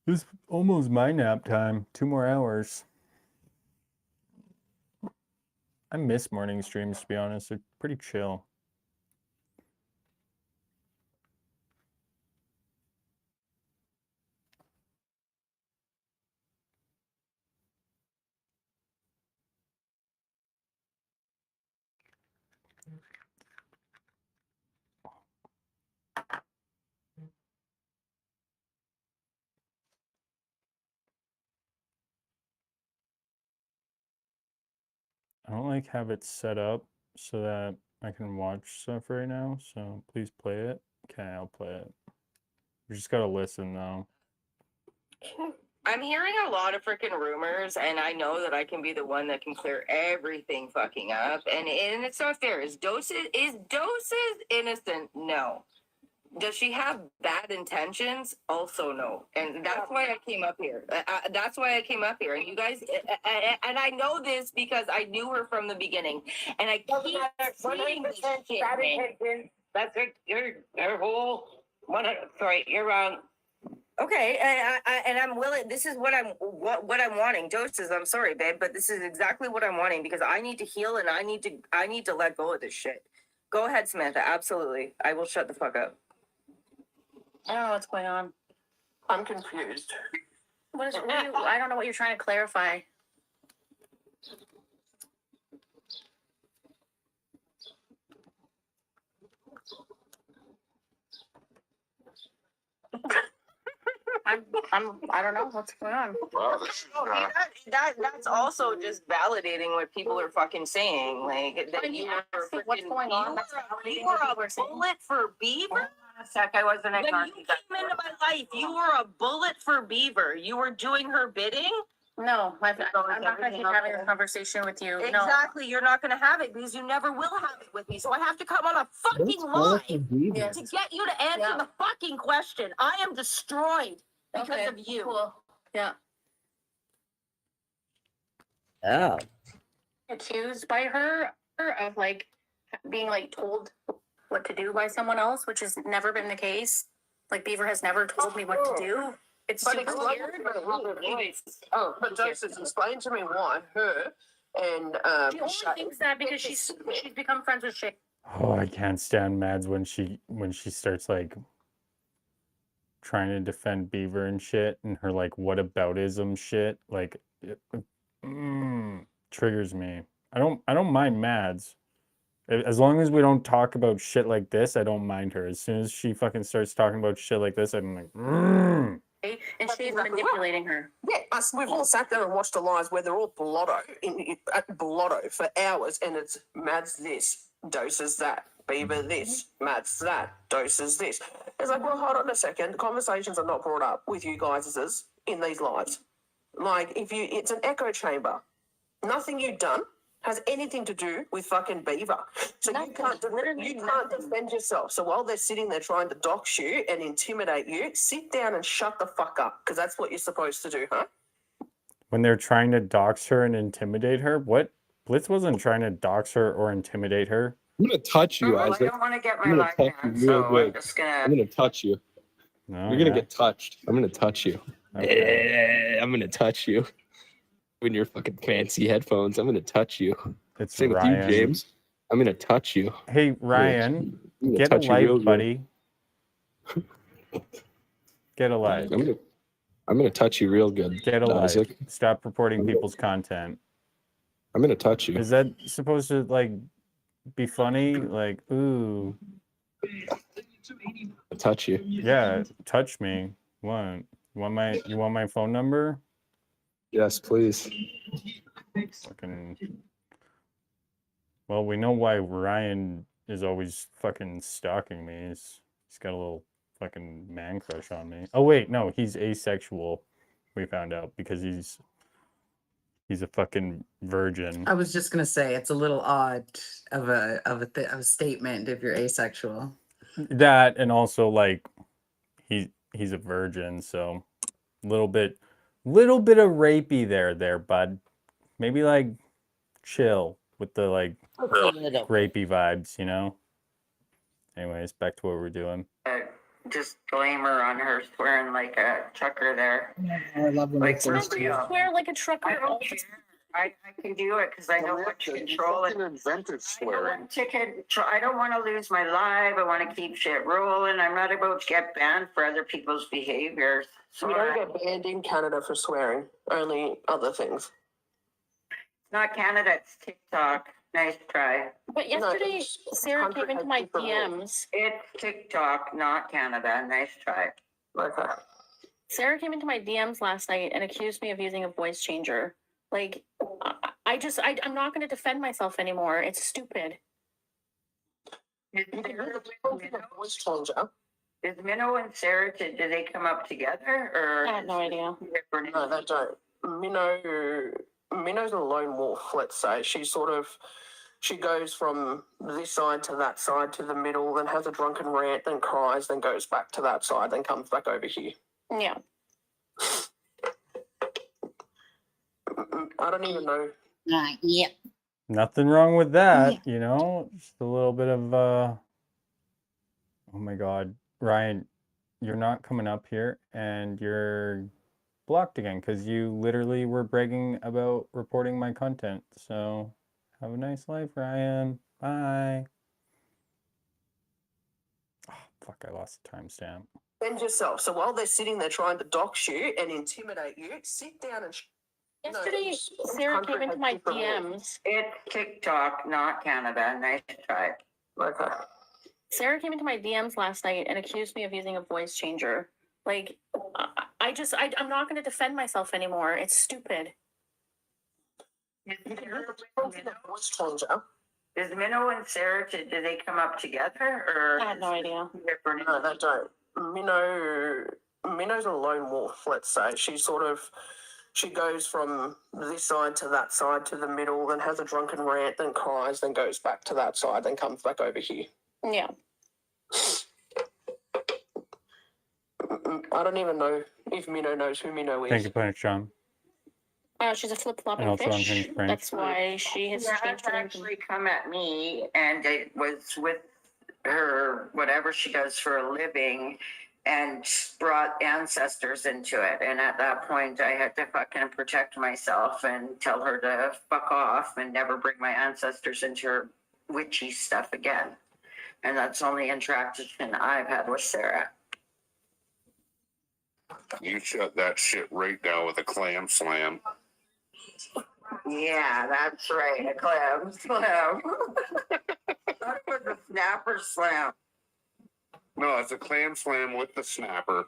It's almost my nap time. 2 more hours. I miss morning streams, to be honest. They're pretty chill. I don't like have it set up so that I can watch stuff right now, so please play it. Okay, I'll play it. You just gotta listen though. I'm hearing a lot of freaking rumors, and I know that I can be the one that can clear everything fucking up. And it's not fair. Is Doses innocent? No. Does she have bad intentions? Also no. And that's why I came up here. That's why I came up here. And you guys, and I know this because I knew her from the beginning. And I keep seeing this shit, man. That's it. Your whole. Sorry, you're wrong. Okay, and I'm willing. This is what I'm wanting. Doses. I'm sorry, babe, but this is exactly what I'm wanting because I need to heal and I need to let go of this shit. Go ahead, Samantha. Absolutely, I will shut the fuck up. I don't know what's going on. I'm confused. I don't know what you're trying to clarify. I don't know what's going on. Wow, this is, That's also just validating what people are fucking saying. Like that you were What's going on? You were a bullet for Beaver. A sec, I wasn't when you came into my life, you were a bullet for Beaver. You were doing her bidding. No, I'm not going to keep having a conversation with you. Exactly, you're not going to have it because you never will have it with me. So I have to come on a fucking live to get you to answer the fucking question. I am destroyed because of you. Cool. Yeah. Oh. Accused by her of like being like told what to do by someone else, which has never been the case. Like Beaver has never told me what to do. It's super weird. but Joseph, explain to me why her and She only thinks that because she's become friends with Shay. Oh, I can't stand Mads when she starts like trying to defend Beaver and shit, and her like whataboutism shit. Like, it, triggers me. I don't mind Mads. As long as we don't talk about shit like this, I don't mind her. As soon as she fucking starts talking about shit like this, I'm like, And she's manipulating her. Yeah, we've all sat there and watched the lives where they're all blotto at blotto for hours, and it's Mads this, Doses that, Beaver this, Mads that, Doses this. It's like, well, hold on a second. Conversations are not brought up with you guys in these lives. Like, it's an echo chamber. Nothing you've done has anything to do with fucking Beaver. So you can't defend yourself. So while they're sitting there trying to dox you and intimidate you, sit down and shut the fuck up, because that's what you're supposed to do, huh? when they're trying to dox her and intimidate her, what? Blitz wasn't trying to dox her or intimidate her. I'm gonna touch you, Well, Isaac. I don't want to get I'm my gonna life touch back, you real so quick. I'm just gonna. I'm gonna touch you. No, You're gonna get touched. I'm gonna touch you. Okay. I'm gonna touch you. In your fucking fancy headphones, I'm gonna touch you. It's Same with Ryan. you, James. I'm gonna touch you. Hey Ryan, I'm gonna get a touch you real life, good. buddy. Get a life. I'm gonna touch you real good. Get a life. Isaac. Stop reporting people's content. I'm gonna touch you. Is that supposed to like be funny? Like, ooh, I'll touch you. Yeah, touch me. What? You want my phone number? Yes, please. Fucking. Well, we know why Ryan is always fucking stalking me. He's got a little fucking man crush on me. Oh wait, no, he's asexual. We found out because he's a fucking virgin. I was just gonna say it's a little odd of a statement if you're asexual. That and also like he's a virgin, so little bit of rapey there, bud. Maybe like chill with the like rapey vibes, you know. Anyways, back to what we're doing. Disclaimer on her swearing like a trucker there. I love when Like, they for first do. real. Swear like a trucker. I don't care. I can do it because I know what to control it. Invented swearing. I don't want to lose my life. I want to keep shit rolling. I'm not about to get banned for other people's behaviors. So We don't get banned in Canada for swearing, only other things. it's not Canada, it's TikTok. Nice try. But No, yesterday, it's Sarah came into my 100% DMs. It's TikTok, not Canada. Nice try. Okay. Sarah came into my DMs last night and accused me of using a voice changer. Like, I'm not going to defend myself anymore. It's stupid. Is Voice changer. Minnow and Sarah, do they come up together or? I have no idea. Different? No, they don't. Minnow's a lone wolf, let's say. She goes from this side to that side to the middle, then has a drunken rant, then cries, then goes back to that side, then comes back over here. Yeah. I don't even know. Yeah. Nothing wrong with that, you know. Just a little bit of oh my god, Ryan, you're not coming up here and you're blocked again because you literally were bragging about reporting my content. So have a nice life, Ryan. Bye. Oh, fuck, I lost the timestamp. Defend yourself. So while they're sitting there trying to dox you and intimidate you, sit down and. Yesterday, Sarah came into my DMs. It's TikTok, not Canada. Nice try. Okay. Sarah came into my DMs last night and accused me of using a voice changer. Like, I'm not going to defend myself anymore. It's stupid. Voice changer. Is Minnow and Sarah, do they come up together or? I have no idea. Different? No, they don't. Minnow's a lone wolf, let's say. She goes from this side to that side to the middle, then has a drunken rant, then cries, then goes back to that side, then comes back over here. Yeah. I don't even know if Minnow knows who Minnow is. Thank you, Punch John. She's a flip-flopping And also on fish. Hinge French. That's why she has Yeah, changed that's her name. actually come at me and it was with her, whatever she does for a living, and brought ancestors into it. And at that point, I had to fucking protect myself and tell her to fuck off and never bring my ancestors into her witchy stuff again. And that's the only interaction I've had with Sarah. You shut that shit right down with a clam slam. Yeah, that's right. A clam slam. That was a snapper slam. No, it's a clam slam with the snapper.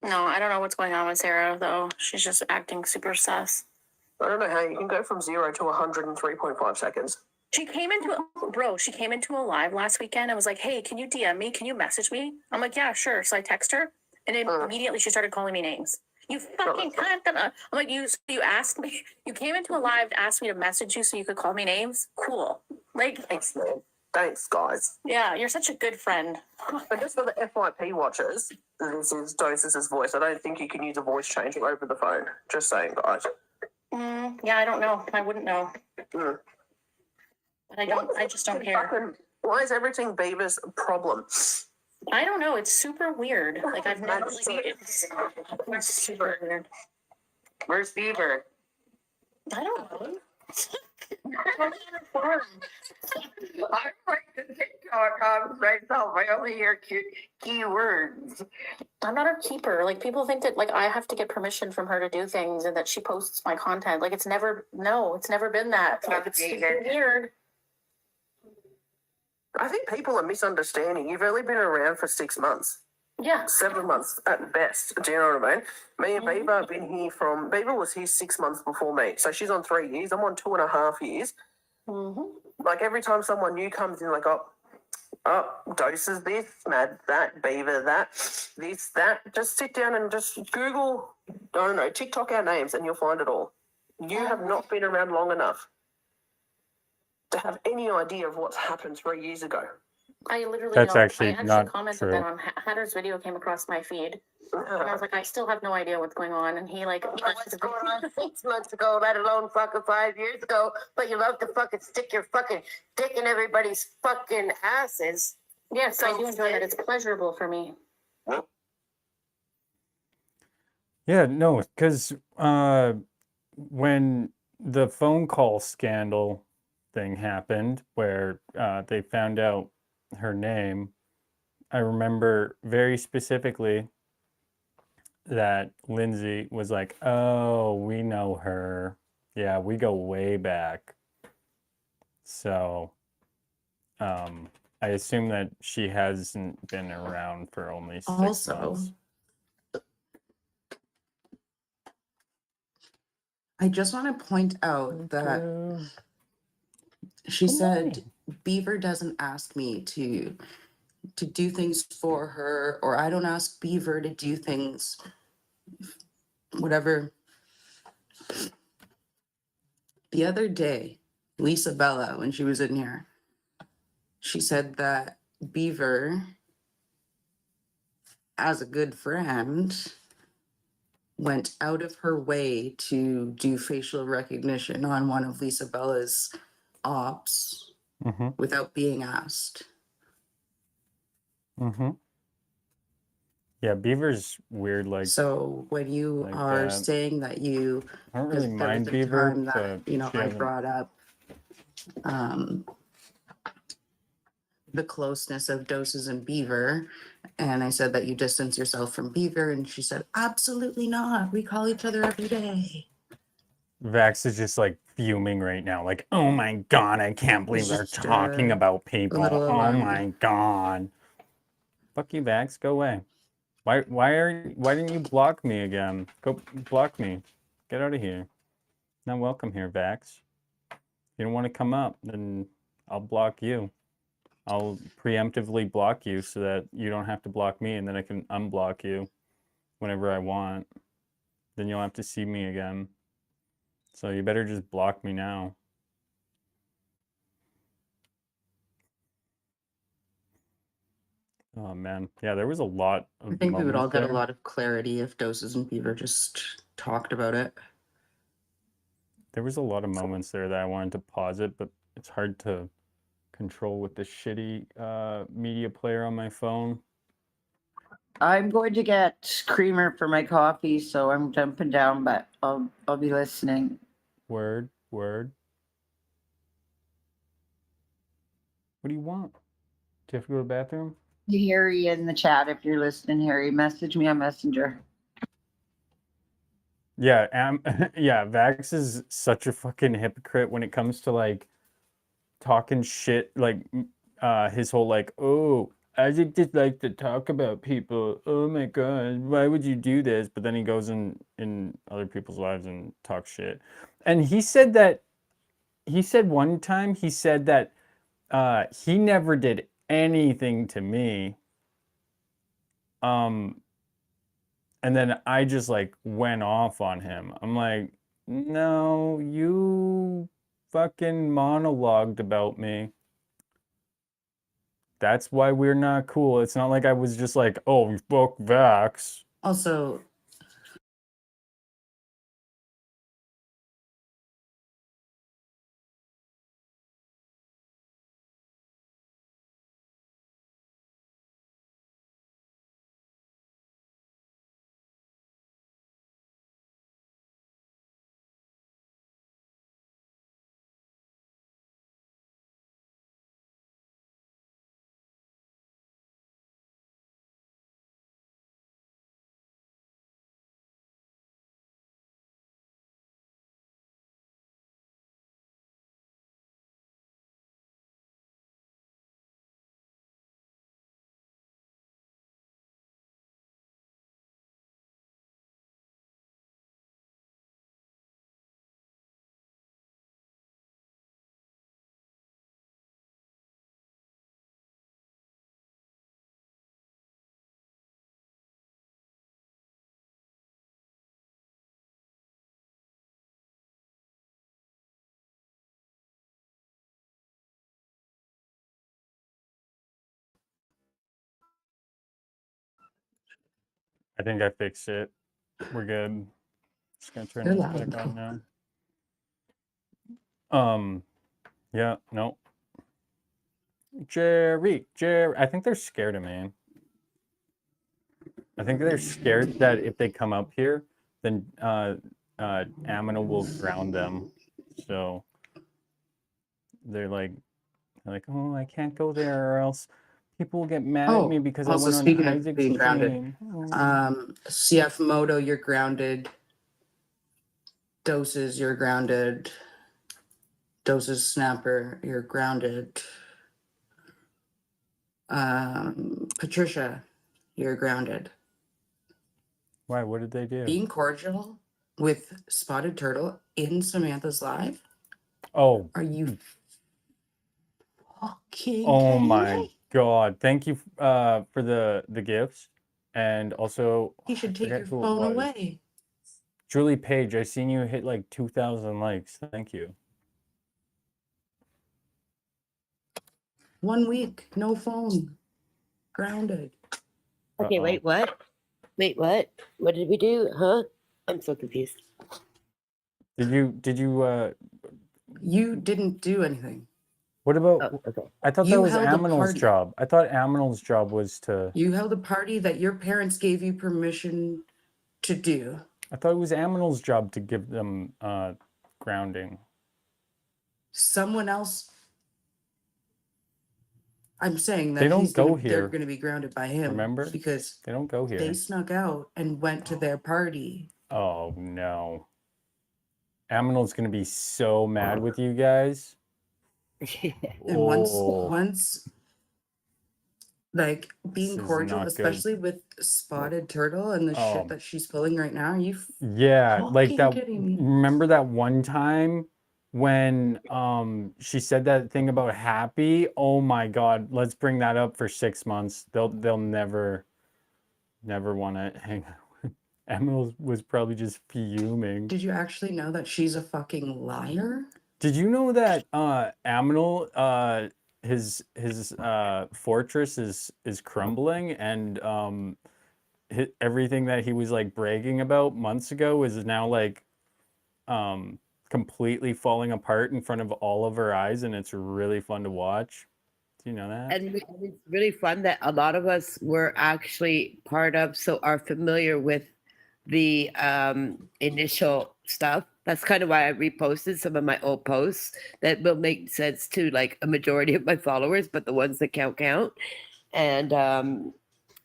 No, I don't know what's going on with Sarah, though. She's just acting super sus. I don't know how you can go from 0 to 103.5 seconds. She came into a live last weekend and was like, hey, can you DM me? Can you message me? I'm like, yeah, sure. So I text her and then immediately she started calling me names. You fucking cunt. I'm like, you asked me, you came into a live to ask me to message you so you could call me names? Cool. Like, Thanks, man. Thanks, guys. yeah, you're such a good friend. But just for the FYP watchers, this is Doses' voice. I don't think you can use a voice changer over the phone. Just saying, guys. Yeah, I don't know. I wouldn't know. Mm. But I just don't care. Why is everything Beaver's problem? I don't know. It's super weird. Like, I've never seen it. It's super weird. Where's Beaver? I don't know. I like to TikTok on myself. I only hear keywords. I'm not a keeper. Like people think that like I have to get permission from her to do things and that she posts my content. Like it's never been that. Like, it's weird. I think people are misunderstanding. You've only been around for 6 months. Yeah. 7 months at best. Do you know what I mean? Me and Beaver have been here Beaver was here 6 months before me. So she's on 3 years. I'm on 2.5 years. Like every time someone new comes in, like, Doses this, Mad that, Beaver that, this, that. Just sit down and just Google, I don't know, TikTok our names and you'll find it all. You have not been around long enough to have any idea of what's happened 3 years ago. I literally That's know. actually I actually not commented true. that on Hatter's video came across my feed. And I was like, I still have no idea what's going on. And he like, What's going on 6 months ago, let alone fucking 5 years ago, but you love to fucking stick your fucking dick in everybody's fucking asses. yes, I do enjoy that. It's pleasurable for me. Yeah, no, because when the phone call scandal thing happened, where they found out her name, I remember very specifically that Lindsay was like, "Oh, we know her. Yeah, we go way back." So, I assume that she hasn't been around for only 6 Also, months. I just want to point out that she said Beaver doesn't ask me to do things for her, or I don't ask Beaver to do things, whatever. The other day, Lisa Bella, when she was in here, she said that Beaver, as a good friend, went out of her way to do facial recognition on one of Lisa Bella's ops Mm-hmm. without being asked. Mm-hmm. Yeah, Beaver's weird. Like, So when you like are that. saying that you, I don't because really there was mind a Beaver, time that, but you know, she I hasn't. brought up the closeness of Doses and Beaver, and I said that you distance yourself from Beaver, and she said, absolutely not. We call each other every day. Vax is just like fuming right now. Like, oh my god, I can't believe they're Just, talking about a people. little Oh alarmed. my god. Fuck you, Vax. Go away. Why didn't you block me again? Go block me. Get out of here. Not welcome here, Vax. You don't want to come up, then I'll block you. I'll preemptively block you so that you don't have to block me, and then I can unblock you whenever I want. Then you'll have to see me again. So you better just block me now. Oh man, yeah, there was a lot of I think we would all moments get a there. lot of clarity if Doses and Beaver just talked about it. There was a lot of moments there that I wanted to pause it, but it's hard to control with the shitty media player on my phone. I'm going to get creamer for my coffee, so I'm jumping down, but I'll be listening. Word, word. What do you want? Do you have to go to the bathroom? Harry in the chat, if you're listening, Harry, message me on Messenger. Yeah, yeah, Vax is such a fucking hypocrite when it comes to like talking shit, like his whole like, oh, I just like to talk about people. Oh my god, why would you do this? But then he goes in other people's lives and talks shit. And he said one time he said that he never did anything to me. And then I just like went off on him. I'm like, no, you fucking monologued about me. That's why we're not cool. It's not like I was just like, oh, fuck Vax. Also, I think I fixed it. We're good. Just gonna turn You're this loud. back on now. Yeah, no. Jerry, I think they're scared of me. I think they're scared that if they come up here, then Amina will ground them. So they're like, oh, I can't go there, or else people will get mad at me because I also went on speaking of Isaac's being grounded, stream. CF Moto, you're grounded. Doses, you're grounded. Doses Snapper, you're grounded. Patricia, you're grounded. Why? What did they do? Being cordial with Spotted Turtle in Samantha's live? Oh. Are you fucking Oh kidding my me? God. Thank you for the gifts. And also, He should I take forget your who it phone was. away. Julie Page, I seen you hit like 2,000 likes. Thank you. 1 week, no phone. Grounded. Okay, Uh-oh. wait, what? Wait, what? What did we do? Huh? I'm so confused. Did you You didn't do anything. what about Oh, okay. I thought that You was held a Aminal's party. job. I thought Aminal's job was to You held a party that your parents gave you permission to do. I thought it was Aminal's job to give them grounding. Someone else. I'm saying that They don't he's go gonna, they're here. going to be grounded by him. Remember? Because They don't go here. they snuck out and went to their party. Oh no. Aminal's gonna be so mad with you guys. And once Oh, like being This is cordial, not good. especially with Spotted Turtle and the Oh. shit that she's pulling right now, are you yeah, like fucking that. kidding me? Remember that one time when she said that thing about happy? Oh my God, let's bring that up for 6 months. They'll never want to hang out with. Emil was probably just fuming. Did you actually know that she's a fucking liar? Did you know that Aminal his fortress is crumbling, and everything that he was like bragging about months ago is now like completely falling apart in front of all of our eyes, and it's really fun to watch. Do you know that? And it's really fun that a lot of us were actually part of, so are familiar with the initial stuff. That's kind of why I reposted some of my old posts that will make sense to like a majority of my followers, but the ones that count. And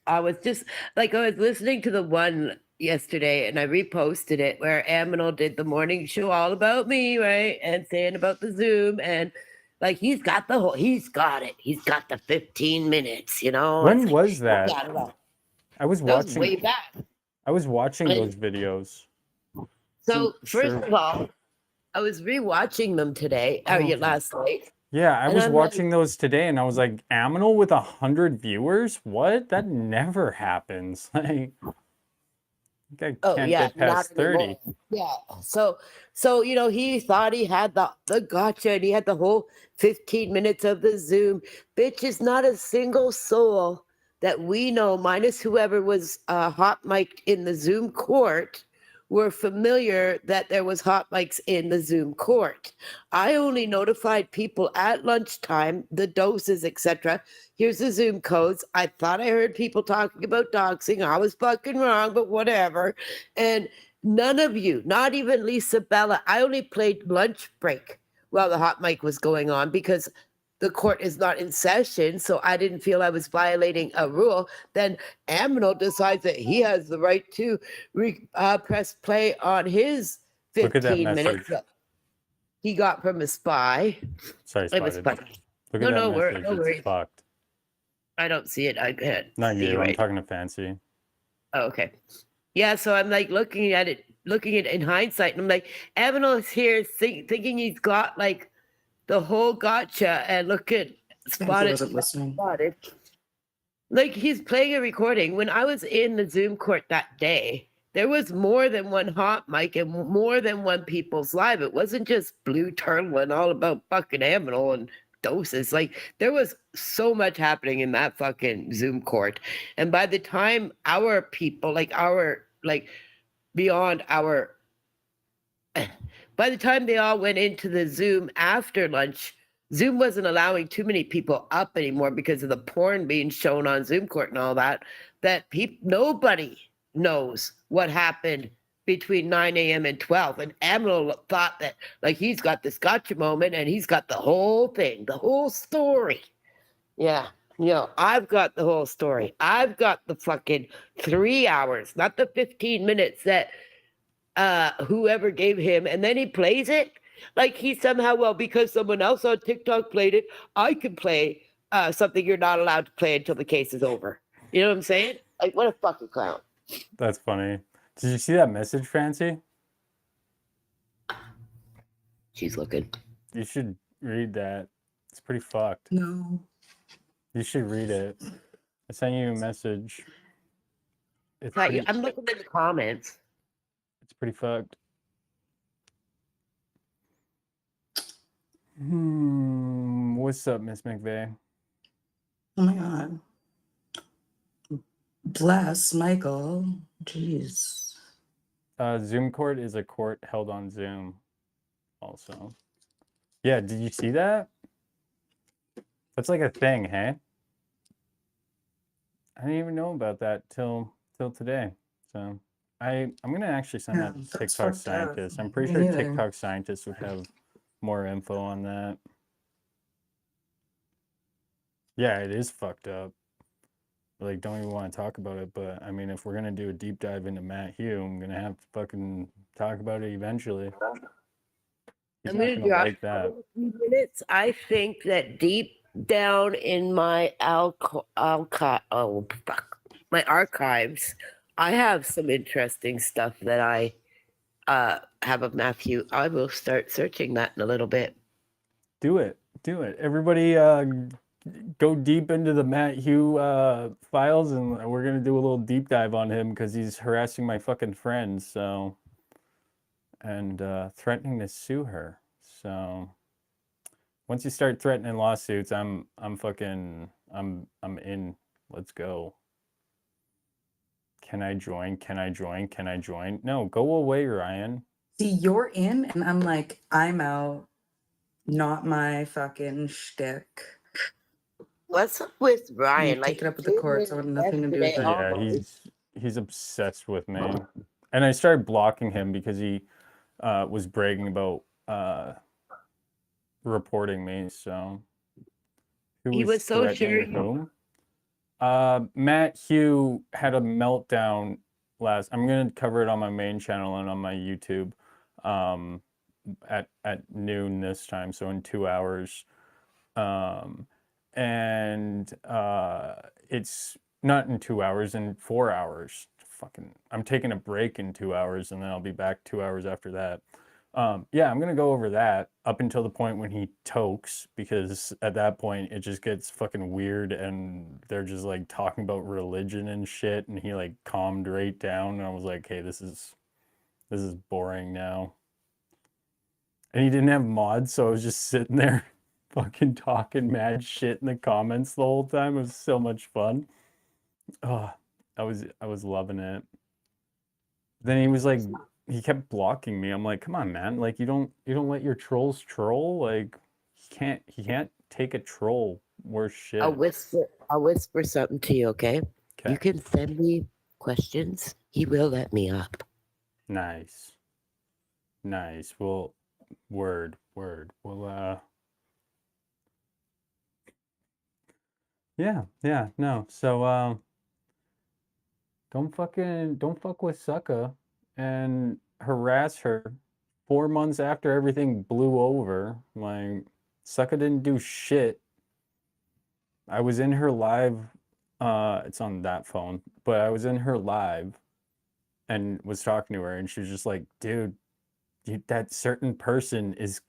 I was just like, I was listening to the one yesterday and I reposted it where Aminal did the morning show all about me, right? And saying about the Zoom, and like he's got it. He's got the 15 minutes, you know? When It's was like, that? I don't know. I was That was way watching. back. I was watching Right. those videos. So Sure. first of all, I was rewatching them today, or Oh. last night. Yeah, I And was I'm like- watching those today, and I was like, Aminal with 100 viewers? What? That never happens. Like, I Oh can't yeah, get past not 30. anymore. Yeah. So you know, he thought he had the gotcha, and he had the whole 15 minutes of the Zoom. Bitch, is not a single soul that we know, minus whoever was hot mic'd in the Zoom court, were familiar that there was hot mics in the Zoom court. I only notified people at lunchtime, the doses, etc. Here's the Zoom codes. I thought I heard people talking about doxing. I was fucking wrong, but whatever. And none of you, not even Lisa Bella, I only played lunch break while the hot mic was going on because the court is not in session, so I didn't feel I was violating a rule. Then Aminal decides that he has the right to press play on his Look at that 15 minutes message. that he got from a spy. Sorry, It was Spotted. fun. Look No, at that no, message. no It's worries. fucked. I don't see it. I can't Not see you. I'm right. talking to Fancy. Oh, okay. Yeah, so I'm like looking at it in hindsight, and I'm like, Aminal is here thinking he's got like the whole gotcha, and look at Spotted. wasn't listening. Spotted. Like he's playing a recording. When I was in the Zoom court that day, there was more than one hot mic and more than one people's live. It wasn't just Blue Turtle and all about fucking Aminal and doses. Like there was so much happening in that fucking Zoom court. And by the time our people, beyond our, by the time they all went into the Zoom after lunch, Zoom wasn't allowing too many people up anymore because of the porn being shown on Zoom court and all that. Nobody knows what happened between 9 a.m. and 12. And Amlo thought that like he's got this gotcha moment and he's got the whole thing, the whole story. Yeah. I've got the whole story. I've got the fucking 3 hours, not the 15 minutes that whoever gave him, and then he plays it like he somehow, well, because someone else on TikTok played it, I can play something you're not allowed to play until the case is over. You know what I'm saying? Like, what a fucking clown. That's funny. Did you see that message, Fancy? She's looking. You should read that. It's pretty fucked. No. You should read it. I sent you a message. It's Right, pretty, I'm looking in the comments. it's pretty fucked. What's up, Miss McVeigh? Oh my god. Bless Michael. Jeez. Zoom court is a court held on Zoom. Also, yeah. Did you see that? That's like a thing, hey? I didn't even know about that till today. So I'm gonna actually send Yeah, that to that's TikTok fucked up. scientist. I'm pretty Me sure neither. TikTok scientists would have more info on that. Yeah, it is fucked up. Like, don't even want to talk about it, but I mean, if we're gonna do a deep dive into Matt Hugh, I'm gonna have to fucking talk about it eventually. He's I'm not gonna gonna drop like that. a few minutes. I think that deep down in my my archives, I have some interesting stuff that I have of Matthew. I will start searching that in a little bit. Do it. Everybody go deep into the Matt Hugh files, and we're gonna do a little deep dive on him because he's harassing my fucking friends, so, and threatening to sue her. So once you start threatening lawsuits, I'm in. Let's go. Can I join? No, go away, Ryan. See, you're in, and I'm like, I'm out. Not my fucking shtick. What's up with Ryan? You take it up with the courts. I want nothing to do with it. Yeah, he's obsessed with me, and I started blocking him because he was bragging about reporting me. So He was so sure threatening whom? Matt Hugh had a meltdown last. I'm gonna cover it on my main channel and on my YouTube at noon this time, so in 2 hours. And it's not in 2 hours, in 4 hours. Fucking, I'm taking a break in 2 hours, and then I'll be back 2 hours after that. Yeah, I'm gonna go over that up until the point when he tokes, because at that point it just gets fucking weird, and they're just like talking about religion and shit, and he like calmed right down, and I was like, hey, this is boring now. And he didn't have mods, so I was just sitting there fucking talking mad shit in the comments the whole time. It was so much fun. Oh, I was loving it. Then he was like, he kept blocking me. I'm like, come on, man. Like, you don't let your trolls troll. Like, he can't take a troll worse shit. I'll whisper something to you, okay? You can send me questions. He will let me up. Nice. Well, word. Well, yeah, no. So, don't fuck with Sucka and harass her 4 months after everything blew over. Like, Sucka didn't do shit. I was in her live, it's on that phone, but I was in her live and was talking to her, and she was just like, dude, that certain person is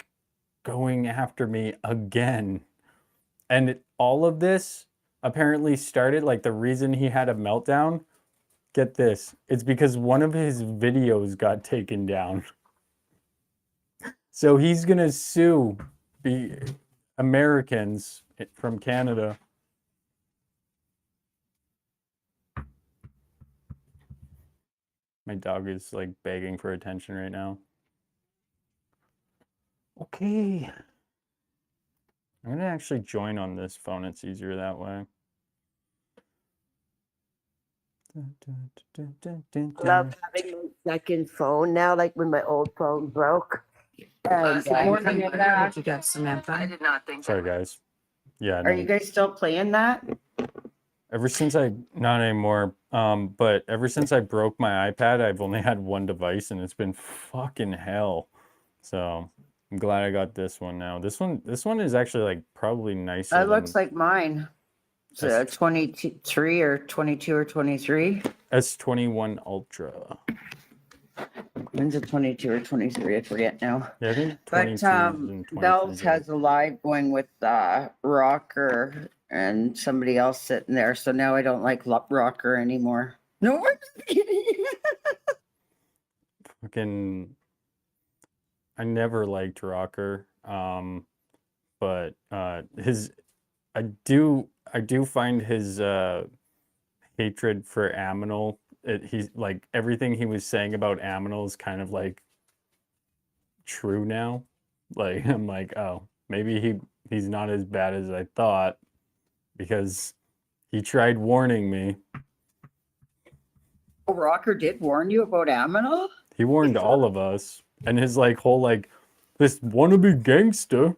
going after me again. And all of this apparently started, like, the reason he had a meltdown, get this, it's because one of his videos got taken down. So he's gonna sue Americans from Canada. My dog is like begging for attention right now. Okay. I'm gonna actually join on this phone. It's easier that way. Love having my second phone now, like when my old phone broke. And Morning, What you got, Samantha? I did not think. Sorry, guys. Yeah, Are no, you guys still playing that? ever since not anymore, but ever since I broke my iPad, I've only had one device and it's been fucking hell. So I'm glad I got this one now. This one is actually like probably nicer. That looks like mine. It's a 23 or 22 or 23. S21 Ultra. Mine's a 22 or 23, I forget now. Yeah, I think 22 But and 23 Bells good. has a live going with Rocker and somebody else sitting there. So now I don't like Rocker anymore. No, I'm just kidding. Fucking, I never liked Rocker. But I do find his hatred for Aminal. He's like everything he was saying about Aminal is kind of like true now. Like I'm like, oh, maybe he's not as bad as I thought because he tried warning me. Rocker did warn you about Aminal? He warned all of us, and his like whole like this wannabe gangster.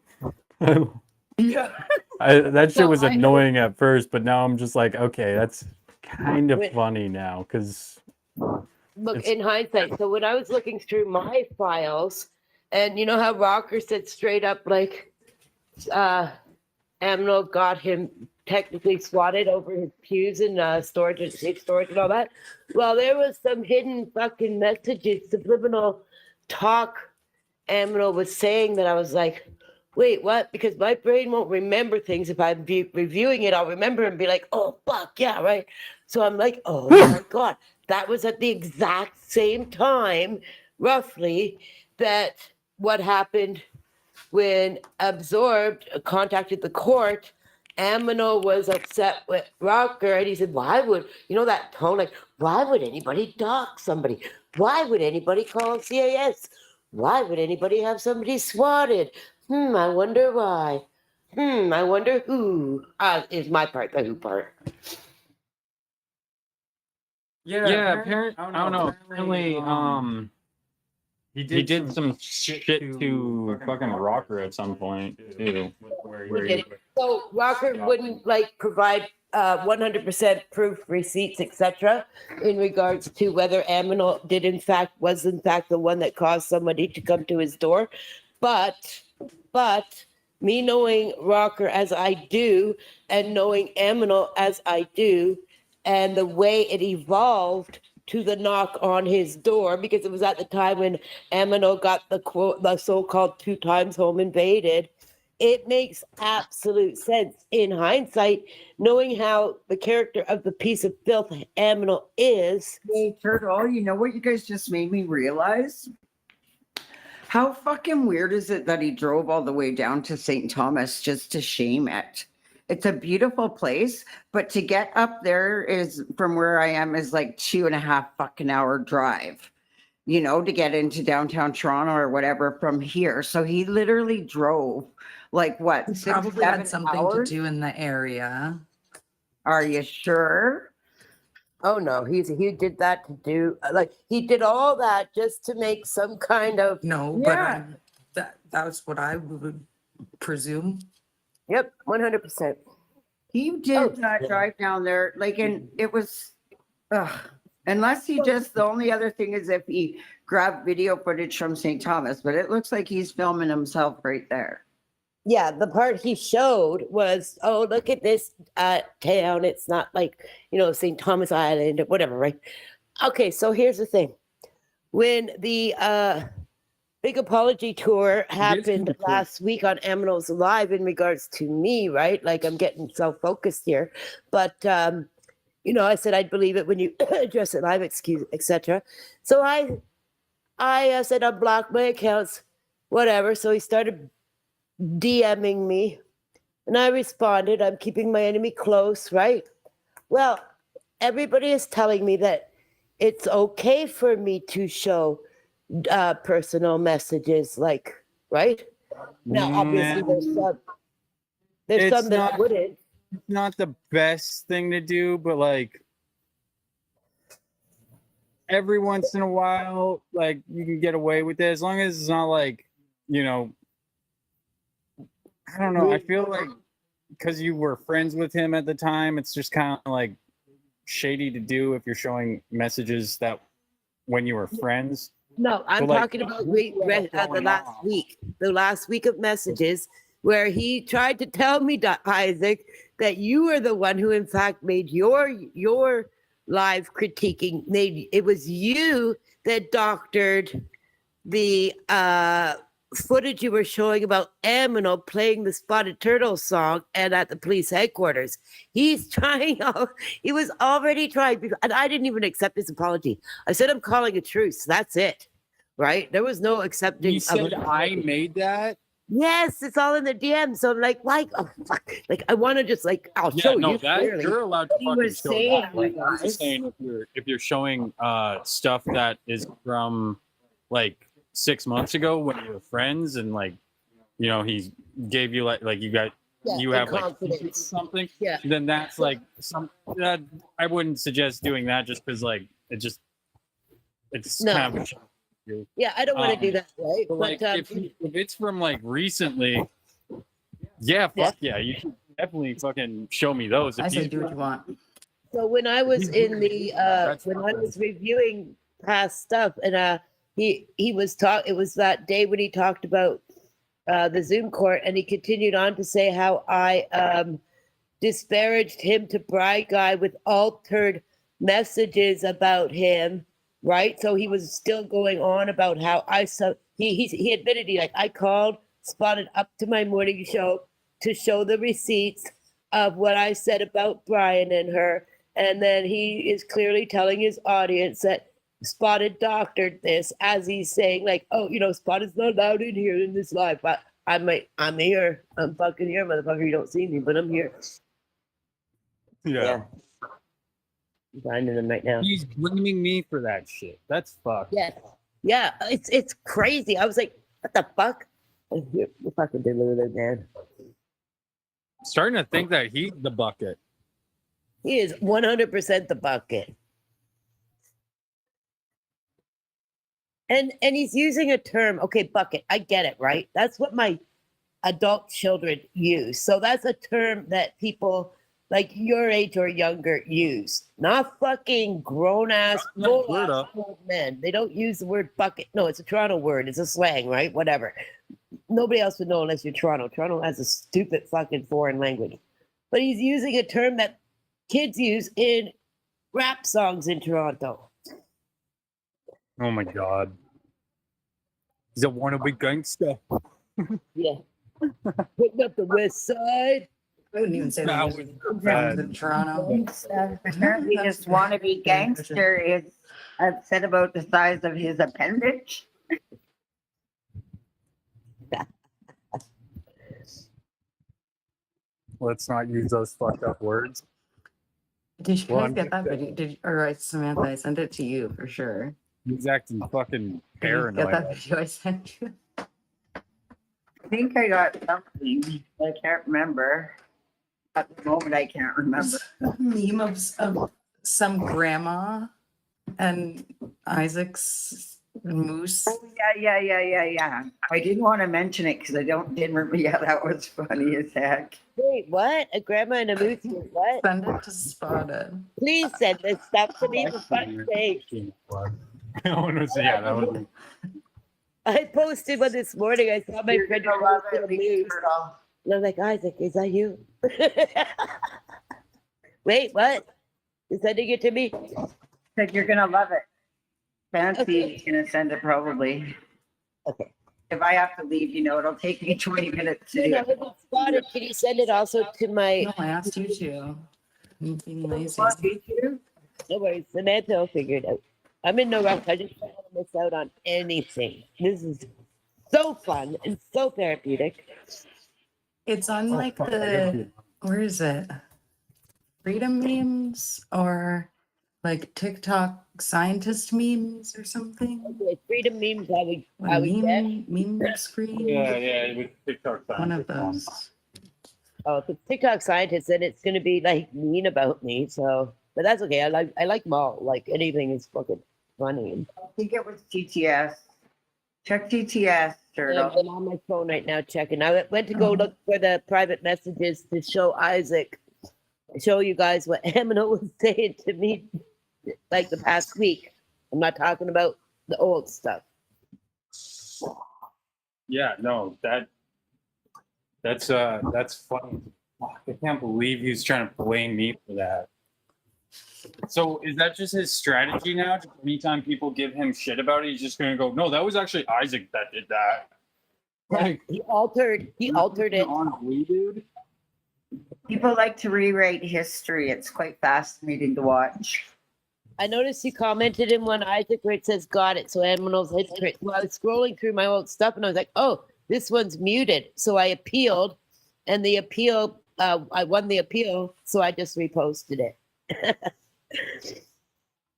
Yeah. That shit So was I know- annoying at first, but now I'm just like, okay, that's kind of funny now because look, It's- in hindsight, so when I was looking through my files, and you know how Rocker said straight up, like, Aminal got him technically swatted over his pews and storage and safe storage and all that. Well, there was some hidden fucking messages, subliminal talk Aminal was saying that I was like, wait, what? Because my brain won't remember things. If I'm reviewing it, I'll remember and be like, oh, fuck, yeah, right. So I'm like, oh my God, that was at the exact same time, roughly, that what happened when Absorbed contacted the court. Aminal was upset with Rocker, and he said, why would, you know, that tone, like, why would anybody dock somebody? Why would anybody call CAS? Why would anybody have somebody swatted? I wonder why. I wonder who. Is my part, the who part. yeah, apparently, I don't know. Apparently, he did some shit to fucking Rocker at some point too. So Rocker wouldn't like provide 100% proof, receipts, etc. in regards to whether Aminal was in fact the one that caused somebody to come to his door. But me knowing Rocker as I do and knowing Aminal as I do, and the way it evolved to the knock on his door, because it was at the time when Aminal got the so-called 2 times home invaded, it makes absolute sense in hindsight, knowing how the character of the piece of filth Aminal is. Hey, Turtle, you know what you guys just made me realize? How fucking weird is it that he drove all the way down to St. Thomas just to shame it? It's a beautiful place, but to get up there is from where I am is like 2.5 fucking hour drive, you know, to get into downtown Toronto or whatever from here. So he literally drove like what, It 6, probably 7 had something hours? to do in the area. Are you sure? Oh no, he did that to do like he did all that just to make some kind of No, Yeah. but that's what I would presume. yep, 100%. He did not drive down there, like, and it was, unless he just, the only other thing is if he grabbed video footage from St. Thomas, but it looks like he's filming himself right there. Yeah, the part he showed was, oh, look at this town. It's not like, you know, St. Thomas Island or whatever, right? Okay, so here's the thing. When the big apology tour happened last week on Aminal's Live in regards to me, right? Like I'm getting self-focused here. But, you know, I said I'd believe it when you address it live, etc. So I said I'd block my accounts, whatever. So he started DMing me And I responded, I'm keeping my enemy close, right? Well, everybody is telling me that it's okay for me to show personal messages, like, right? Now, obviously, there's It's some that not- wouldn't. It's not the best thing to do, but like every once in a while, like you can get away with it as long as it's not like, you know, I don't know. I feel like because you were friends with him at the time, it's just kind of like shady to do if you're showing messages that when you were friends. No, I'm like, talking about what's the going last on? week. The last week of messages where he tried to tell me, Isaac, that you were the one who, in fact, made your live critiquing. It was you that doctored the footage you were showing about Aminal playing the Spotted Turtle song and at the police headquarters. He's trying. He was already trying, and I didn't even accept his apology. I said I'm calling a truce. That's it, right? There was no accepting. You said I made that. Yes, it's all in the DM. So I'm like, oh fuck! Like I want to just like I'll show no, you. that Clearly. you're allowed to He fucking was show saying, that. Like, I'm guys. just saying if you're showing stuff that is from like 6 months ago when you were friends and like, you know, he gave you like you got Yeah, you and have like confidence. secrets or something. Yeah. Then that's like I wouldn't suggest doing that just because like it's No. kind of a shame. Yeah, I don't want to do Um, that, right? But like if it's from like recently, yeah, fuck yeah, you should definitely fucking show me those. I If say you do what you want. So when I was in the when I was reviewing past stuff, and he was it was that day when he talked about the Zoom court, and he continued on to say how I disparaged him to Bry Guy with altered messages about him, right? So he was still going on about how he admitted I called Spotted up to my morning show to show the receipts of what I said about Brian and her. And then he is clearly telling his audience that Spotted doctored this as he's saying, like, oh, you know, Spotted's not allowed in here in this live. But I'm here. I'm fucking here, motherfucker. You don't see me, but I'm here. yeah. I'm finding them right now. He's blaming me for that shit. That's fucked. Yeah. Yeah. It's crazy. I was like, what the fuck? You fucking deluded, man. Starting to think that he's the bucket. He is 100% the bucket. And he's using a term, okay, bucket. I get it, right? That's what my adult children use. So that's a term that people like your age or younger use. Not fucking grown ass old men. They don't use the word bucket. No, it's a Toronto word. It's a slang, right? Whatever. Nobody else would know unless you're Toronto. Toronto has a stupid fucking foreign language. But he's using a term that kids use in rap songs in Toronto. Oh my god. He's a wannabe gangster. Yeah. Putting up the west side. I wouldn't even say That that was was bad. in Toronto. Apparently, this wannabe gangster is upset about the size of his appendage. Let's not use those fucked up words. Did you Well, guys I'm get that just- video? All right, Samantha, I sent it to you for sure. He's acting fucking Did you paranoid. get that video I sent you? I think I got something. I can't remember. At the moment, I can't remember. A meme of some grandma and Isaac's moose. Oh, yeah. I didn't want to mention it because didn't remember. Yeah, that was funny as heck. Wait, what? A grandma and a moose? What? Send it to Spotted. Please send this stuff to me for fuck's sake. That one was, yeah, that one. I posted one this morning. I saw my You're friend gonna love posted a it, moose. Turtle. And I'm like, Isaac, is that you? Wait, what? You're sending it to me? Said you're gonna love it. Fancy Okay. is gonna send it probably. Okay. If I have to leave, it'll take me 20 minutes to do No, it. if it's spotted, can you send it also to my? No, I asked you to. I'm being lazy. No worries, Samantha will figure it out. I'm in no rush. I just don't want to miss out on anything. This is so fun and so therapeutic. It's on like the, where is it? Freedom memes or like TikTok scientist memes or something? Okay, freedom memes, I What, would get. meme screen? yeah, with TikTok. One of those. Oh, if it's TikTok scientist, then it's gonna be like mean about me. So, but that's okay. I like them all. Like anything is fucking funny. I think it was TTS. Check TTS, Turtle. I'm on my phone right now checking. I went to go look for the private messages to show Isaac, show you guys what Eminem was saying to me like the past week. I'm not talking about the old stuff. Yeah, no, that's funny. Fuck, I can't believe he was trying to blame me for that. So is that just his strategy now? Just anytime people give him shit about it, he's just gonna go, no, that was actually Isaac that did that. Like He altered it. on Blue, dude. People like to rewrite history. It's quite fascinating to watch. I noticed you commented in one Isaac where it says got it. So Eminem's history. Well, I was scrolling through my old stuff and I was like, oh, this one's muted. So I appealed, and the appeal, I won the appeal. So I just reposted it.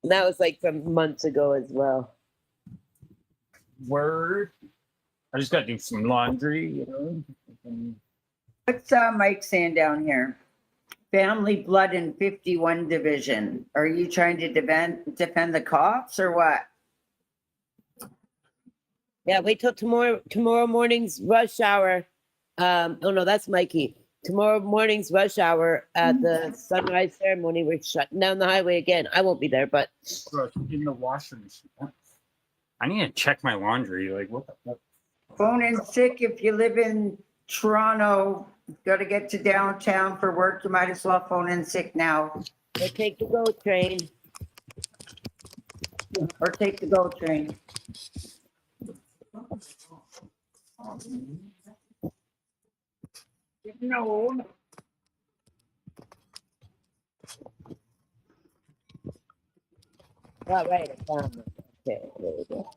And that was like from months ago as well. Word. I just gotta do some laundry, you know. What's Mike saying down here? Family blood in 51 division. Are you trying to defend the cops or what? Yeah, wait till tomorrow morning's rush hour. Oh no, that's Mikey. Tomorrow morning's rush hour at the sunrise ceremony. We're shutting down the highway again. I won't be there, but In the washing machine. I need to check my laundry. Like, what the fuck? Phone in sick if you live in Toronto. Got to get to downtown for work. You might as well phone in sick now. we'll take the GO train. Or take the GO train. No. All right, I found it. Okay, there we go.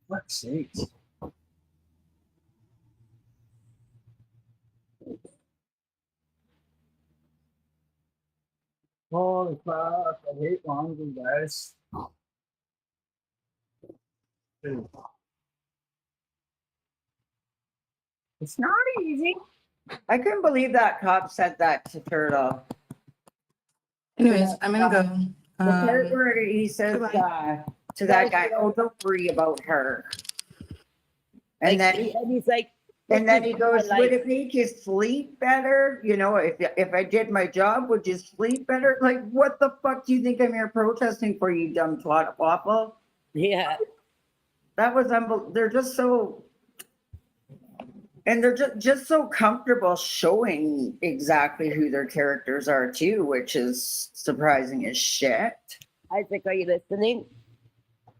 What sakes? Holy fuck, I hate laundry, guys. It's not easy. I couldn't believe that cop said that to Turtle. Anyways, I'm gonna go. The part where he says to that guy, "Oh, don't worry about her," and then he's like, and then he goes, Like- "Would it make you sleep better? You know, if I did my job, would you sleep better?" Like, what the fuck do you think I'm here protesting for, you dumb twat of waffle? yeah, That was unbelievable. They're just so, and they're just so comfortable showing exactly who their characters are too, which is surprising as shit. Isaac, are you listening?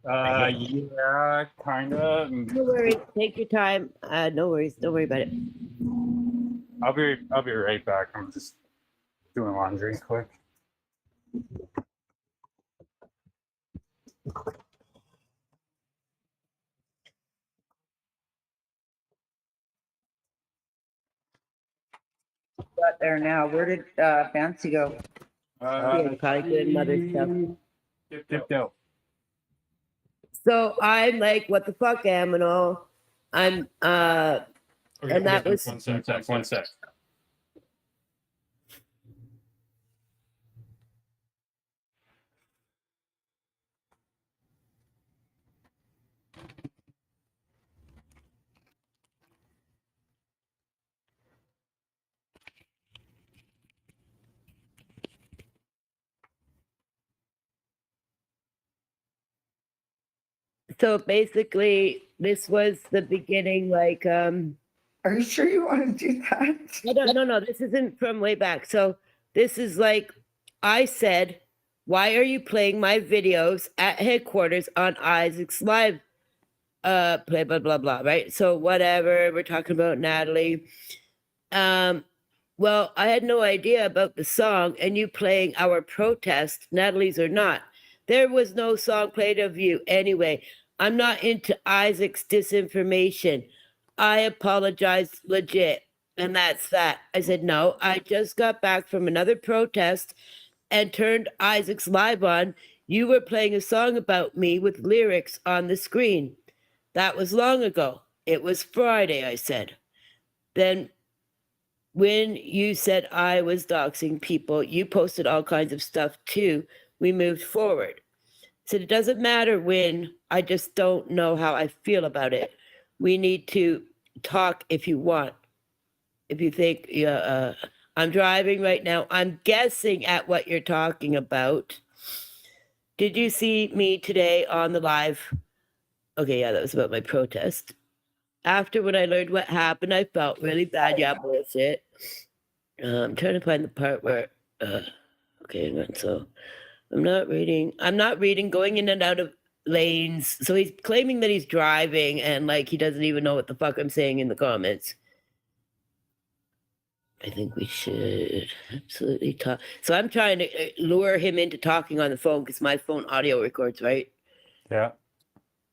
Yeah, kinda. No worries. Take your time. No worries. Don't worry about it. I'll be right back. I'm just doing laundry quick. Got there now. Where did Fancy go? Yeah, probably doing mother stuff. Dipped out. So I'm like, what the fuck, Aminal? I'm and that was One sec. so basically this was the beginning, like Are you sure you want to do that? no, this isn't from way back. So this is like I said, why are you playing my videos at headquarters on Isaac's live play blah blah blah, right? So whatever, we're talking about Natalie. Well, I had no idea about the song and you playing our protest, Natalie's or not. There was no song played of you anyway. I'm not into Isaac's disinformation. I apologize legit. And that's that. I said, no, I just got back from another protest and turned Isaac's live on. You were playing a song about me with lyrics on the screen. That was long ago. It was Friday, I said. Then when you said I was doxing people, you posted all kinds of stuff too. We moved forward. Said it doesn't matter when, I just don't know how I feel about it. We need to talk if you want. If you think, I'm driving right now. I'm guessing at what you're talking about. Did you see me today on the live? Okay, yeah, that was about my protest. After when I learned what happened, I felt really bad. Yeah, bullshit. I'm trying to find the part where, okay, hang on. So I'm not reading, going in and out of lanes. So he's claiming that he's driving and like he doesn't even know what the fuck I'm saying in the comments. I think we should absolutely talk. So I'm trying to lure him into talking on the phone because my phone audio records, right? Yeah.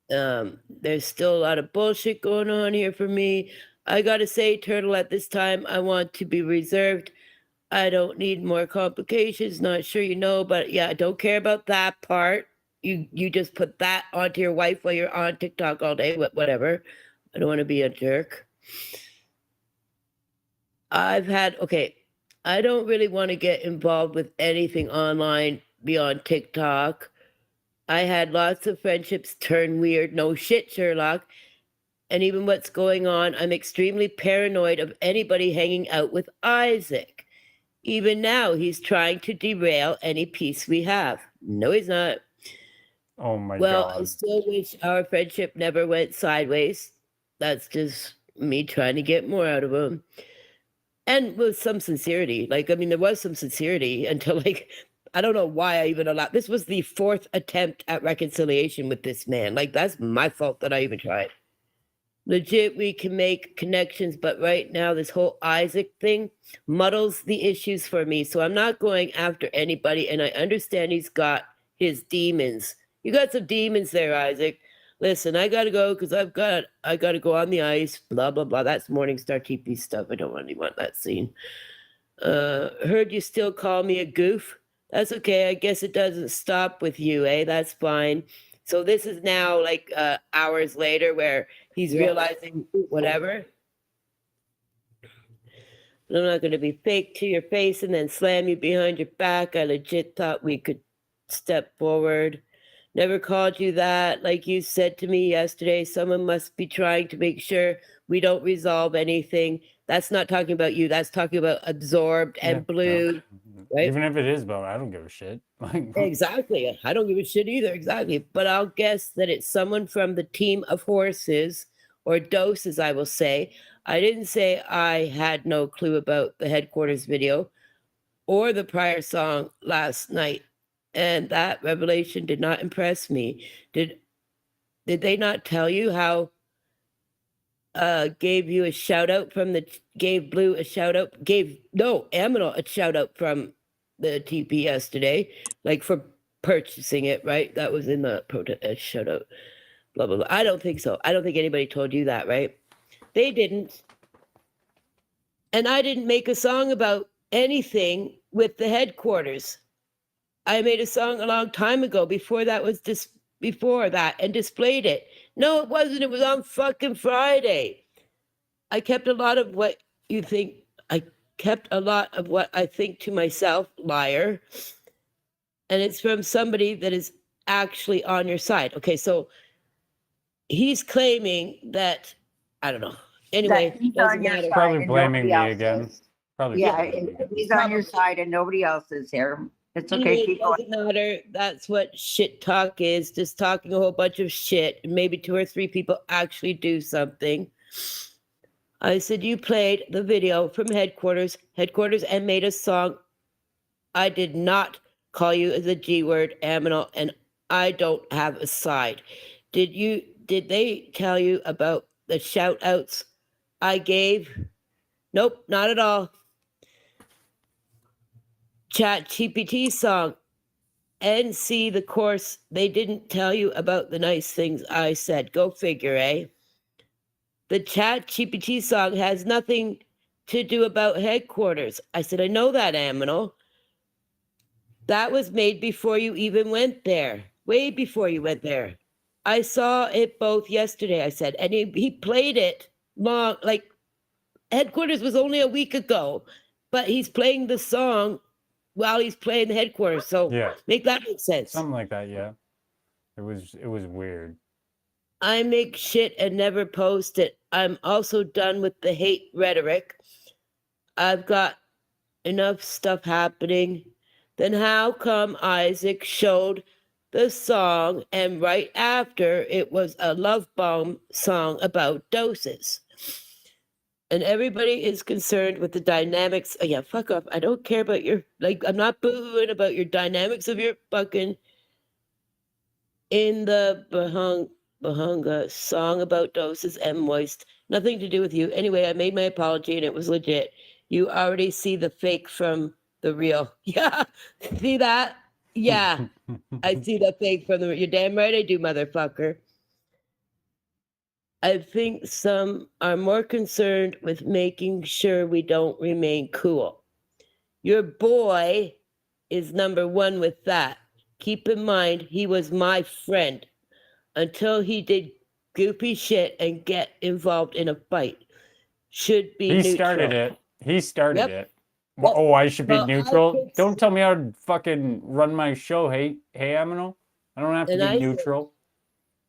There's still a lot of bullshit going on here for me. I gotta say, Turtle, at this time, I want to be reserved. I don't need more complications. Not sure you know, but yeah, I don't care about that part. You just put that onto your wife while you're on TikTok all day, whatever. I don't want to be a jerk. I don't really want to get involved with anything online beyond TikTok. I had lots of friendships turn weird. No shit, Sherlock. And even what's going on, I'm extremely paranoid of anybody hanging out with Isaac. Even now, he's trying to derail any peace we have. No, he's not. Oh my Well, god. I still wish our friendship never went sideways. That's just me trying to get more out of him. And with some sincerity. Like, I mean, there was some sincerity until, like, I don't know why I even allowed. This was the 4th attempt at reconciliation with this man. Like, that's my fault that I even tried. Legit, we can make connections, but right now, this whole Isaac thing muddles the issues for me. So I'm not going after anybody, and I understand he's got his demons. You got some demons there, Isaac. Listen, I gotta go because I gotta go on the ice. Blah blah blah. That's Morningstar TP stuff. I don't really want that scene. Heard you still call me a goof. That's okay. I guess it doesn't stop with you, eh? That's fine. So this is now like hours later where he's realizing whatever. I'm not going to be fake to your face and then slam you behind your back. I legit thought we could step forward. Never called you that. Like you said to me yesterday, someone must be trying to make sure we don't resolve anything. That's not talking about you. That's talking about Absorbed and Blue. Right? Even if it is about, I don't give a shit. Like, Exactly. I don't give a shit either. Exactly. But I'll guess that it's someone from the team of horses or doses, I will say. I didn't say I had no clue about the headquarters video or the prior song last night. And that revelation did not impress me. Did they not tell you how gave you a shout out from gave Blue a shout out, Aminal a shout out from the TP yesterday, like for purchasing it, right? That was in the protest shout out, blah, blah, blah. I don't think so. I don't think anybody told you that, right? They didn't. And I didn't make a song about anything with the headquarters. I made a song a long time ago before that and displayed it. No, it wasn't. It was on fucking Friday. I kept a lot of what you think. I kept a lot of what I think to myself, liar. And it's from somebody that is actually on your side. Okay, so he's claiming that, I don't know. Anyway, he's doesn't on your matter. side probably and blaming nobody me else again. is. Probably. Yeah, blaming me again. he's on your side and nobody else is here. It's okay. Anyway, Keep it going. doesn't matter. That's what shit talk is. Just talking a whole bunch of shit. And maybe 2 or 3 people actually do something. I said, you played the video from headquarters and made a song. I did not call you as a G word, Aminal, and I don't have a side. Did they tell you about the shout outs I gave? Nope, not at all. Chat GPT song. and see the course. They didn't tell you about the nice things I said. Go figure, eh? The Chat GPT song has nothing to do about headquarters. I said, I know that, Aminal. That was made before you even went there. Way before you went there. I saw it both yesterday, I said, and he played it long, like headquarters was only a week ago, but he's playing the song while he's playing the headquarters. So Yeah. make that make sense. Something like that, yeah. It was weird. I make shit and never post it. I'm also done with the hate rhetoric. I've got enough stuff happening. Then how come Isaac showed the song and right after it was a love bomb song about doses? And everybody is concerned with the dynamics. Oh, yeah, fuck off. I don't care about your, like, I'm not boo-hooing about your dynamics of your fucking in the Bahunga song about doses and moist. Nothing to do with you. Anyway, I made my apology and it was legit. You already see the fake from the real. Yeah. See that? Yeah. I see the fake from the real. You're damn right I do, motherfucker. I think some are more concerned with making sure we don't remain cool. Your boy is number one with that. Keep in mind, he was my friend until he did goofy shit and get involved in a fight. Should be He neutral. started it. He started Yep. it. Well, oh, I should be Well, I neutral. could Don't tell me how to fucking run my show. Hey, Aminal. I don't have to And be I said- neutral.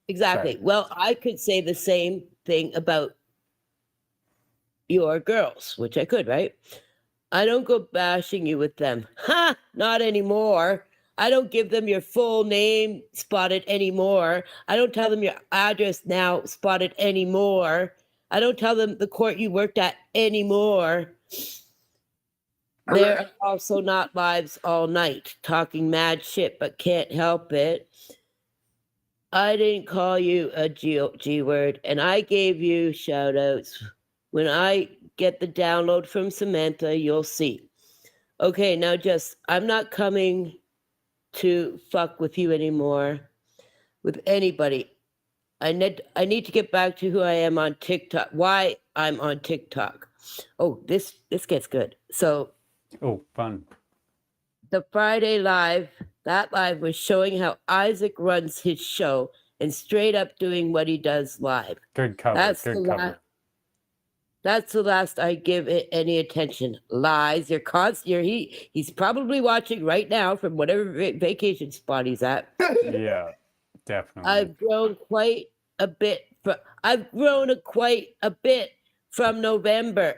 Exactly. Sorry. Well, I could say the same thing about your girls, which I could, right? I don't go bashing you with them. Ha! Not anymore. I don't give them your full name spotted anymore. I don't tell them your address now spotted anymore. I don't tell them the court you worked at anymore. There are also not lives all night talking mad shit, but can't help it. I didn't call you a G word, and I gave you shout outs. When I get the download from Samantha, you'll see. Okay, now just, I'm not coming to fuck with you anymore, with anybody. I need to get back to who I am on TikTok, why I'm on TikTok. Oh, this gets good. So Oh, fun. the Friday live, that live was showing how Isaac runs his show and straight up doing what he does live. Good cover. That's Good the cover. That's the last I give it any attention. Lies. He's probably watching right now from whatever vacation spot he's at. Yeah, definitely. I've grown quite a bit. I've grown quite a bit from November.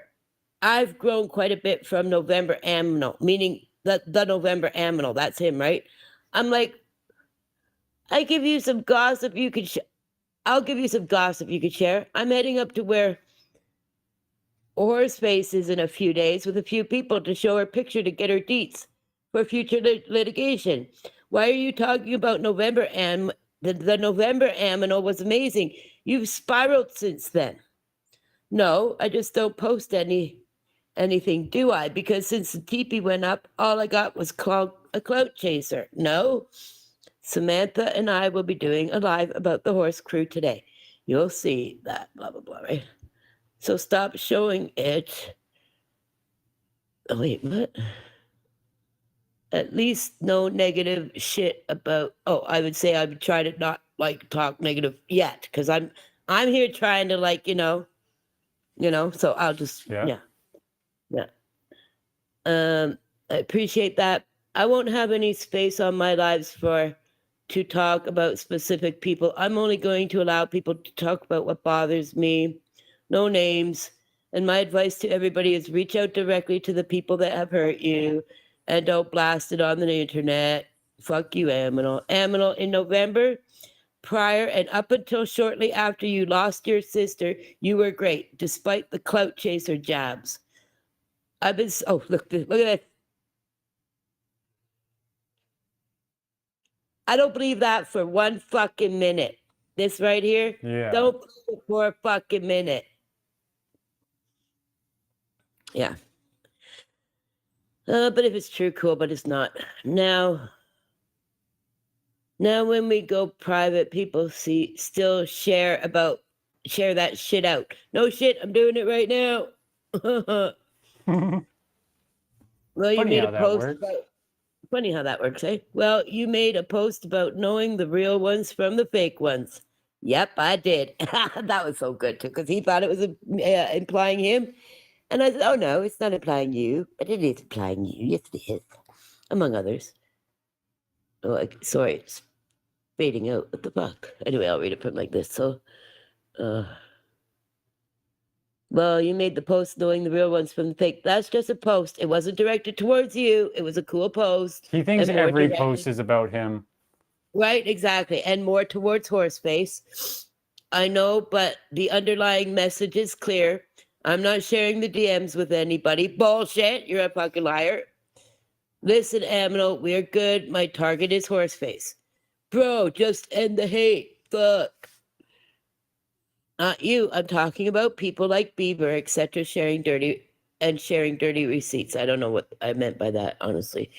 I've grown quite a bit from November Aminal, meaning the November Aminal. That's him, right? I'm like, I give you some gossip you could. I'll give you some gossip you could share. I'm heading up to where Horseface is in a few days with a few people to show her picture to get her deets for future litigation. Why are you talking about November? And the November Aminal was amazing. You've spiraled since then. No, I just don't post anything, do I? Because since the teepee went up, all I got was called a clout chaser. No, Samantha and I will be doing a live about the horse crew today. You'll see that, blah, blah, blah, right? So stop showing it. Oh, wait, what? At least no negative shit about, I would say I would try to not talk negative yet, because I'm here trying to so I'll just, yeah. I appreciate that. I won't have any space on my lives to talk about specific people. I'm only going to allow people to talk about what bothers me. No names. And my advice to everybody is reach out directly to the people that have hurt you and don't blast it on the internet. Fuck you, Aminal. Aminal, in November, prior and up until shortly after you lost your sister, you were great, despite the clout chaser jabs. Look at that. I don't believe that for one fucking minute. This right here, Yeah. don't believe it for a fucking minute. Yeah. But if it's true, cool, but it's not. Now, Now when we go private, people still share that shit out. No shit, I'm doing it right now. Well, you Funny made how a that post works. about funny how that works, eh? Well, you made a post about knowing the real ones from the fake ones. Yep, I did. That was so good too, because he thought it was implying him. And I said, oh no, it's not implying you, but it is implying you. Yes, it is. Among others. Oh, sorry, it's fading out. What the fuck? Anyway, I'll read it from like this. So, well, you made the post knowing the real ones from the fake. That's just a post. It wasn't directed towards you. It was a cool post. He thinks and more every directed- post is about him. Right, exactly. And more towards Horseface. I know, but the underlying message is clear. I'm not sharing the DMs with anybody. Bullshit. You're a fucking liar. Listen, Aminal, we're good. My target is Horseface. Bro, just end the hate. Fuck. Not you. I'm talking about people like Beaver, etc., sharing dirty receipts. I don't know what I meant by that, honestly.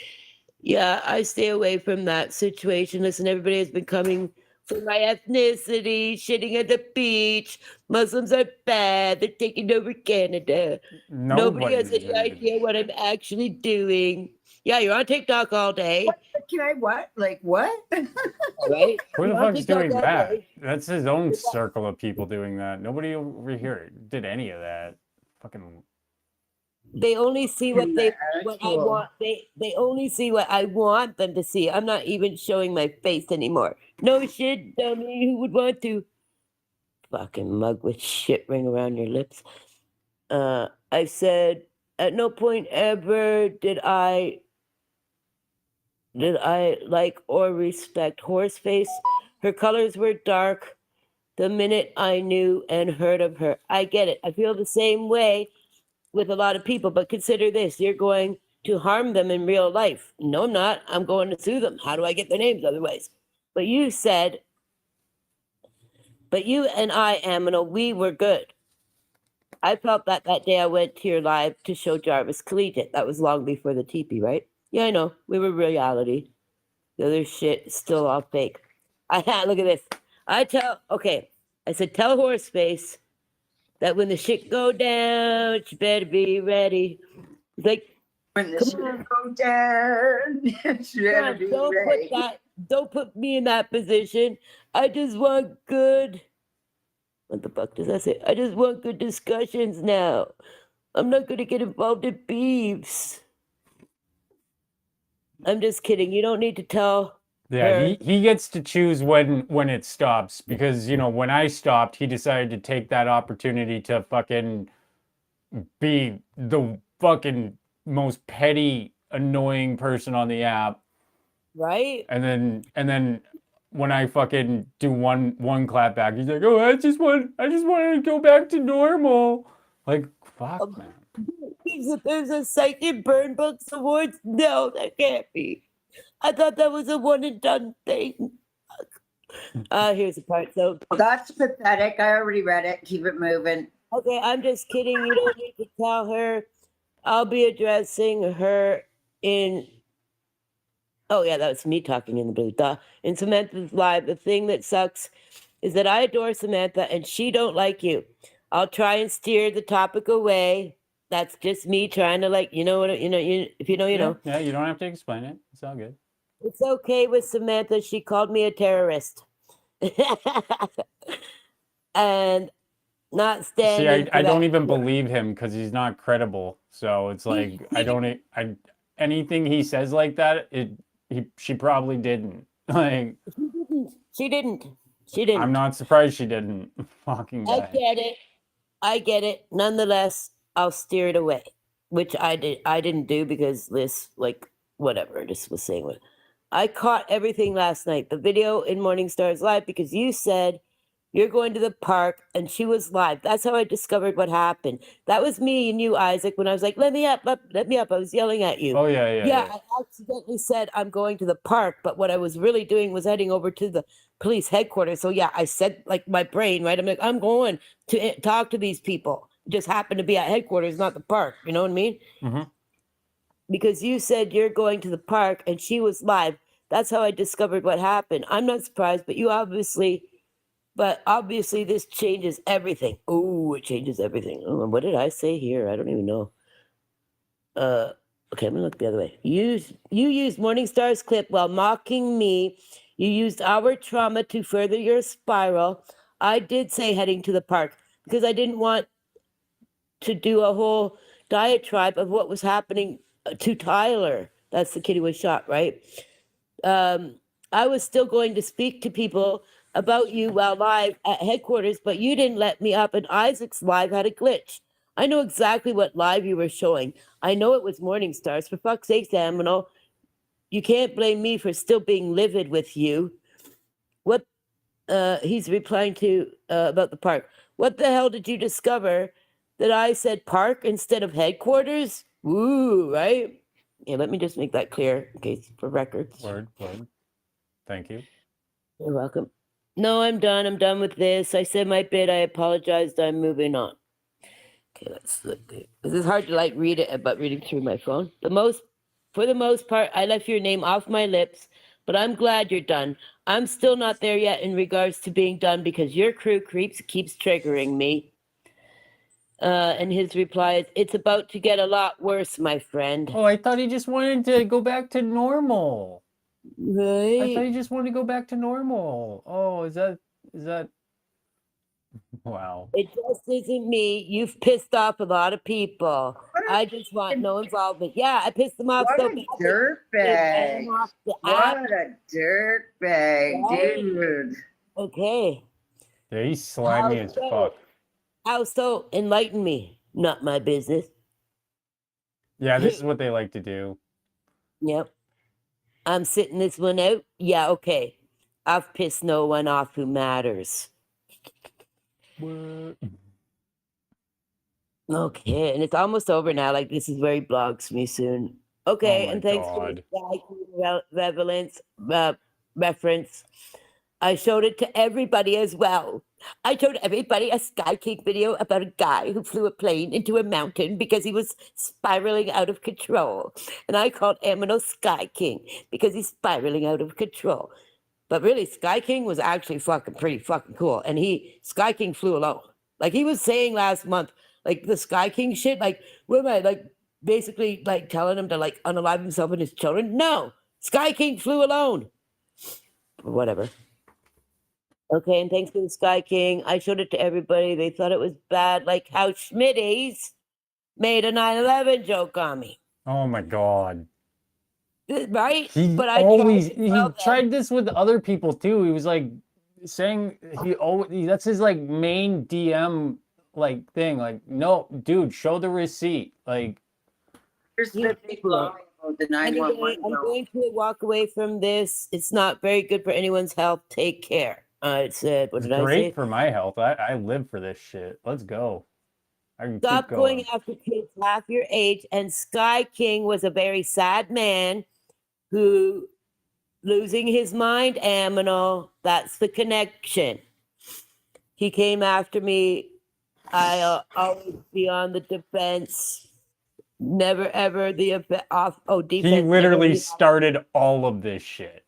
Yeah, I stay away from that situation. Listen, everybody has been coming for my ethnicity, shitting at the beach. Muslims are bad. They're taking over Canada. Nobody has any idea what I'm actually doing. Yeah, you're on TikTok all day, Can I what? Like what? right? Who the You're on fuck's TikTok doing all that? day. That's his own circle of people doing that. Nobody over here did any of that. Fucking They only see what I Cool. want. They only see what I want them to see. I'm not even showing my face anymore. No shit, dummy. Who would want to? Fucking mug with shit ring around your lips. I said at no point ever did I like or respect Horseface. Her colors were dark the minute I knew and heard of her. I get it. I feel the same way with a lot of people, but consider this. You're going to harm them in real life. No, I'm not. I'm going to sue them. How do I get their names otherwise? But you and I, Aminal, we were good. I felt that day I went to your live to show Jarvis Collegiate. That was long before the teepee, right? Yeah, I know. We were reality. The other shit is still all fake. Look at this. I said, tell Horseface that when the shit go down, she better be ready. He's like, When the Come shit on. go down, it's "Come gonna on, be ready." don't put me in that position. I just want good. What the fuck does that say? I just want good discussions now. I'm not gonna get involved in beefs. I'm just kidding. You don't need to tell. yeah, her. he gets to choose when it stops because when I stopped, he decided to take that opportunity to fucking be the fucking most petty, annoying person on the app. Right? And then when I fucking do one clap back, he's like, "Oh, I just wanted to go back to normal." Like, fuck, man. There's a Psychic Burn Books Awards? No, that can't be. I thought that was a one and done thing. Here's the part. So, Well, that's pathetic. I already read it. Keep it moving. okay, I'm just kidding. You don't need to tell her. I'll be addressing her in. Oh, yeah, that was me talking in the blue. Duh. In Samantha's live, the thing that sucks is that I adore Samantha and she don't like you. I'll try and steer the topic away. That's just me trying to if you know, you know. Yeah, you don't have to explain it. It's all good. It's okay with Samantha. She called me a terrorist. And not See, standing. I don't even believe him because he's not credible. So it's like anything he says like that, she probably didn't. Like, She didn't. I'm not surprised she didn't. Fucking I guy. get it. Nonetheless, I'll steer it away, which I didn't do because Liz, whatever, just was saying what. I caught everything last night. The video in Morningstar's live because you said you're going to the park and she was live. That's how I discovered what happened. That was me and you, Isaac, when I was like, let me up. I was yelling at you. Oh yeah. Yeah, I accidentally said I'm going to the park, but what I was really doing was heading over to the police headquarters. So yeah, I said my brain, right? I'm like, I'm going to talk to these people. It just happened to be at headquarters, not the park. You know what I mean? Mm-hmm. Because you said you're going to the park and she was live. That's how I discovered what happened. I'm not surprised, but obviously this changes everything. Oh, it changes everything. Oh, what did I say here? I don't even know. Okay, I'm gonna look the other way. You used Morningstar's clip while mocking me. You used our trauma to further your spiral. I did say heading to the park because I didn't want to do a whole diatribe of what was happening to Tyler. That's the kid who was shot, right? I was still going to speak to people about you while live at headquarters, but you didn't let me up, and Isaac's live had a glitch. I know exactly what live you were showing. I know it was Morningstars. For fuck's sake, Aminal, you can't blame me for still being livid with you. What? He's replying to about the park. What the hell did you discover that I said park instead of headquarters? Woo, right? Yeah, let me just make that clear, in case for records. Word. Thank you. You're welcome. No, I'm done. I'm done with this. I said my bit. I apologized. I'm moving on. Okay, let's look. This is hard to like read it, but reading through my phone. For the most part, I left your name off my lips, but I'm glad you're done. I'm still not there yet in regards to being done because your crew keeps triggering me. And his reply is, "It's about to get a lot worse, my friend." Oh, I thought he just wanted to go back to normal. I thought Right? he just wanted to go back to normal. Oh, is that wow. It just isn't me. You've pissed off a lot of people. I just want no involvement. Yeah, I pissed them off What so a bad. dirtbag. What a dirtbag, Right? dude. Okay. Yeah, he's slimy as fuck. How so? Enlighten me. Not my business. Yeah, this is what they like to do. Yep. I'm sitting this one out. Yeah, okay. I've pissed no one off who matters. What? Okay, and it's almost over now. Like, this is where he blogs me soon. Okay, my and thanks God. for the relevance reference. I showed it to everybody as well. I showed everybody a Sky King video about a guy who flew a plane into a mountain because he was spiraling out of control. And I called Aminal Sky King because he's spiraling out of control. But really, Sky King was actually pretty fucking cool. And Sky King flew alone. Like he was saying last month, like the Sky King shit, like, what am I, like, basically, like, telling him to, like, unalive himself and his children? No! Sky King flew alone! Whatever. Okay, and thanks to the Sky King, I showed it to everybody. They thought it was bad, like how Schmitty's made a 9/11 joke on me. Oh my God. Right? He But I always tried to tell them- tried this with other people too. He was like saying that's his like main DM like thing. Like, no, dude, show the receipt. Like, Here's the big lie about the Anyway, 911 I'm bill. going to walk away from this. It's not very good for anyone's health. Take care. It said, what it's did I say? great for my health. I live for this shit. Let's go. I can Stop keep going after kids half your age. And Sky King was a very sad man who losing his mind, Aminal. That's the connection. He came after me. I'll always be on the defense. Never ever the defense. He never literally the- started all of this shit.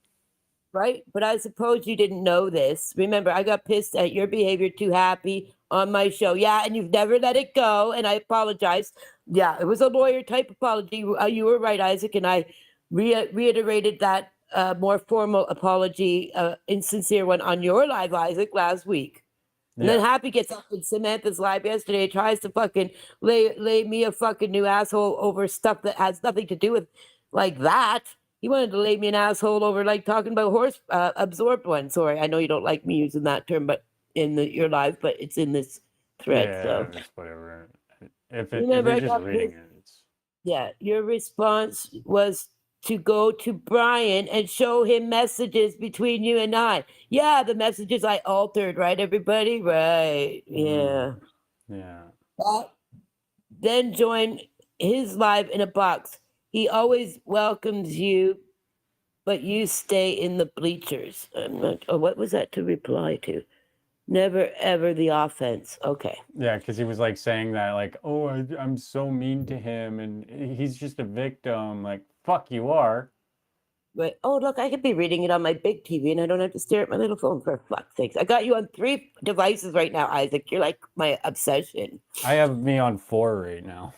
Right? But I suppose you didn't know this. Remember, I got pissed at your behavior too happy on my show. Yeah, and you've never let it go, and I apologize. Yeah, it was a lawyer type apology. You were right, Isaac, and I reiterated that more formal apology, insincere one on your live, Isaac, last week. And then Happy gets up in Samantha's live yesterday, tries to fucking lay me a fucking new asshole over stuff that has nothing to do with like that. He wanted to lay me an asshole over like talking about horse absorbed one. Sorry, I know you don't like me using that term, but in your live, but it's in this thread. Yeah, So it's whatever. If Remember, I you're just got reading pissed. it, it's yeah, your response was to go to Brian and show him messages between you and I. Yeah, the messages I altered, right, everybody? Right. Yeah. yeah. Then join his live in a box. He always welcomes you, but you stay in the bleachers. I'm not. Oh, what was that to reply to? Never ever the offense. Okay. Yeah, because he was like saying that, like, oh, I'm so mean to him, and he's just a victim. Like, fuck, you are. Right. Oh, look, I could be reading it on my big TV and I don't have to stare at my little phone for fuck's sakes. I got you on 3 devices right now, Isaac. You're like my obsession. I have me on 4 right now.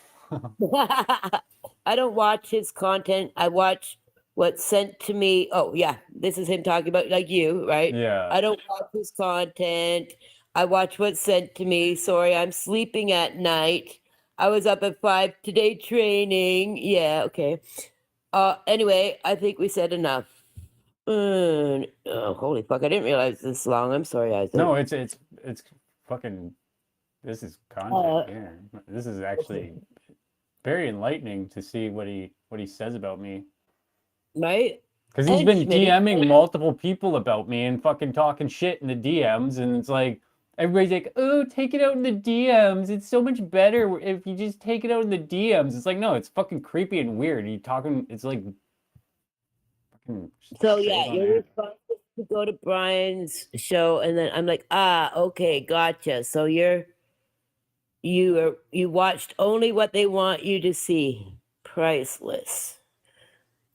I don't watch his content. I watch what's sent to me. Oh, yeah. This is him talking about like you, right? Yeah. I don't watch his content. I watch what's sent to me. Sorry, I'm sleeping at night. I was up at 5 today training. Yeah, okay. Anyway, I think we said enough. Oh, holy fuck! I didn't realize this long. I'm sorry, Isaac. No, it's fucking. This is content here. This is actually very enlightening to see what he says about me. Right? Because he's And been Schmitty. DMing multiple people about me and fucking talking shit in the DMs, and it's like everybody's like, "Oh, take it out in the DMs. It's so much better if you just take it out in the DMs." It's like, no, it's fucking creepy and weird. You talking? It's like. Fucking So straight yeah, on your air. response is to go to Brian's show, and then I'm like, okay, gotcha. So you watched only what they want you to see. Priceless.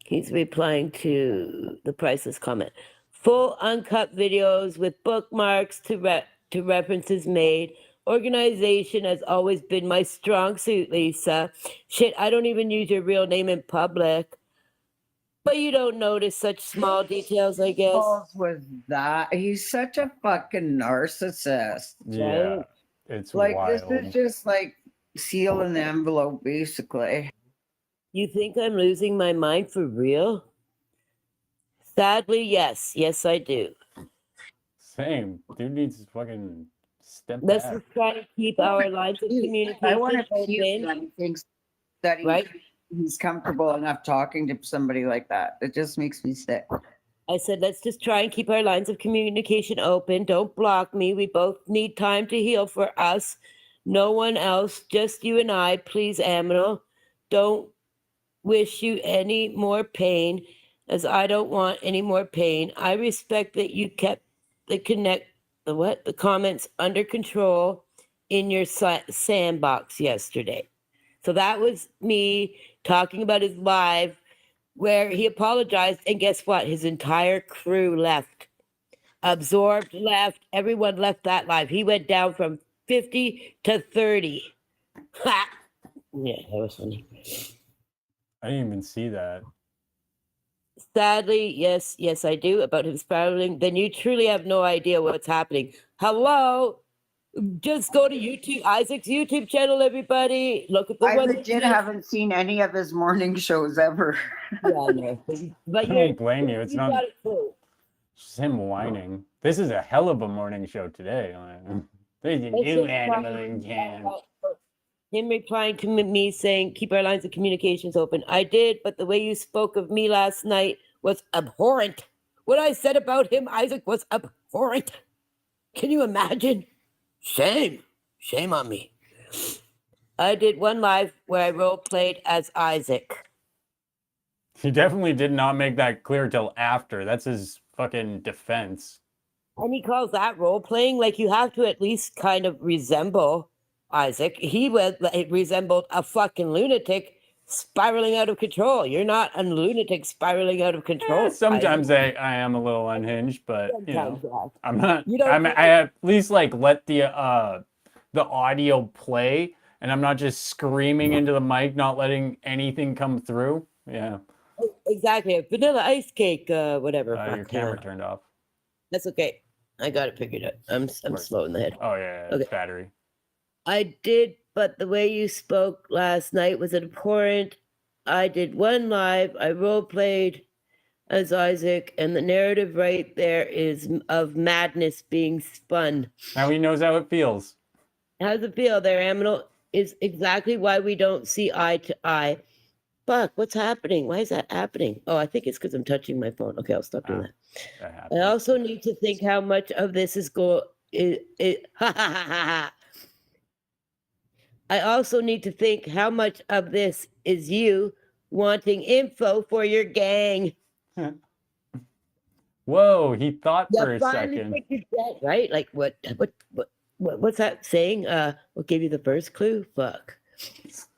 He's replying to the priceless comment. Full uncut videos with bookmarks to references made. Organization has always been my strong suit, Lisa. Shit, I don't even use your real name in public. But you don't notice such small details, I guess. Balls with that. He's such a fucking narcissist. Yeah, it's Like wild. this is just like seal in the envelope, basically. You think I'm losing my mind for real? Sadly, yes. Yes, I do. Same. Dude needs to fucking step Let's back. just try to keep our lines of communication I want to keep open. that he thinks that Right? he's comfortable enough talking to somebody like that. It just makes me sick. I said, let's just try and keep our lines of communication open. Don't block me. We both need time to heal for us. No one else, just you and I. Please, Aminal. Don't wish you any more pain, as I don't want any more pain. I respect that you kept the comments under control in your sandbox yesterday. So that was me talking about his live where he apologized, and guess what? His entire crew left. Absorbed left. Everyone left that live. He went down from 50 to 30. Ha! Yeah, that was funny. I didn't even see that. Sadly, yes, I do, about him spiraling. Then you truly have no idea what's happening. Hello? Just go to YouTube, Isaac's YouTube channel, everybody. Look at the I one. legit haven't seen any of his morning shows ever. Yeah, I know. But I don't blame you. It's you not got it too. just him whining. This is a hell of a morning show today. Like, there's a Let's new just animal try- in town. Him replying to me saying, keep our lines of communications open. I did, but the way you spoke of me last night was abhorrent. What I said about him, Isaac, was abhorrent. Can you imagine? Shame. Shame on me. I did one live where I role played as Isaac. He definitely did not make that clear till after. That's his fucking defense. And he calls that role playing. Like, you have to at least kind of resemble Isaac. He resembled a fucking lunatic spiraling out of control. You're not a lunatic spiraling out of control. Sometimes I am a little unhinged, but you know, Sometimes, I'm not. You don't I at least like let the audio play, and I'm not just screaming into the mic, not letting anything come through. Yeah. exactly. A vanilla ice cake, whatever. Your Fuck, camera yeah. turned off. That's okay. I got it figured out. I'm slow in the head. Oh yeah, Okay. battery. I did, but the way you spoke last night was abhorrent. I did one live. I role played as Isaac, and the narrative right there is of madness being spun. Now he knows how it feels. How's it feel there, Aminal? Is exactly why we don't see eye to eye. Fuck, what's happening? Why is that happening? Oh, I think it's because I'm touching my phone. Okay, I'll stop doing that. That I happens. also need to think how much of this is I also need to think how much of this is you wanting info for your gang. Whoa, he thought for You a finally second. think you're dead, right? Like what's that saying? What gave you the first clue? Fuck.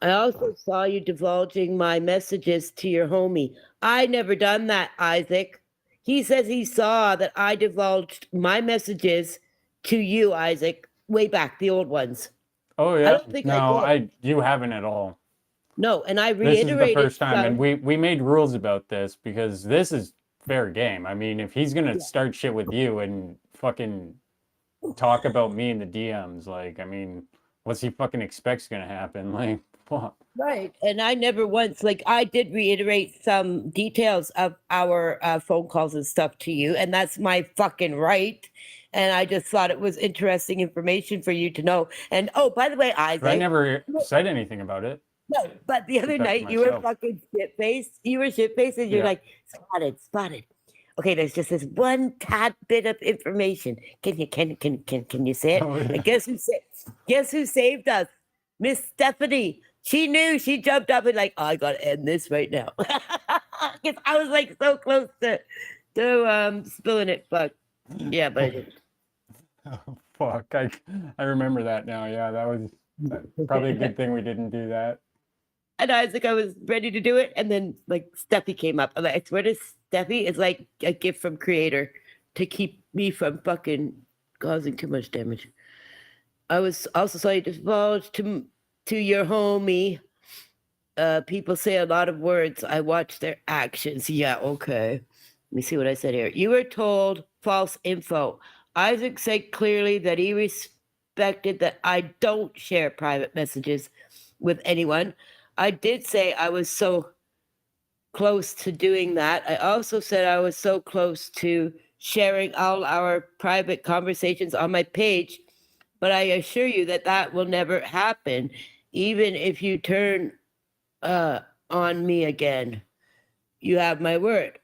I also saw you divulging my messages to your homie. I never done that, Isaac. He says he saw that I divulged my messages to you, Isaac, way back, the old ones. Oh I yeah. don't think No, I did. you haven't at all. No, and I This is the reiterated first time, and some. we made rules about this because this is fair game. I mean, if he's gonna start shit with you and fucking talk about me in the DMs, like, I mean, what's he fucking expect's gonna happen? Like, fuck. Right. And I never once, like, I did reiterate some details of our phone calls and stuff to you, and that's my fucking right. And I just thought it was interesting information for you to know. And oh, by the way, Isaac. But I never said anything about it. No, but the other Kept that to night you were myself. fucking shit faced. You were shit faced, and you're Yeah. like, spotted. Okay, there's just this one tad bit of information. Can you say it? Oh, yeah. And guess who saved us? Miss Stephanie. She knew. She jumped up and like, I gotta end this right now. Because I was like so close to spilling it. Fuck. Yeah, but I didn't. Oh, fuck. I remember that now. Yeah, that was probably a good thing we didn't do that. And Isaac, I was ready to do it, and then like Steffi came up. I'm like, I swear to Steffi, it's like a gift from Creator to keep me from fucking causing too much damage. I was also sorry to divulge to your homie. People say a lot of words. I watch their actions. Yeah, okay. Let me see what I said here. You were told false info. Isaac said clearly that he respected that I don't share private messages with anyone. I did say I was so close to doing that. I also said I was so close to sharing all our private conversations on my page, but I assure you that that will never happen, even if you turn on me again. You have my word.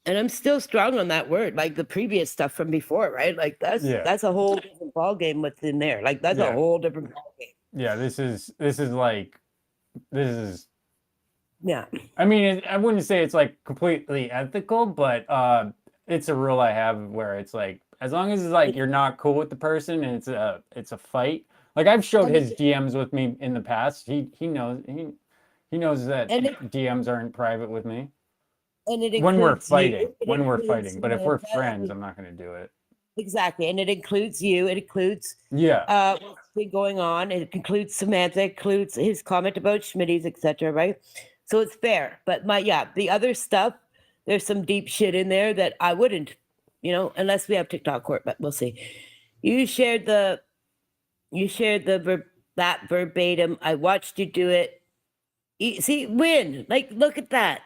And I'm still strong on that word, like the previous stuff from before, right? Like that's a whole different ball game what's in there. Like that's a whole different ball game. Yeah, this is Yeah. I mean, I wouldn't say it's like completely ethical, but it's a rule I have where it's like, as long as it's like you're not cool with the person and it's a fight. Like I've showed his DMs with me in the past. He knows that DMs aren't private with me. And it When we're includes you, fighting, but if we're friends, I'm not going to do it. Exactly. And it includes you. It includes Yeah. what's been going on. It includes Samantha, it includes his comment about Schmitty's, etc. Right? So it's fair. But the other stuff, there's some deep shit in there that I wouldn't, unless we have TikTok court, but we'll see. You shared that verbatim. I watched you do it. See, win. Like, look at that.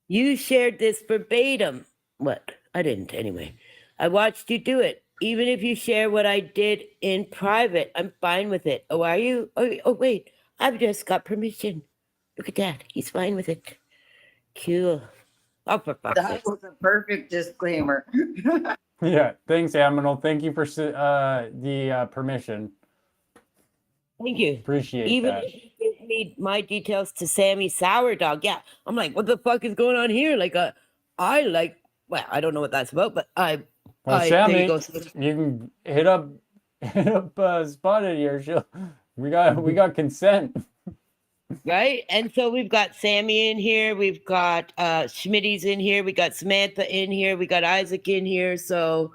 You shared this verbatim. What? I didn't anyway. I watched you do it. Even if you share what I did in private, I'm fine with it. Oh, are you? Oh, wait. I've just got permission. Look at that. He's fine with it. Cool. Oh, for fuck's sake. That was a perfect disclaimer. Yeah. Thanks, Aminal. Thank you for the permission. Thank you. Appreciate Even that. if you give me my details to Sammy Sourdog, yeah, I'm like, what the fuck is going on here? Like, I don't know what that's about, but Well, there Sammy, you go. you can hit up Spotted here. We got consent. Right? And so we've got Sammy in here, we've got Schmitty's in here, we got Samantha in here, we got Isaac in here. So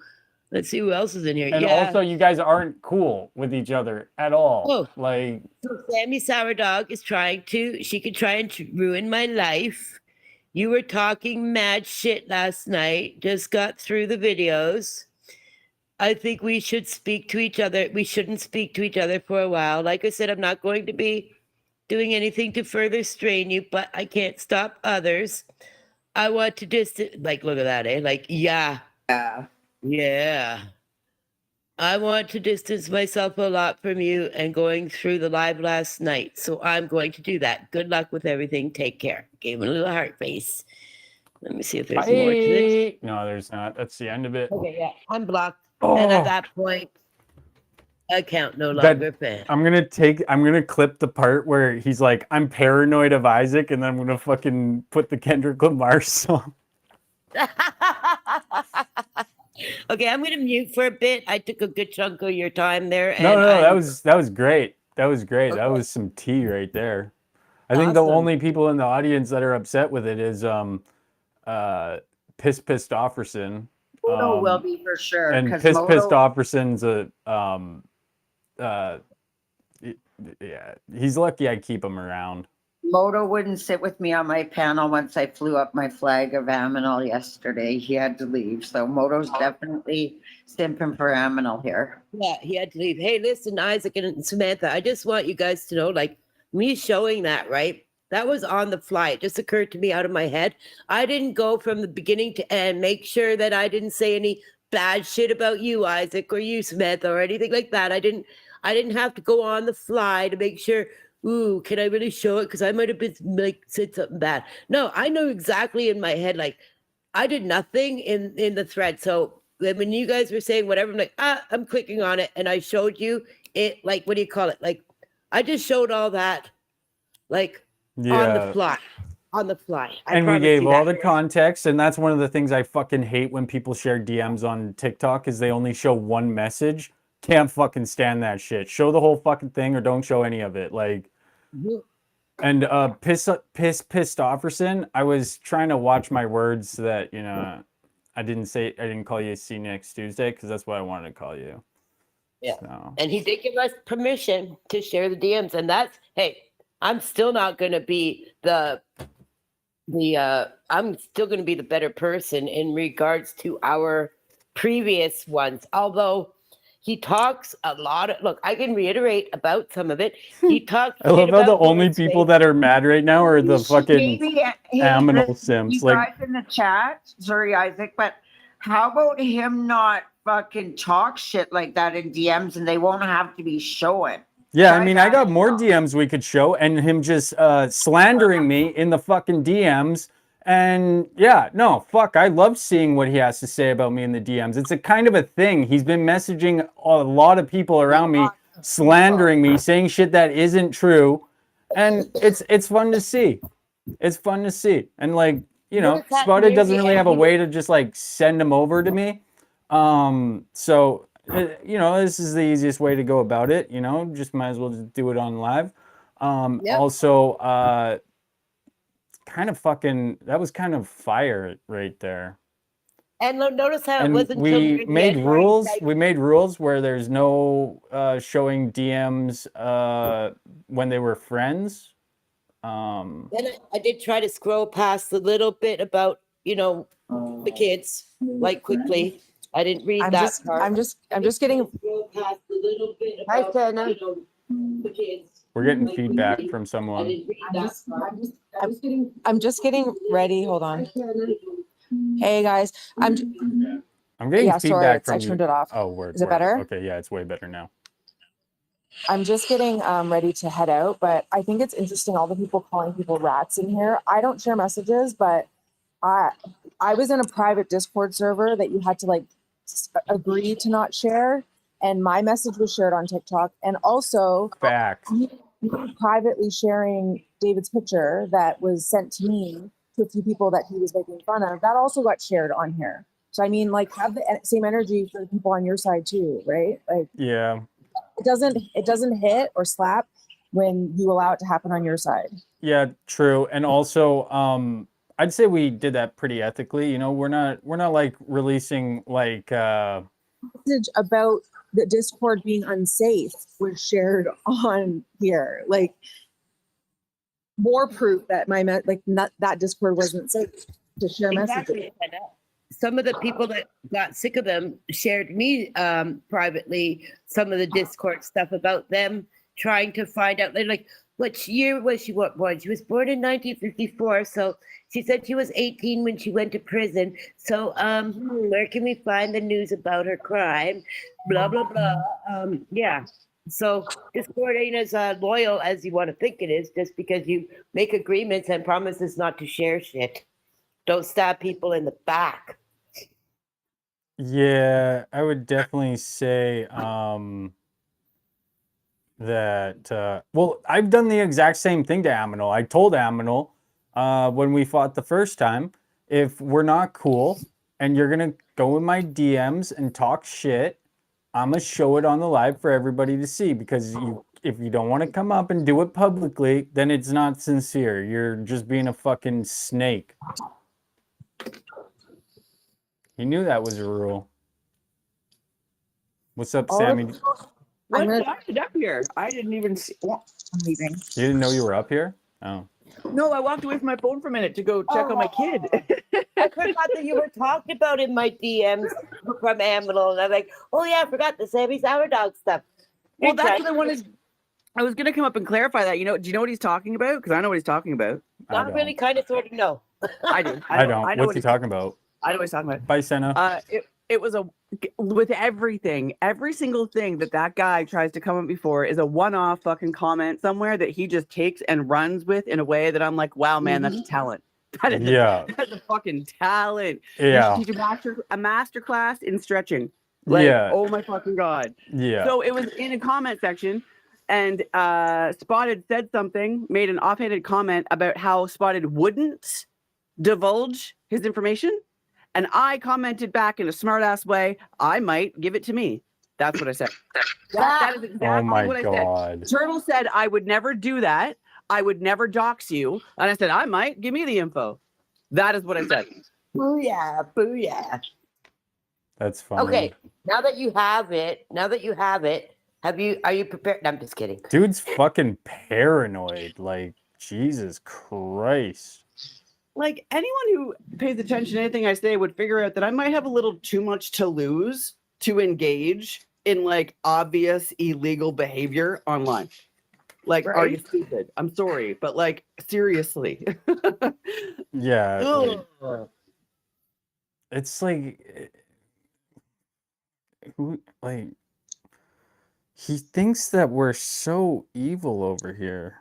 let's see who else is in here. And also, you guys aren't cool with each other at all. Oh. Like, So Sammy Sourdog is she could try and ruin my life. You were talking mad shit last night, just got through the videos. I think we should speak to each other. We shouldn't speak to each other for a while. Like I said, I'm not going to be doing anything to further strain you, but I can't stop others. I want to distance, like, look at that, eh? Like, yeah. I want to distance myself a lot from you and going through the live last night. So I'm going to do that. Good luck with everything. Take care. Gave him a little heart face. Let me see if there's more to this. No, there's not. That's the end of it. Okay, yeah. I'm blocked. And at that point, account no That- longer fan. I'm gonna clip the part where he's like, I'm paranoid of Isaac, and then I'm gonna fucking put the Kendrick Lamar song. Okay, I'm gonna mute for a bit. I took a good chunk of your time there. No, and that was great. That was great. That was some tea right there. I think the Awesome. only people in the audience that are upset with it is Pissed Offerson. Moto will be for sure. And 'cause Pissed Moto- Offerson's yeah, he's lucky I keep him around. Moto wouldn't sit with me on my panel once I flew up my flag of Aminal yesterday. He had to leave. So Moto's definitely simping for Aminal here. Yeah, he had to leave. Hey, listen, Isaac and Samantha, I just want you guys to know, like, me showing that, right? That was on the fly. It just occurred to me out of my head. I didn't go from the beginning to end, make sure that I didn't say any bad shit about you, Isaac, or you, Samantha, or anything like that. I didn't have to go on the fly to make sure, ooh, can I really show it? Because I might have been like said something bad. No, I know exactly in my head, like I did nothing in the thread. So when you guys were saying whatever, I'm like, I'm clicking on it, and I showed you it. Like, what do you call it? Like, I just showed all that, like on the fly. On the fly. And we gave all the context, and that's one of the things I fucking hate when people share DMs on TikTok is they only show one message. Can't fucking stand that shit. Show the whole fucking thing or don't show any of it. Like, and Pissed Offerson, I was trying to watch my words so that, you know, I didn't call you see next Tuesday because that's what I wanted to call you. Yeah. So. And he did give us permission to share the DMs, and that's, hey, I'm still not going to be I'm still going to be the better person in regards to our previous ones. Although he talks a lot look, I can reiterate about some of it. He talks. I love how the only people that are mad right now are the fucking Aminal Sims. You Like, guys in the chat, sorry, Isaac, but how about him not fucking talk shit like that in DMs and they won't have to be showing? yeah, I mean, I got more DMs we could show, and him just slandering me in the fucking DMs. And yeah, no, fuck, I love seeing what he has to say about me in the DMs. It's a kind of a thing. He's been messaging a lot of people around me, slandering me, saying shit that isn't true. And it's fun to see. It's fun to see. And like, you know, Spotted doesn't really have a way to just like send them over to me. So, you know, this is the easiest way to go about it. You know, just might as well just do it on live. Also, kind of fucking, that was kind of fire right there. And notice how it And wasn't. we made rules. We made rules where there's no showing DMs when they were friends. Then I did try to scroll past a little bit about, you know, the kids, like quickly. I didn't read that part. I'm just getting. Scroll past a little bit Hi, about, Senna. you know, the kids. We're getting feedback from someone. I'm just getting ready. Hold on. Hey guys, I'm getting yeah, sorry, feedback from I turned it off. Oh, word. Is it better? Okay, yeah, it's way better now. I'm just getting ready to head out, but I think it's interesting all the people calling people rats in here. I don't share messages, but I was in a private Discord server that you had to like agree to not share, and my message was shared on TikTok, and also Facts. me privately sharing David's picture that was sent to me to a few people that he was making fun of. That also got shared on here. So I mean, like, have the same energy for the people on your side too, right? Like, yeah, it doesn't hit or slap when you allow it to happen on your side. Yeah, true. And also, I'd say we did that pretty ethically. You know, we're not like releasing like message about the Discord being unsafe was shared on here. Like, more proof that that Discord wasn't safe to share messages. Some of the people that got sick of them shared me privately some of the Discord stuff about them trying to find out. They're like, what year was she born? She was born in 1954. So she said she was 18 when she went to prison. So where can we find the news about her crime? Blah, blah, blah. Yeah. So Discord ain't as loyal as you want to think it is, just because you make agreements and promises not to share shit. Don't stab people in the back. Yeah, I would definitely say that well, I've done the exact same thing to Aminal. I told Aminal when we fought the first time, if we're not cool and you're gonna go in my DMs and talk shit, I'm gonna show it on the live for everybody to see, because if you don't want to come up and do it publicly, then it's not sincere. You're just being a fucking snake. He knew that was a rule. What's up, Sammy? What started up here? I didn't even see. Well, I'm leaving. You didn't know you were up here? Oh. No, I walked away from my phone for a minute to go check on my kid. I forgot that you were talking about in my DMs from Aminal, and I'm like, oh yeah, I forgot the Sammy Sour Dog stuff. Well, that's what I wanted. I was gonna come up and clarify that. Do you know what he's talking about? Because I know what he's talking about. Not really, kind of, sort of, no. I do. I don't. I know What's he talking about? I know what he's talking about. Bye, Senna. It was with everything, every single thing that guy tries to come up before is a one-off fucking comment somewhere that he just takes and runs with in a way that I'm like, wow, man, that's a talent. That is that's a fucking talent. Yeah. You should teach a master class in stretching. Like, oh my fucking God. Yeah. So it was in a comment section, and Spotted said something, made an offhanded comment about how Spotted wouldn't divulge his information. And I commented back in a smart ass way, I might give it to me. That's what I said. That is exactly what I said. Turtle said I would never do that. I would never dox you. And I said, I might. Give me the info. That is what I said. Booyah, booyah. That's funny. Okay, now that you have it, are you prepared? No, I'm just kidding. Dude's fucking paranoid. Like, Jesus Christ. Like, anyone who pays attention to anything I say would figure out that I might have a little too much to lose to engage in like obvious illegal behavior online. Like, are you stupid? I'm sorry, but like, seriously. Yeah. Like, it's like, he thinks that we're so evil over here.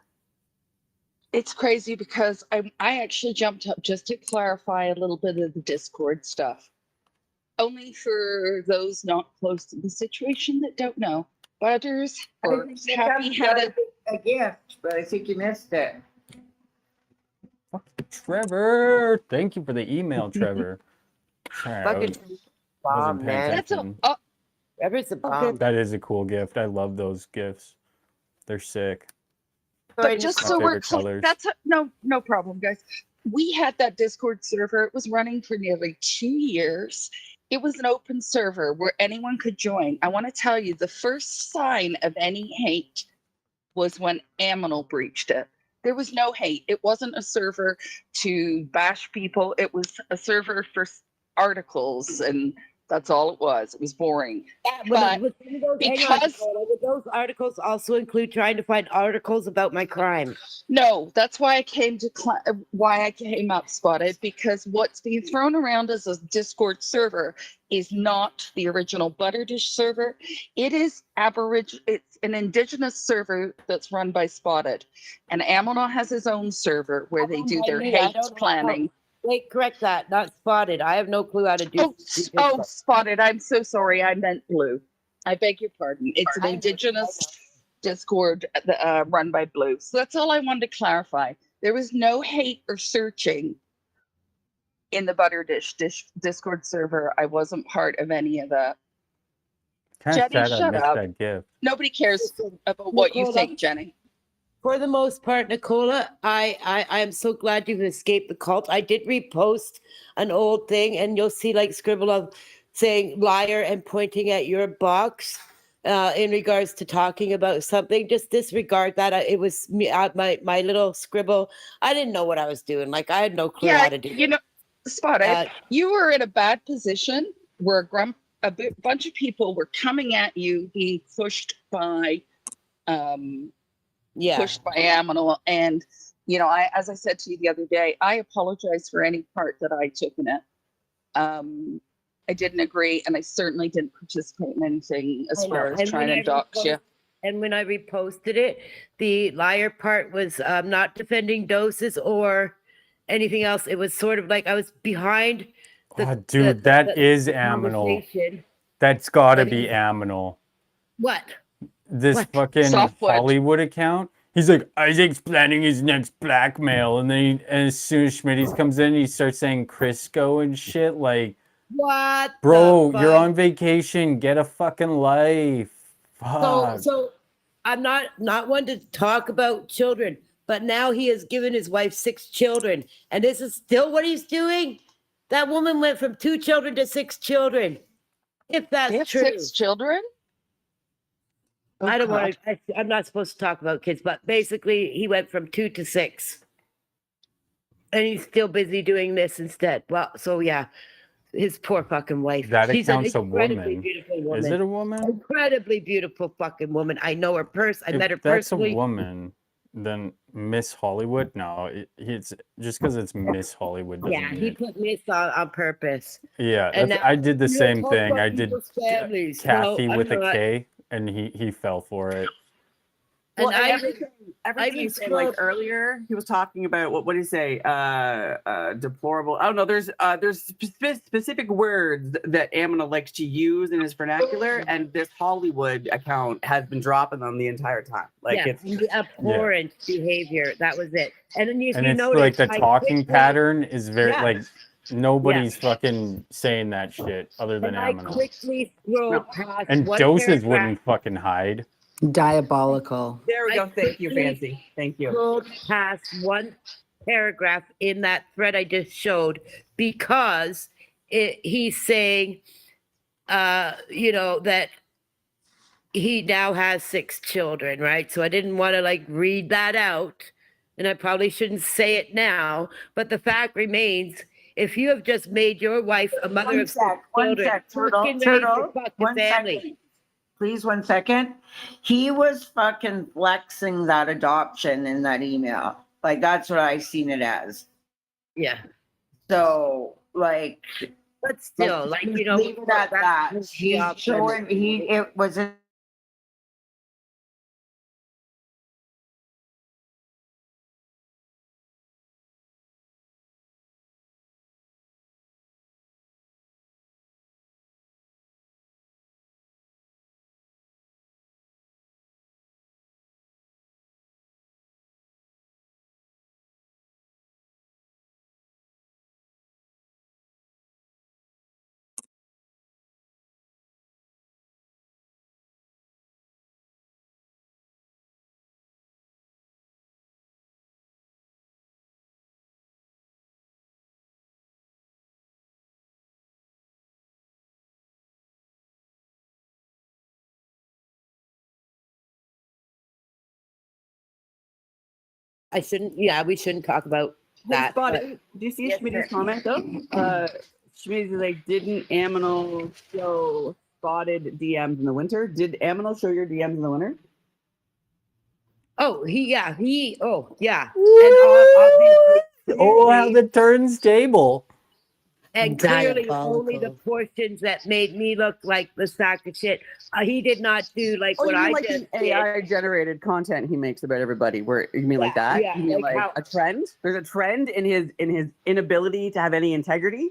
It's crazy because I actually jumped up just to clarify a little bit of the Discord stuff. Only for those not close to the situation that don't know. Butters or Happy had a gift, but I think you missed it. Trevor, thank you for the email, Trevor. Sorry, Fucking bomb, man. That's Trevor's a bomb. That is a cool gift. I love those gifts. They're sick. But just My so we're favorite clear, colors. that's no problem, guys. We had that Discord server. It was running for nearly 2 years. It was an open server where anyone could join. I want to tell you, the first sign of any hate was when Aminal breached it. There was no hate. It wasn't a server to bash people. It was a server for articles, and that's all it was. It was boring. But because would those articles also include trying to find articles about my crime? no, that's why I came to why I came up, Spotted, because what's being thrown around as a Discord server is not the original Butterdish server. It is it's an indigenous server that's run by Spotted, and Aminal has his own server where they do their hate planning. Wait, correct that. Not Spotted. I have no clue how to do. Oh, Spotted. I'm so sorry. I meant Blue. I beg your pardon. It's an indigenous Discord run by Blue. So that's all I wanted to clarify. There was no hate or searching in the Butterdish Discord server. I wasn't part of any of that. Jenny, shut up. That gift. Nobody cares about what you think, Jenny. For the most part, Nicola, I am so glad you've escaped the cult. I did repost an old thing, and you'll see like scribble of saying liar and pointing at your box in regards to talking about something. Just disregard that. It was me, my little scribble. I didn't know what I was doing. Like, I had no clue how to do it. Spotted, you were in a bad position where a bunch of people were coming at you, being pushed by pushed by Aminal. And as I said to you the other day, I apologize for any part that I took in it. I didn't agree, and I certainly didn't participate in anything as far as trying to dox you. And when I reposted it, the liar part was not defending doses or anything else. It was sort of like I was behind Dude, that is Aminal. That's gotta be Aminal. What? This fucking Hollywood account. He's like, Isaac's planning his next blackmail, and then as soon as Schmitty's comes in, he starts saying Crisco and shit. Like, what? Bro, you're on vacation. Get a fucking life. Fuck. So I'm not one to talk about children, but now he has given his wife 6 children, and this is still what he's doing. That woman went from 2 children to 6 children. If that's They have true. 6 children? I don't want to. I'm not supposed to talk about kids, but basically, he went from 2 to 6, and he's still busy doing this instead. Well, so yeah, his poor fucking wife. That She's an accounts a incredibly woman. beautiful woman. Is it a woman? Incredibly beautiful fucking woman. I know her I met her If that's personally. a woman, then Miss Hollywood? No, it's just because it's Miss Hollywood. Doesn't Yeah, mean he it. put Miss on purpose. Yeah, And that's, now I did the you know, same talk thing. about I did people's families. Kathy Well, with I'm a not. K, and he fell for it. And Well, and everything he even said, like scrolled- earlier, he was talking about what did he say? Deplorable. I don't know. There's specific words that Amina likes to use in his vernacular, and this Hollywood account has been dropping them the entire time. Like yeah, it's the abhorrent behavior. That was it. And then if And you it's notice, like the I talking quickly- pattern is very Yeah. like nobody's fucking saying that shit other than And I Amina. quickly scrolled past And one doses paragraph. wouldn't fucking hide. Diabolical. there we I go. Thank you, quickly Fancy. Thank you. Scrolled past one paragraph in that thread I just showed because he's saying, you know, that he now has 6 children, right? So I didn't want to like read that out, and I probably shouldn't say it now. But the fact remains, if you have just made your wife a mother One of 6 sec, children, Turtle, fucking raise your Turtle, fucking 1 family. second. Please, 1 second. He was fucking flexing that adoption in that email. Like, that's what I seen it as. Yeah. So, like, But still, like, you know, leave it at that. that's the He's option. showing, it was a I shouldn't, yeah, we shouldn't talk about that. Spot but- it. Do you see Yes, Schmidt's sir. comment though? Schmidt is like, didn't Aminal show spotted DMs in the winter? Did Aminal show your DMs in the winter? Oh, yeah. And Oh, how the turns table. And clearly only the Diabolical. portions that made me look like the sack of shit. He did not do like Oh, what you mean I like just the did. AI generated content he makes about everybody? Where you mean like that? yeah, You mean like like how- a trend? There's a trend in his inability to have any integrity.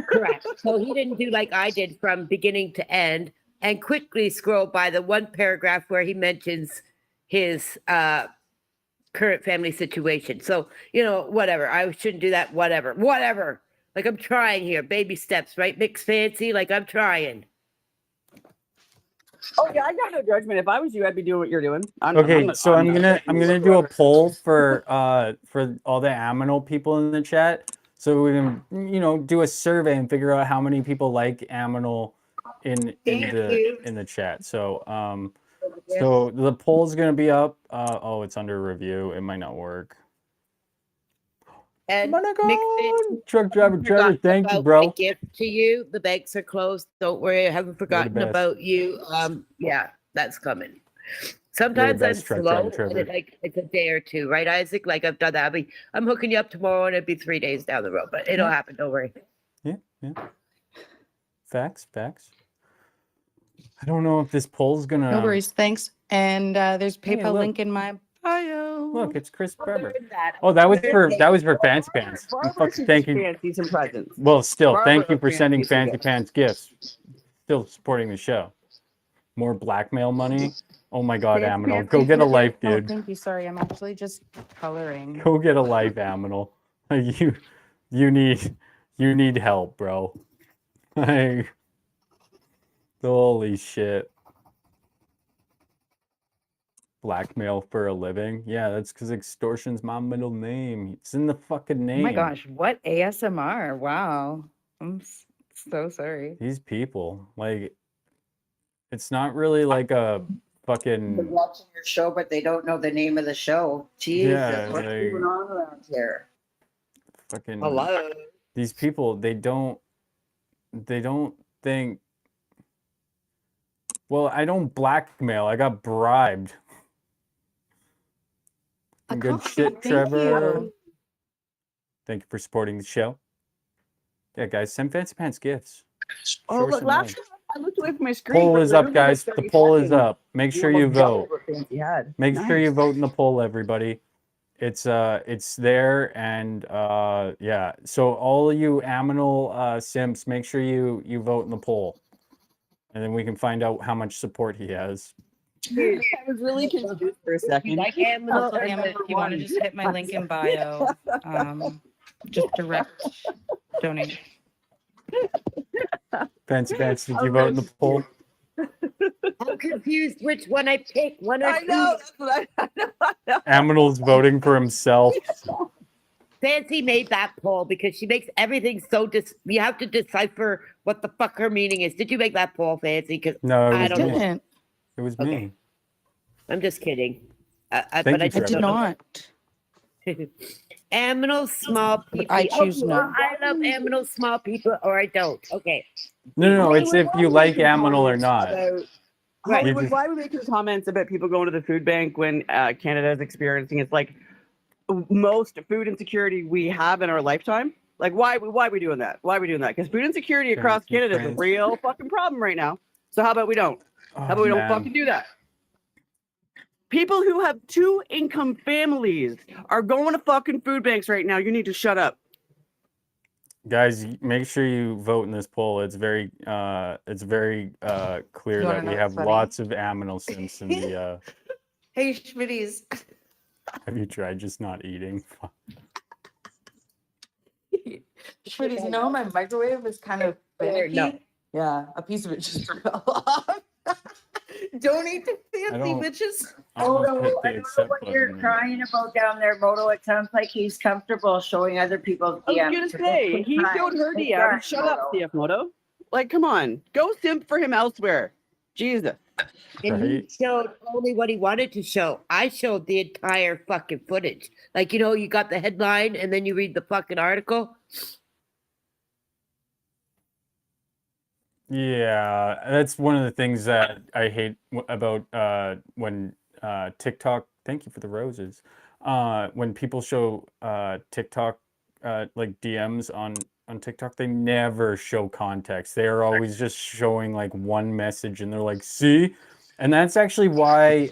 Correct. So he didn't do like I did from beginning to end and quickly scroll by the one paragraph where he mentions his current family situation. So, you know, whatever. I shouldn't do that. Whatever. Like I'm trying here. Baby steps, right? Mixed fancy. Like I'm trying. Oh yeah, I got no judgment. If I was you, I'd be doing what you're doing. I'm Okay, not- so I'm not gonna judging you do a whatsoever. poll for all the Aminal people in the chat, so we can do a survey and figure out how many people like Aminal in the chat. So so the poll's gonna be up. Oh, it's under review. It might not work. And Mixed in, Truck driver Trevor, forgot thank you, about bro. my gift to you. The banks are closed. Don't worry. I haven't forgotten best. about you. Yeah, that's coming. Sometimes I'm best, truck slow, driver and Trevor. it's a day or two, right, Isaac? Like I've done that. I'm hooking you up tomorrow, and it'd be 3 days down the road, but it'll happen. Don't worry. Yeah. Facts. I don't know if this poll's gonna. No worries. Thanks. And there's Hey, PayPal look. link in my bio. Look, it's Chris Bremer. That. Oh, that was for Fancy Pants. Thank you. Fancy some presents. Well, still, Barbara thank you for Fancy sending some Fancy gifts. Pants gifts. Still supporting the show. More blackmail money. Oh my God, Aminal, go get a life, Oh, dude. thank you. Sorry, I'm actually just coloring. Go get a life, Aminal. Like you need help, bro. Like, holy shit. blackmail for a living. Yeah, that's because extortion's my middle name. It's in the fucking Oh name. my gosh, what ASMR? Wow. So sorry. These people, like, it's not really like a They're fucking watching your show, but they don't know the name of the show. Jesus, Yeah, what's like- going on around here? fucking. Hello. These people, they don't think. Well, I don't blackmail. I got bribed. Good shit, Trevor. Thank you for supporting the show. Yeah, guys, send Fancy Pants gifts. Oh, Show look, some last love. time I looked away from my screen. Poll for is up, literally guys. like The 30 poll is seconds. up. Make sure you almost doubled vote. what Fancy had. Make sure you Nice. vote in the poll, everybody. It's there, and yeah. So all you Aminal simps, make sure you vote in the poll, and then we can find out how much support he has. I was really confused for a second. Like Aminal, Also, Amber, if you want to just hit my link in bio, just direct donate. Fancy Pants, did you vote in the poll? I'm confused which one I pick. One or I two. know. That's what I know. Aminal's voting for himself. Fancy made that poll because she makes everything so you have to decipher what the fuck her meaning is. Did you make that poll, Fancy? Because No, it I was don't me. know. It was Okay. me. I'm just kidding. Thank But you, I Trevor. did not. Aminal small people. I choose Okay, no. well, I love Aminal small people, or I don't. Okay. No, it's if you like Aminal or not. Right. You just- Why are we making comments about people going to the food bank when Canada is experiencing it's like most food insecurity we have in our lifetime? Like, why are we doing that? Why are we doing that? Because food insecurity across Fancy Canada is a Pants. real fucking problem right now. So how about we don't? How about Oh, we don't man. fucking do that? People who have 2-income families are going to fucking food banks right now. You need to shut up. Guys, make sure you vote in this poll. It's very clear You wanna that know we what's have funny? lots of Aminal simps in the. Hey, Schmitties. Have you tried just not eating? Schmitties, you know my microwave is kind of finicky? No. Yeah, a piece of it just fell off. Don't eat the fancy don't- bitches. I Oh, almost no, hit the I don't know accept what you're button. crying about down there, Moto. It sounds like he's comfortable showing other people's I was DMs. gonna for say this he time. showed her Take DM. that, Shut up, Moto. CF Moto. Like, come on, go simp for him elsewhere. Jesus. And he Right? showed only what he wanted to show. I showed the entire fucking footage. Like, you got the headline and then you read the fucking article. Yeah, that's one of the things that I hate about when TikTok. Thank you for the roses. When people show TikTok like DMs on TikTok, they never show context. They are always just showing like one message, and they're like, "See," and that's actually why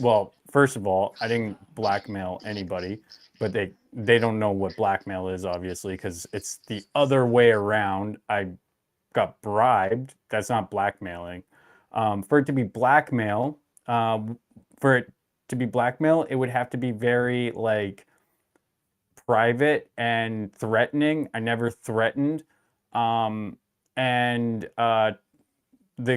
well, first of all, I didn't blackmail anybody, but they don't know what blackmail is, obviously, because it's the other way around. I got bribed. That's not blackmailing. For it to be blackmail, it would have to be very like private and threatening. I never threatened. And the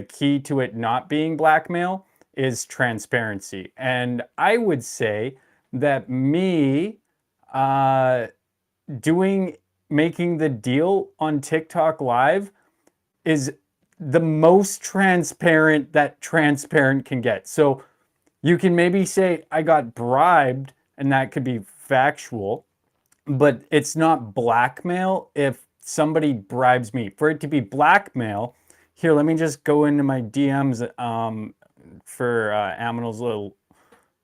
key to it not being blackmail is transparency. And I would say that me making the deal on TikTok Live is the most transparent that transparent can get. So you can maybe say I got bribed, and that could be factual, but it's not blackmail if somebody bribes me. For it to be blackmail, here, let me just go into my DMs for Aminal's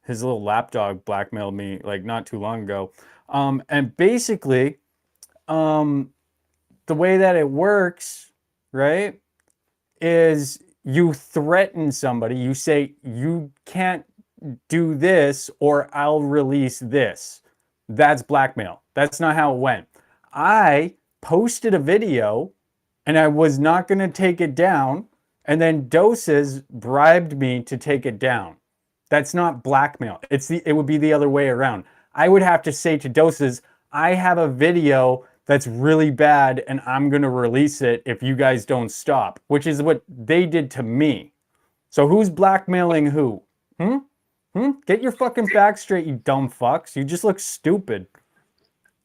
his little lapdog blackmailed me like not too long ago. And basically, the way that it works, right, is you threaten somebody. You say, you can't do this or I'll release this. That's blackmail. That's not how it went. I posted a video and I was not going to take it down. And then Doses bribed me to take it down. That's not blackmail. It would be the other way around. I would have to say to Doses, I have a video that's really bad and I'm going to release it if you guys don't stop, which is what they did to me. So who's blackmailing who? Get your fucking back straight, you dumb fucks. You just look stupid.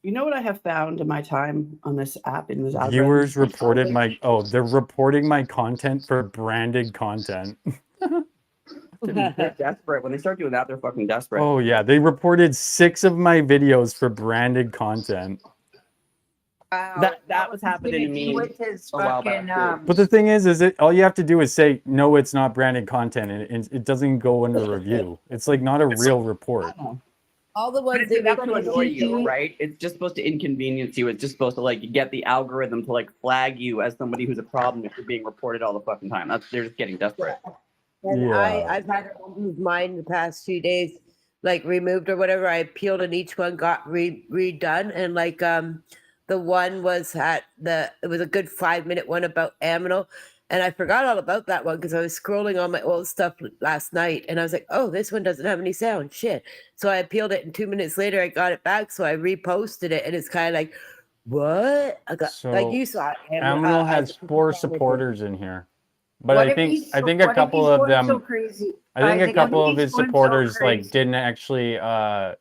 You know what I have found in my time on this app in this Viewers reported they're reporting my content for branded content. They're desperate. When they start doing that, they're fucking desperate. Oh yeah, they reported 6 of my videos for branded content. That was happening to me With his a while fucking, back. But the thing is it all you have to do is say no, it's not branded content, and it doesn't go under review. It's like not a real report. All the ones It's they not to reported annoy to you, right? It's just supposed to inconvenience you. It's just supposed to like get the algorithm to like flag you as somebody who's a problem if you're being reported all the fucking time. They're just getting desperate. And Yeah. I've had mine the past 2 days, like removed or whatever. I appealed and each one got redone. And like the one was it was a good 5-minute one about Aminal. And I forgot all about that one because I was scrolling on my old stuff last night and I was like, oh, this one doesn't have any sound. Shit. So I appealed it and 2 minutes later I got it back. So I reposted it and it's kind of like, what? I got So like you saw it. Aminal has 4 supporters in here. But What I if think he's- I think what a if couple he's of going them so crazy? I think a Isaac, couple what of if his he's going so supporters like crazy? didn't actually know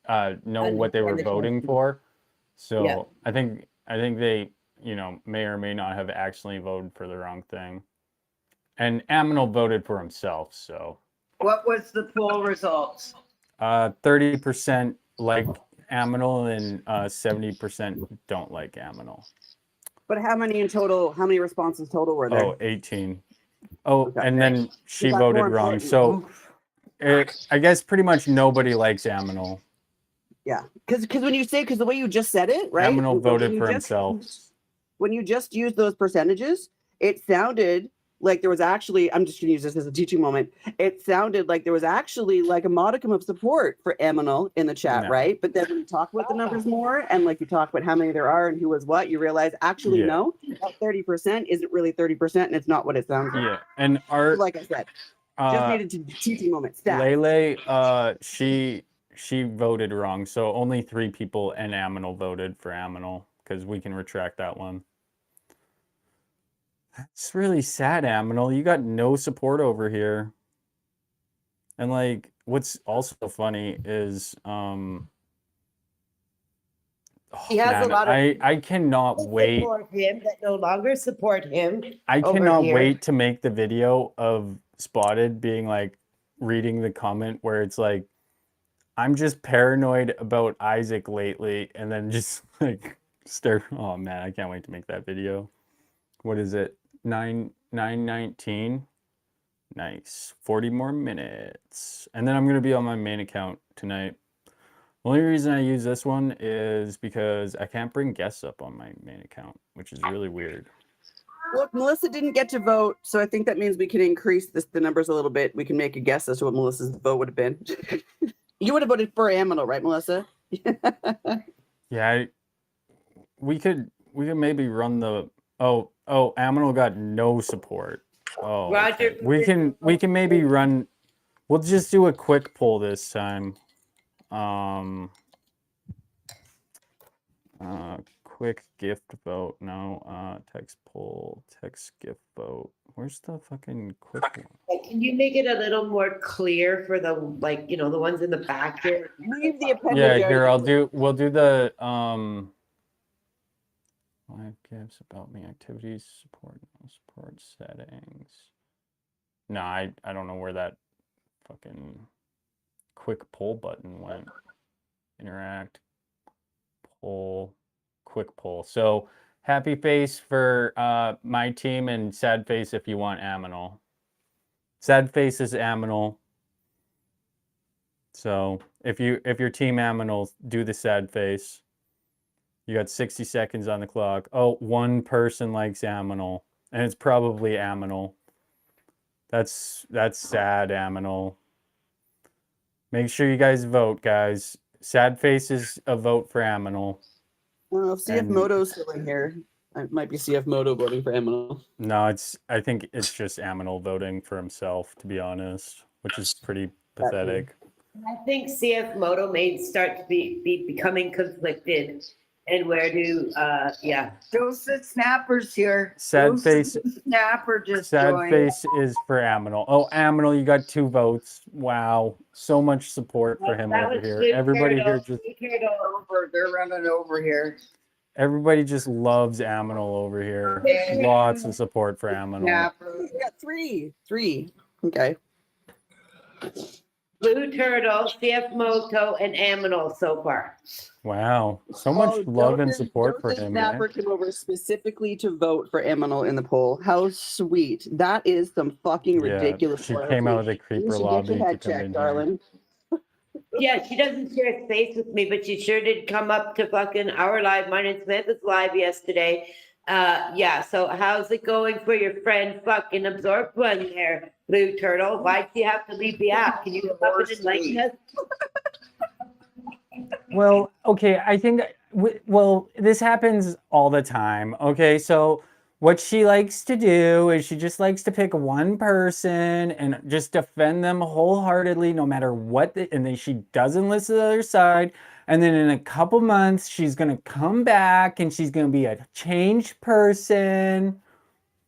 what they were Understand the voting for. So Yeah. I think they, may or may not have actually voted for the wrong thing. And Aminal voted for himself, so What was the poll results? 30% like Aminal and 70% don't like Aminal. But how many in total? How many responses total were there? Oh, 18. Oh, Okay. and then she That's voted more wrong. important. So I guess pretty much nobody likes Aminal. Yeah, because the way you just said it, right? Aminal When voted you for just- himself. When you just used those percentages, it sounded like there was actually, I'm just going to use this as a teaching moment. It sounded like there was actually like a modicum of support for Aminal in the chat, No. right? But then when you talk about the numbers more and like you talk about how many there are and who was what, you realize actually Yeah. no, that 30% isn't really 30% and it's not what it sounds like. Yeah, and our Like I said, just uh, needed to teaching moment. Stat. Lele, she voted wrong. So only 3 people and Aminal voted for Aminal because we can retract that one. That's really sad, Aminal. You got no support over here. And like, what's also funny is, He has a lot of I cannot wait. support him that no longer support him. I over cannot here. wait to make the video of Spotted being like reading the comment where it's like, I'm just paranoid about Isaac lately, and then just like start. Oh man, I can't wait to make that video. What is it? 9:19. Nice. 40 more minutes, and then I'm gonna be on my main account tonight. The only reason I use this one is because I can't bring guests up on my main account, which is really weird. Look, Melissa didn't get to vote, so I think that means we can increase the numbers a little bit. We can make a guess as to what Melissa's vote would have been. You would have voted for Aminal, right, Melissa? Yeah, we could maybe run the Aminal got no support. Oh, Roger, okay. We can maybe run. We'll just do a quick poll this time. Quick gift vote. No, text poll, text gift vote. Where's the fucking quick one? Like, can you make it a little more clear for the the ones in the back here? Leave the appendage. Yeah, area. here we'll do the 5 gifts about me activities support settings. No, I don't know where that fucking quick poll button went. Interact, poll, quick poll. So happy face for my team and sad face if you want Aminal. Sad face is Aminal. So if your team Aminal, do the sad face. You got 60 seconds on the clock. Oh, 1 person likes Aminal, and it's probably Aminal. That's sad, Aminal. Make sure you guys vote, guys. Sad face is a vote for Aminal. Well, if CF Moto's still in here, it might be CF Moto voting for Aminal. No, I think it's just Aminal voting for himself, to be honest, which is pretty pathetic. I think CF Moto may start to be becoming conflicted And where do, yeah. Joseph Snapper's here. Sad Joseph face. Snapper just Sad joined. face is for Aminal. Oh, Aminal, you got 2 votes. Wow, so much support for him That over was here. Blue Everybody here Turtle. just Blue Turtle. Over, they're running over here. everybody just loves Aminal over here. Lots of support for Aminal. Snapper. We got three. Okay. Blue Turtle, CF Moto, and Aminal so far. Wow, so much love and support for him. Man. Snapper came over specifically to vote for Eminal in the poll. How sweet. That is some fucking ridiculous. She came out of the You creeper should lobby get your to head come checked, in darling. Yeah, she doesn't share space with me, but she sure did come up to fucking our live, mine and Samantha's live yesterday. Yeah, so how's it going for your friend fucking Absorbed One there, Blue Turtle? Why'd she have to leave the app? Can you come up and enlighten us? Well, okay, I think, well, this happens all the time. Okay, so what she likes to do is she just likes to pick one person and just defend them wholeheartedly, no matter what, and then she doesn't listen to the other side. And then in a couple months, she's gonna come back and she's gonna be a changed person.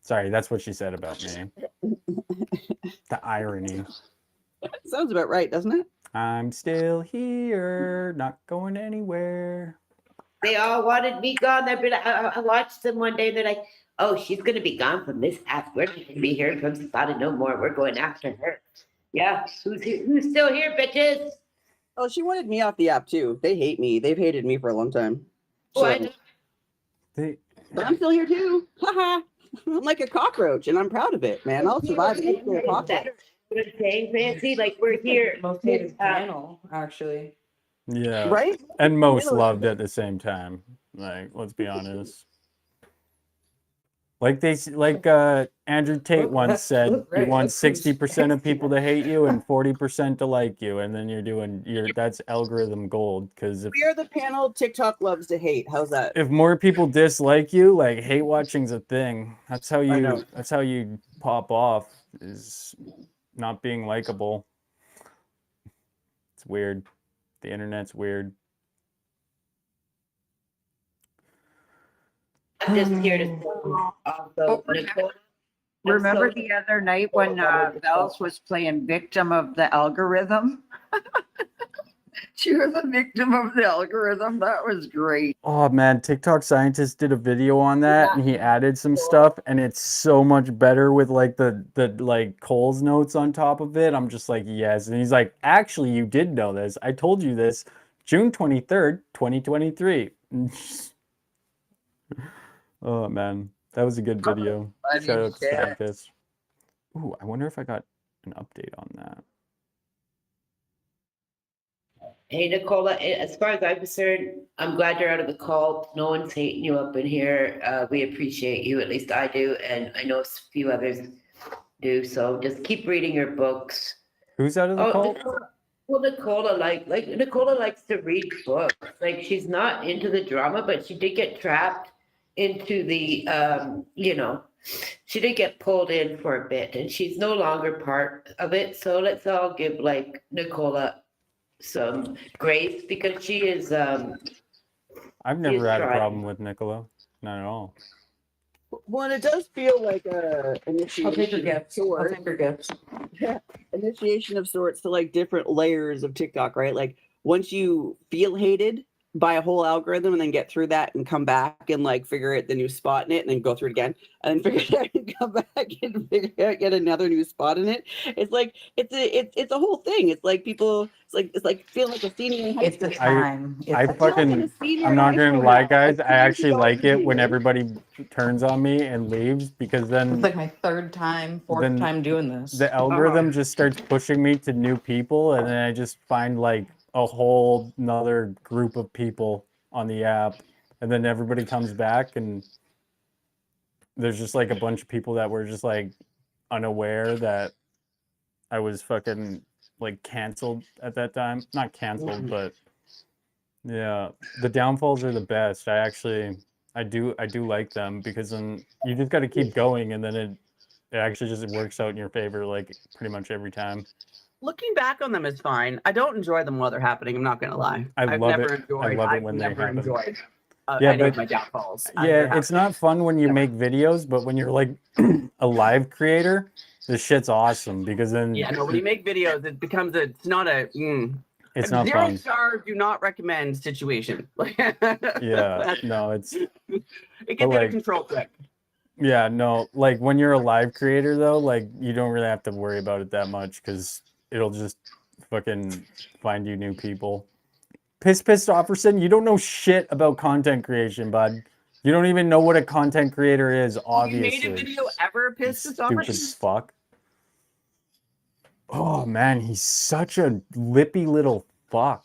Sorry, that's what she said about me. The irony. Sounds about right, doesn't it? I'm still here, not going anywhere. They all wanted me gone. They've been, I watched them one day. They're like, oh, she's going to be gone from this app. We're going to be here from Spotted No More. We're going after her. Yeah. Who's here? Who's still here, bitches? Oh, she wanted me off the app too. They hate me. They've hated me for a long time. Oh, I know. But I'm still here too. Haha. I'm like a cockroach and I'm proud of it, man. I'll survive it. A cockroach. What I'm saying, Fancy, like we're here. Most hated panel, actually. Yeah. Right? And most loved at the same time. Like, let's be honest. Like Andrew Tate once said, you Right, want that's pretty 60% of people to hate you and 40% to like you, and then that's algorithm gold. Because We are the panel TikTok loves to hate. How's that? if more people dislike you, like hate watching's a thing. That's how know. you pop off, is not being likable. It's weird. The internet's weird. I'm just here to also, Nicole. Remember the other night when Bells was playing victim of the algorithm? She was a victim of the algorithm. That was great. Oh man, TikTok scientist did a video on that and he added some stuff and it's so much better with like the like Cole's notes on top of it. I'm just like, yes. And he's like, actually, you did know this. I told you this June 23rd, 2023. Oh man, that was a good video. Shout out to scientist. Ooh, I wonder if I got an update on that. Hey, Nicola, as far as I'm concerned, I'm glad you're out of the cult. No one's hating you up in here. We appreciate you, at least I do, and I know a few others do. So just keep reading your books. Who's out of the cult? Nicola, Nicola likes to read books. Like she's not into the drama, but she did get trapped into the, she did get pulled in for a bit, and she's no longer part of it. So let's all give like Nicola some grace because she is I've never had a problem with Nicola. Not at all. Well, it does feel like a initiation I'll take your of gifts. I'll sorts. take your gifts. Yeah, initiation of sorts to like different layers of TikTok, right? Like once you feel hated by a whole algorithm and then get through that and come back and like figure out the new spot in it and then go through it again and then figure it out and come back and figure out get another new spot in it. It's like it's a whole thing. It's like people it's like feeling like a senior in high It's school. the time. I'm not gonna lie, guys. I actually like it when everybody turns on me and leaves because then It's like my third time, fourth then time doing this. the algorithm just starts pushing me to new people, and then I just find like a whole nother group of people on the app, and then everybody comes back and there's just like a bunch of people that were just like unaware that I was fucking like canceled at that time. Not canceled, but yeah, the downfalls are the best. I do like them because then you just got to keep going, and then it actually just works out in your favor like pretty much every time. Looking back on them is fine. I don't enjoy them while they're happening. I'm not gonna lie. I I've love never it. enjoyed. I love it I've when they never happen. enjoyed. Yeah, any of but- my downfalls. Yeah, it's not fun when you make videos, but when you're like a live creator, this shit's awesome because then Yeah, no, when you make videos, it becomes it's not a it's not zero fun. star do not recommend situation. Yeah, no, it's it but, gets out like, of control quick. yeah, no, like when you're a live creator though, like you don't really have to worry about it that much because it'll just fucking find you new people. Piss Offerson, you don't know shit about content creation, bud. You don't even know what a content creator is, obviously. You made a video ever, Piss Stupid fuck. Oh man, he's such a lippy little fuck.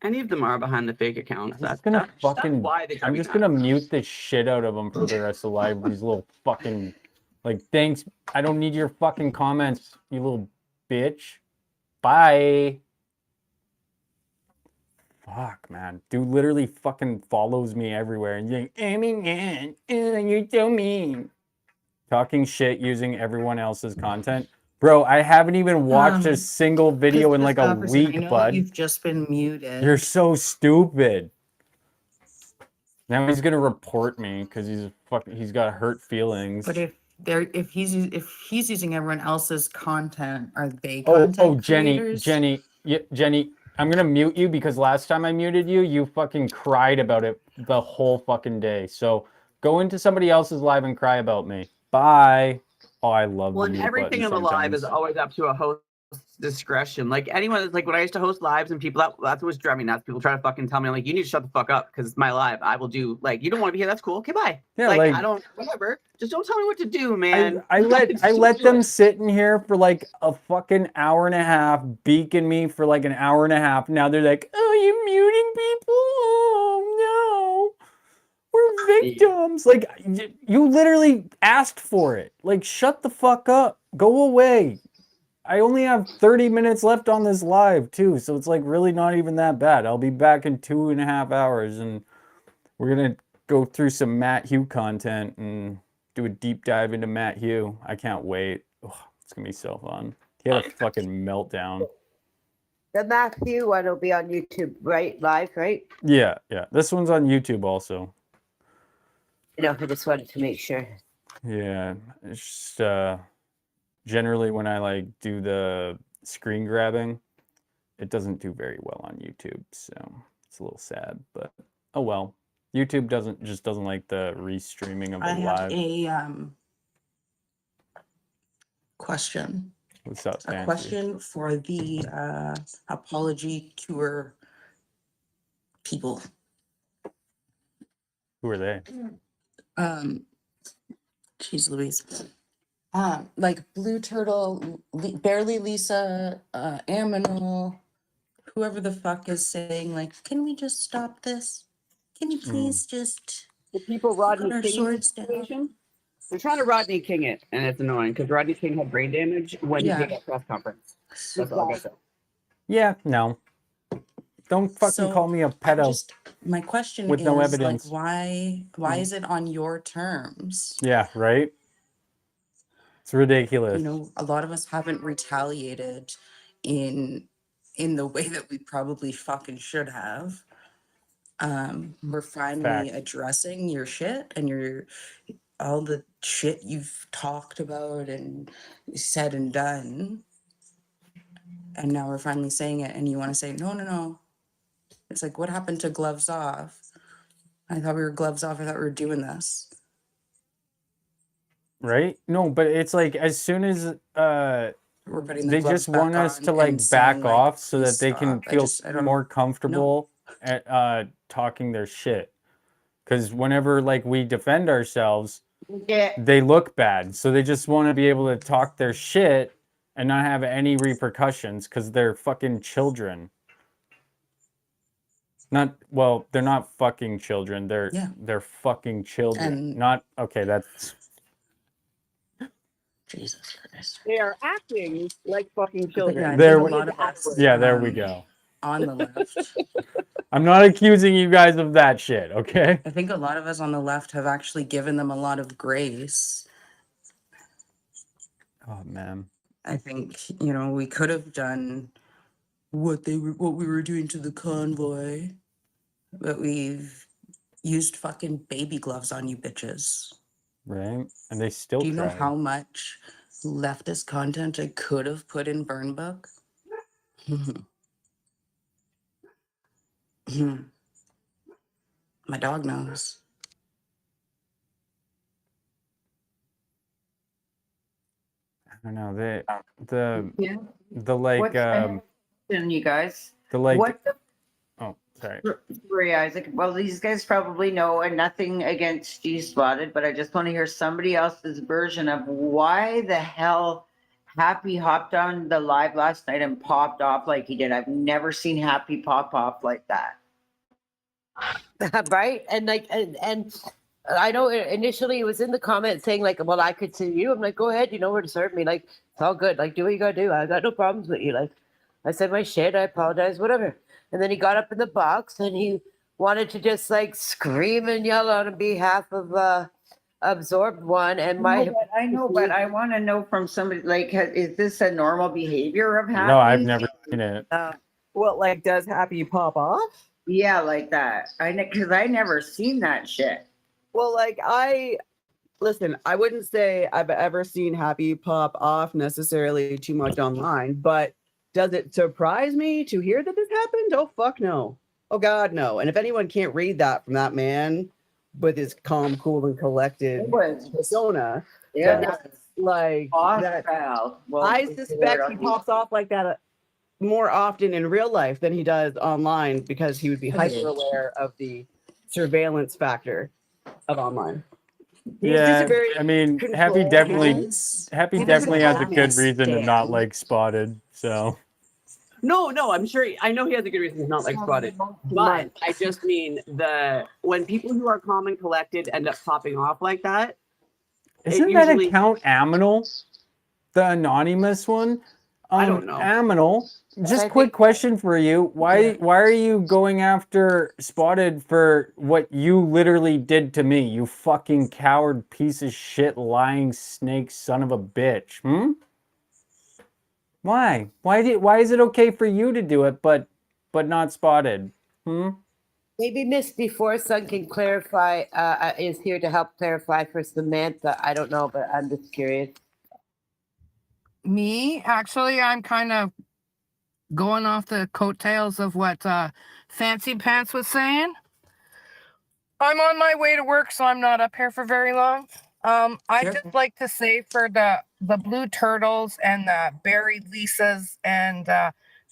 Any of them are behind the fake accounts. That's gonna fucking. why they I'm just gonna mute the shit out of him for the rest of the live. These little fucking, like, thanks. I don't need your fucking comments, you little bitch. Bye. Fuck, man. Dude literally fucking follows me everywhere and you're like, oh my god, you're so mean. Talking shit using everyone else's content. Bro, I haven't even watched a single video in like a week, bud. You've just been muted. You're so stupid. Now he's gonna report me because he's got hurt feelings. But if he's using everyone else's content, are they content Oh, Jenny, creators? Jenny, I'm gonna mute you because last time I muted you, you fucking cried about it the whole fucking day. So go into somebody else's live and cry about me. Bye. Oh, I love Well, the and mute everything button in the live is sometimes. always up to a host's discretion. Like anyone, like when I used to host lives and people, that's what was driving me nuts. People try to fucking tell me, I'm like, you need to shut the fuck up because it's my live. I will do, like, you don't want to be here. That's cool. Okay, bye. Yeah, like, like- I don't, whatever. Just don't tell me what to do, man. I Just let do them it. sit in here for like a fucking hour and a half, beacon me for like an hour and a half. Now they're like, oh, you muting people? Oh no. We're victims. Like you literally asked for it. Like shut the fuck up. Go away. I only have 30 minutes left on this live too, so it's like really not even that bad. I'll be back in 2.5 hours and we're gonna go through some Matt Hugh content and do a deep dive into Matt Hugh. I can't wait. Oh, it's gonna be so fun. He had a fucking meltdown. The Matthew one will be on YouTube, right? Live, right? Yeah. This one's on YouTube also. You know, I just wanted to make sure. Yeah. It's just generally when I like do the screen grabbing, it doesn't do very well on YouTube, so it's a little sad, but oh well. YouTube doesn't like the restreaming of I the have live. a question. What's up, A Fancy? question for the apology tour people. Who are they? Jeez Louise. Like Blue Turtle, Barely Lisa, Aminal, whoever the fuck is saying like, can we just stop this? Can you please just The people Rodney put our King swords down? situation. They're trying to Rodney King it, and it's annoying because Rodney King had brain damage when Yeah. he did that press conference. That's all I gotta say. Yeah, no. Don't fucking So, call me a pedo. My question With is no evidence. like, why is it on your terms? Yeah, right? It's ridiculous. You know, a lot of us haven't retaliated in the way that we probably fucking should have. We're finally Facts. addressing your shit and your all the shit you've talked about and said and done. And now we're finally saying it and you want to say, no. It's like, what happened to gloves off? I thought we were gloves off. I thought we were doing this. Right? No, but it's like as soon as We're putting the they gloves just want back us on to like and back saying, like, off so "Please that they can stop." feel I don't more comfortable at talking their shit. Because whenever like we defend ourselves, Yeah. they look bad. So they just want to be able to talk their shit and not have any repercussions because they're fucking children. They're not fucking children. They're fucking children. And- Not okay, that's Jesus Christ. They are acting like fucking children. Yeah, I There think we- a lot of us, yeah, there we go. on the left. I'm not accusing you guys of that shit, okay? I think a lot of us on the left have actually given them a lot of grace. Oh man. I think, we could have done what we were doing to the convoy. But we've used fucking baby gloves on you bitches. Right? And they still Do you know tried. how much leftist content I could have put in Burn Book? My dog knows. I don't know. The What's my question, you guys? What the oh, sorry. Sorry, Isaac. Well, these guys probably know, and nothing against you, Spotted, but I just want to hear somebody else's version of why the hell Happy hopped on the live last night and popped off like he did. I've never seen Happy pop off like that. Right? And like, and I know initially it was in the comments saying like, well, I could see you. I'm like, go ahead, you know where to serve me. Like, it's all good. Like, do what you gotta do. I got no problems with you. Like, I said my shit. I apologize, whatever. And then he got up in the box and he wanted to just like scream and yell on behalf of Absorbed One. And my I know, but I want to know from somebody like, is this a normal behavior of Happy? No, I've never seen it. Well, like, does Happy pop off? Yeah, like that. Because I never seen that shit. Well, like, listen, I wouldn't say I've ever seen Happy pop off necessarily too much online, but does it surprise me to hear that this happened? Oh, fuck no. Oh, God, no. And if anyone can't read that from that man with his calm, cool, and collected persona, Yeah. that's like, that, well, I suspect he pops off like that more often in real life than he does online because he would be hyper aware of the surveillance factor of online. He's just Yeah, a very I mean, Happy controlled definitely, man. Happy He doesn't definitely has a have good his reason to not stand. like Spotted. So No, I'm sure. I know he has a good reason he's not like Spotted, but I just mean when people who are calm and collected end up popping off like that. isn't that account Aminal, the anonymous one? I don't know. Aminal. Just I quick think- question for you. Why are you going after Spotted for what you literally did to me? You fucking coward piece of shit, lying snake son of a bitch. Why? Why is it okay for you to do it, but not Spotted? Maybe Miss Before Sun can clarify, is here to help clarify for Samantha. I don't know, but I'm just curious. Me, actually, I'm kind of going off the coattails of what Fancy Pants was saying. I'm on my way to work, so I'm not up here for very long. I'd just like to say for the Blue Turtles and the Barry Lisas and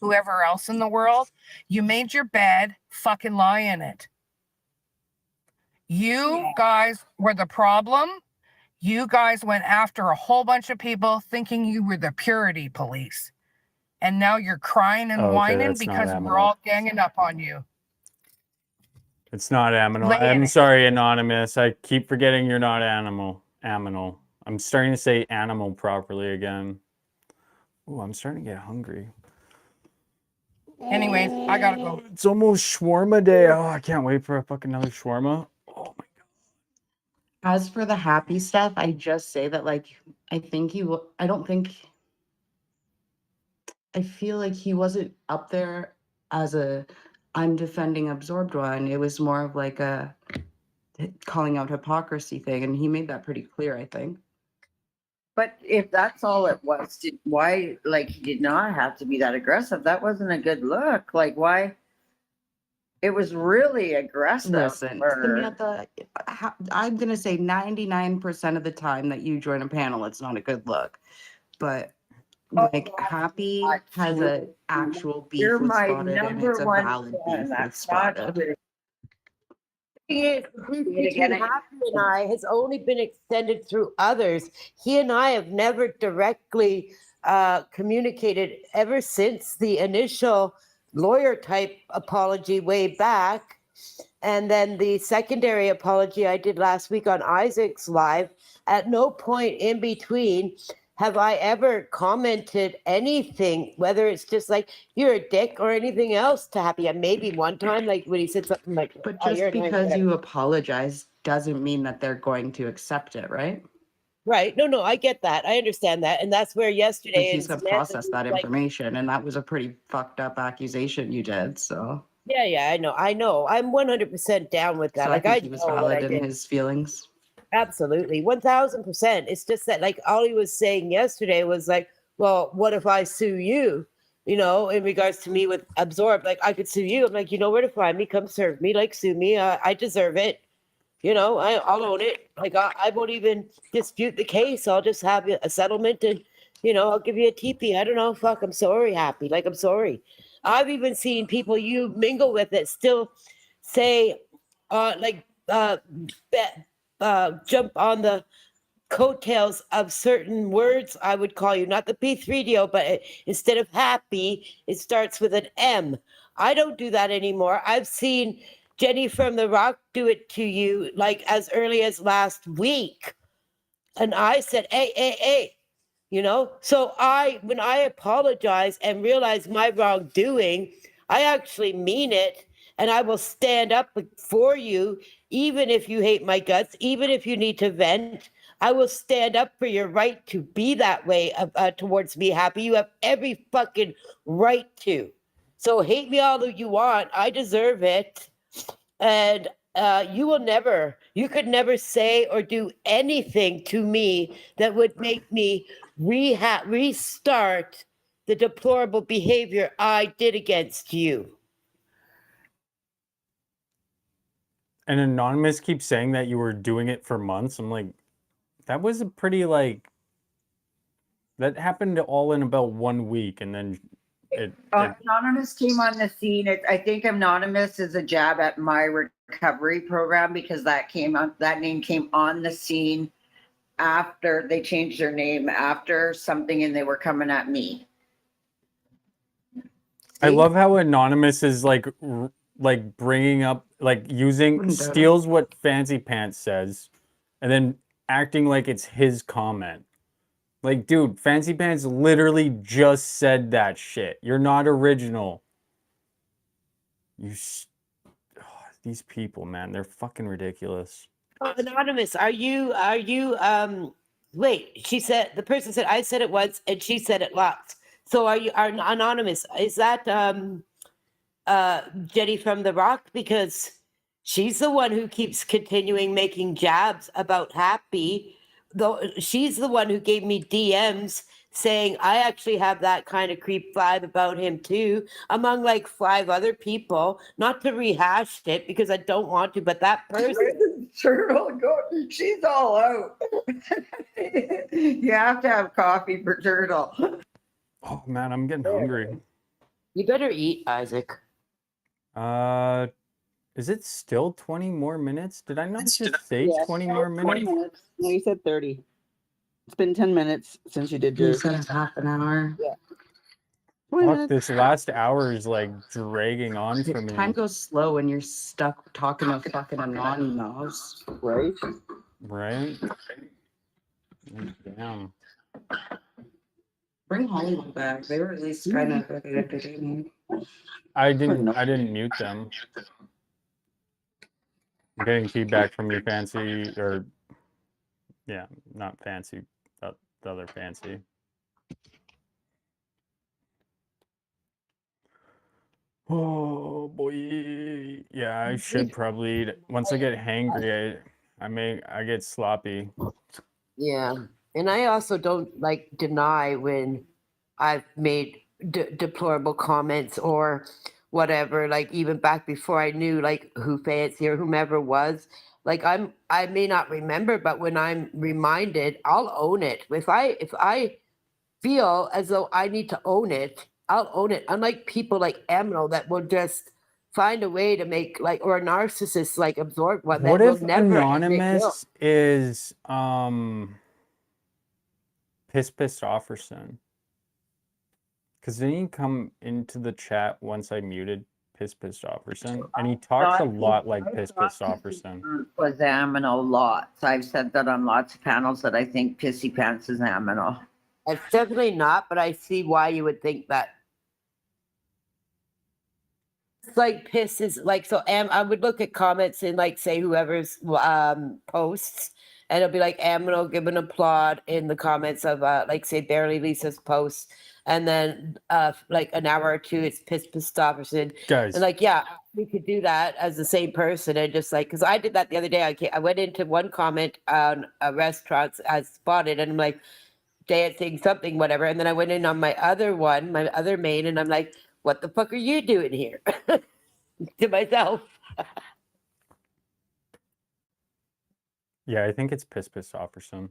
whoever else in the world, you made your bed, fucking lie in it. You guys were the problem. You guys went after a whole bunch of people thinking you were the purity police. And now you're crying and Okay, whining that's not because we're Aminal. all ganging up on you. It's not Aminal. Lay in I'm it. sorry, Anonymous. I keep forgetting you're not Aminal. I'm starting to say animal properly again. Oh, I'm starting to get hungry. Anyways, I gotta go. It's almost shawarma day. Oh, I can't wait for a fucking another shawarma. As for the Happy stuff, I just say that, like, I feel like he wasn't up there as I'm defending Absorbed One. It was more of like a calling out hypocrisy thing. And he made that pretty clear, I think. But if that's all it was, why, like, he did not have to be that aggressive? That wasn't a good look. Like, why? It was really aggressive. Listen, for- Samantha, I'm going to say 99% of the time that you join a panel, it's not a good look. But like, Happy has an actual beef You're with my Spotted, and number it's a one valid fan. beef with That's not Spotted. true. Between Happy and I has only been extended through others. He and I have never directly communicated ever since the initial lawyer type apology way back. And then the secondary apology I did last week on Isaac's live. At no point in between have I ever commented anything, whether it's just like, you're a dick or anything else to Happy. And maybe one time, like when he said something like, But "Oh, just you're annoying," because whatever. you apologize doesn't mean that they're going to accept it, right? Right. No, I get that. I understand that. And that's where yesterday He's in going to Samantha process was that like, information, and that was a pretty fucked up accusation you did. So Yeah, I know. I'm 100% down with that. So Like I I think he was know what I valid in did. his feelings. Absolutely, 1000%. It's just that, like, all he was saying yesterday was like, well, what if I sue you? You know, in regards to me with Absorb, like, I could sue you. I'm like, you know where to find me. Come serve me. Like, sue me. I deserve it. You know, I'll own it. Like, I won't even dispute the case. I'll just have a settlement and, you know, I'll give you a TP. I don't know. Fuck, I'm sorry, Happy. Like, I'm sorry. I've even seen people you mingle with that still say, like, jump on the coattails of certain words. I would call you not the P3DO, but instead of happy, it starts with an M. I don't do that anymore. I've seen Jenny from The Rock do it to you like as early as last week. And I said, hey, you know? So when I apologize and realize my wrongdoing, I actually mean it. And I will stand up for you, even if you hate my guts, even if you need to vent. I will stand up for your right to be that way towards me, Happy. You have every fucking right to. So hate me all you want. I deserve it. And you could never say or do anything to me that would make me restart the deplorable behavior I did against you. And Anonymous keeps saying that you were doing it for months. I'm like, that was a pretty that happened all in about 1 week, and then it Anonymous came on the scene. I think Anonymous is a jab at my recovery program because that name came on the scene after they changed their name after something, and they were coming at me. I love how Anonymous is bringing up, steals what Fancy Pants says and then acting like it's his comment. Like, dude, Fancy Pants literally just said that shit. You're not original. These people, man, they're fucking ridiculous. Anonymous, wait, the person said I said it once and she said it lots. So are Anonymous? Is that Jenny from The Rock? Because she's the one who keeps continuing making jabs about Happy. Though she's the one who gave me DMs saying I actually have that kind of creep vibe about him too, among like 5 other people. Not to rehash it because I don't want to, but that person. Turtle, she's all out. You have to have coffee for Turtle. Oh man, I'm getting hungry. You better eat, Isaac. Is it still 20 more minutes? Did I not just say 20 more minutes? 20 minutes. No, you said 30. It's been 10 minutes since you did You yours. said it's half an hour. Yeah. Fuck, this last hour is dragging on for me. Time goes slow when you're stuck talking to fucking Anonymous. Right? Right? Damn. Bring Hollywood back. They were at least kind of entertaining. I didn't mute them. I'm getting feedback from you, Fancy, or yeah, not Fancy, the other Fancy. Oh boy, yeah, I should probably eat. Once I get hangry, I get sloppy. Yeah, and I also don't deny when I've made deplorable comments or whatever. Like even back before I knew who Fancy or whomever was. I may not remember, but when I'm reminded, I'll own it. If I feel as though I need to own it, I'll own it. Unlike people like Amino that will just find a way to make or a narcissist absorb one. What that if will never Anonymous is pissed off or something? Because then he come into the chat once I muted pissed off or something, and he talks a lot like pissed off or something. Was Amino lots. I've said that on lots of panels that I think Pissy Pants is Amino. It's definitely not, but I see why you would think that. It's piss is so I would look at comments and say whoever's posts and it'll be like Amino give an applaud in the comments of like say Barely Lisa's post, and then like an hour or two it's Piss Stofferson. Guys. And like, yeah, we could do that as the same person and just like, because I did that the other day. I went into one comment on a restaurant I spotted, and I'm like dancing something, whatever. And then I went in on my other one, my other main, and I'm like, what the fuck are you doing here? To myself. Yeah, I think it's Piss Stofferson.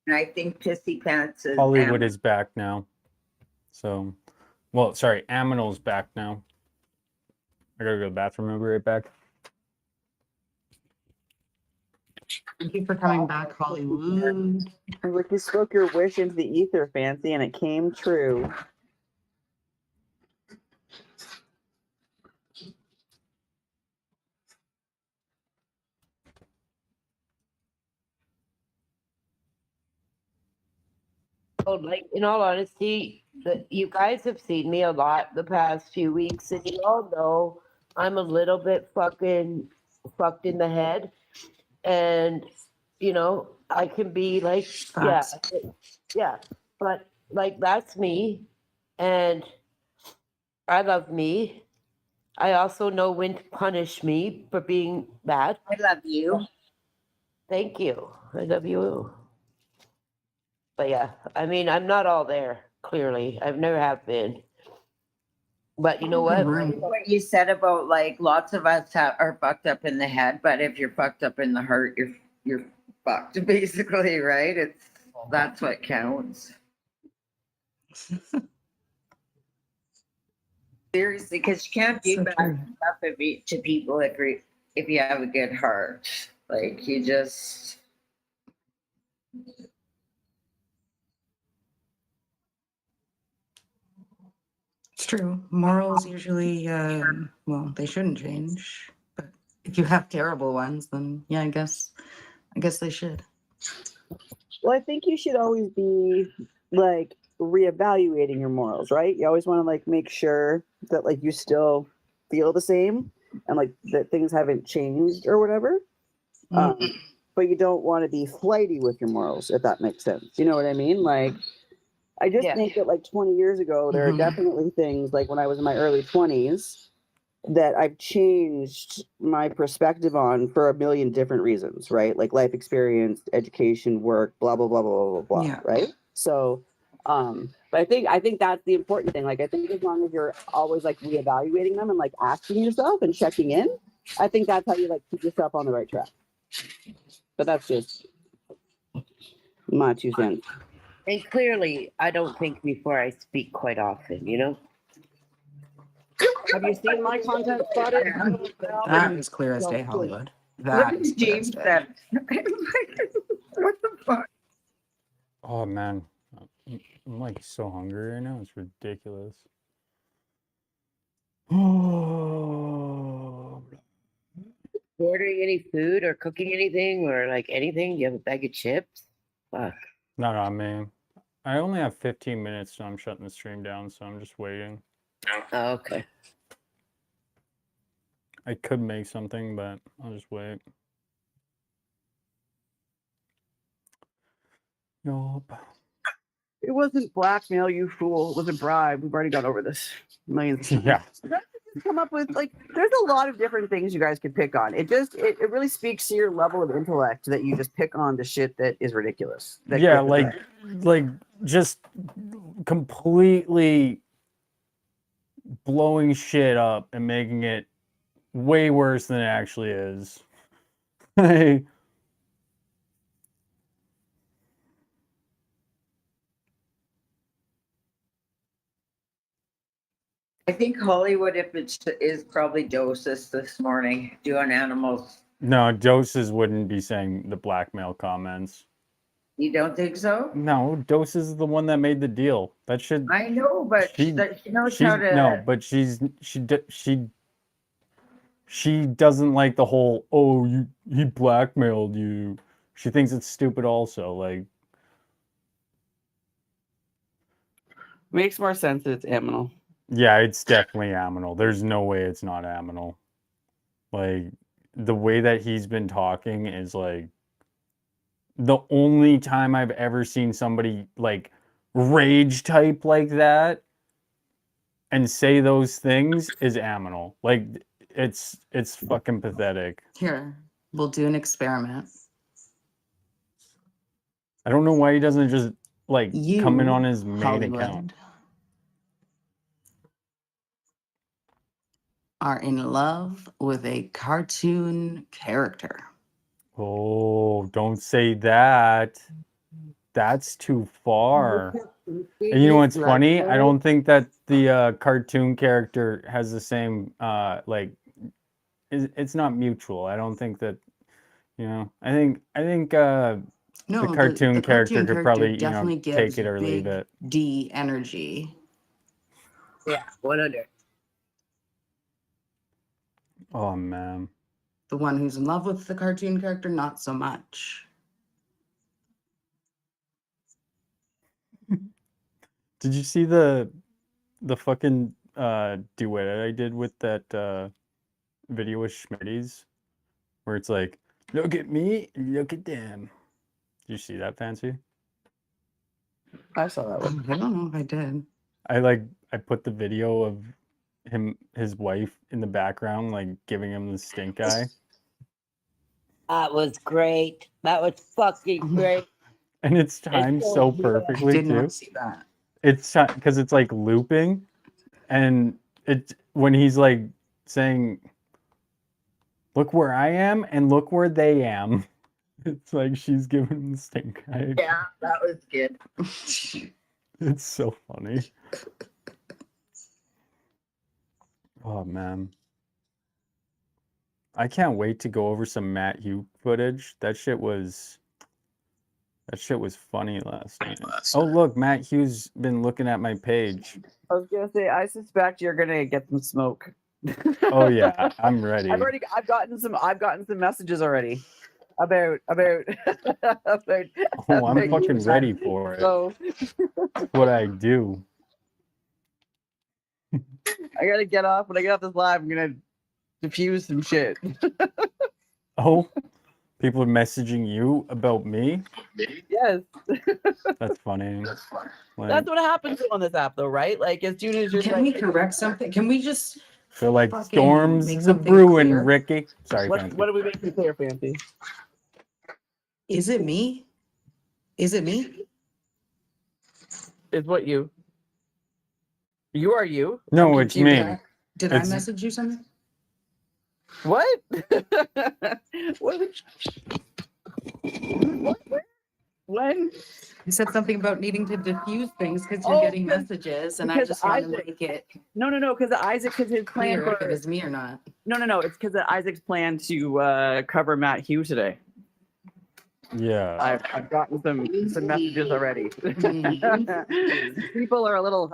And I think Pissy Pants is Hollywood is back now. So, well, sorry, Aminal's back now. I gotta go to the bathroom. I'll be right back. Thank you for coming back, Hollywood. Like you spoke your wish into the ether, Fancy, and it came true. Oh, like in all honesty, you guys have seen me a lot the past few weeks, and you all know I'm a little bit fucking fucked in the head, and you know I can be like, yeah, but like that's me, and I love me. I also know when to punish me for being bad. I love you. Thank you. I love you. But yeah, I mean, I'm not all there, clearly. I've never have been. But you know what? What you said about like lots of us are fucked up in the head, but if you're fucked up in the heart, you're fucked basically, right? That's what counts. Seriously, because you can't do bad stuff to people if you have a good heart. Like you just. It's true. Morals usually, well, they shouldn't change. But if you have terrible ones, then yeah, I guess they should. Well, I think you should always be like reevaluating your morals, right? You always want to like make sure that like you still feel the same and like that things haven't changed or whatever. But you don't want to be flighty with your morals, if that makes sense. You know what I mean? Like, I just think that like 20 years ago, there are definitely things like when I was in my early 20s that I've changed my perspective on for a million different reasons, right? Like life experience, education, work, blah, blah, blah, blah, blah, blah, right? So, but I think that's the important thing. Like, I think as long as you're always like reevaluating them and like asking yourself and checking in, I think that's how you like keep yourself on the right track. But that's just my 2 cents. And clearly, I don't think before I speak quite often, you know? Have you seen my content spotted? That is clear as day, Hollywood. That is clear as day. What the fuck? Oh man, I'm like so hungry right now. It's ridiculous. Oh. Ordering any food or cooking anything or like anything? You have a bag of chips? Fuck. No, I mean, I only have 15 minutes, so I'm shutting the stream down. So I'm just waiting. Oh, okay. I could make something, but I'll just wait. Yup. It wasn't blackmail, you fool. It was a bribe. We've already got over this millions of times. Yeah. Come up with like there's a lot of different things you guys could pick on. It really speaks to your level of intellect that you just pick on the shit that is ridiculous. Yeah, like just completely blowing shit up and making it way worse than it actually is. Like, I think Hollywood, if it is probably doses this morning, doing animals. no, Doses wouldn't be saying the blackmail comments. You don't think so? No, Doses is the one that made the deal. That should. I know, but she knows how to. No, but she doesn't like the whole he blackmailed you. She thinks it's stupid also. Like, Makes more sense that it's Aminal. yeah, it's definitely Aminal. There's no way it's not Aminal. Like the way that he's been talking is like the only time I've ever seen somebody like rage type like that and say those things is Aminal. Like it's fucking pathetic. Here, we'll do an experiment. I don't know why he doesn't just like come in You, on his main Hollywood, account. are in love with a cartoon character. Oh, don't say that. That's too far. And you know what's funny? I don't think that the cartoon character has the same like it's not mutual. I don't think that I think No, the cartoon character could probably definitely take it or leave big it. D energy. Yeah, 100. Oh man. The one who's in love with the cartoon character, not so much. Did you see the fucking duet I did with that video with Schmitty's? Where it's like, look at me, look at them. Did you see that, Fancy? I saw that one. I don't know if I did. I put the video of his wife in the background, like giving him the stink eye. That was great. That was fucking great. And it's timed so perfectly I did too. not see that. It's because it's like looping, and it when he's like saying, "Look where I am and look where they am." It's like she's giving him the stink eye. Yeah, that was good. It's so funny. Oh man. I can't wait to go over some Matt Hugh footage. That shit was funny last night. Oh look, Matt Hugh's been looking at my page. I was gonna say, I suspect you're gonna get some smoke. Oh yeah, I'm ready. I've gotten some messages already about about Oh, I'm fucking ready for it. So That's what I do. I gotta get off. When I get off this live, I'm gonna diffuse some shit. Oh, people are messaging you about me? Yes. That's funny. Like, That's what happens on this app, though, right? Like, as soon as you're Can we correct something? Can we just feel like fucking storms make a something brewing, clear? Ricky. Sorry, what Fancy. do we make you clear, Fancy? Is it me? Is it me? Is what you? You are you? No, it's me. Did It's- I message you something? What? What? When? You said something about needing to diffuse things because you're getting messages, and I because just want to Isaac- make it No, because Isaac, because his plan clear for if it is me or not. no, it's because Isaac's plan to cover Matt Hugh today. Yeah. I've gotten some messages already. People are a little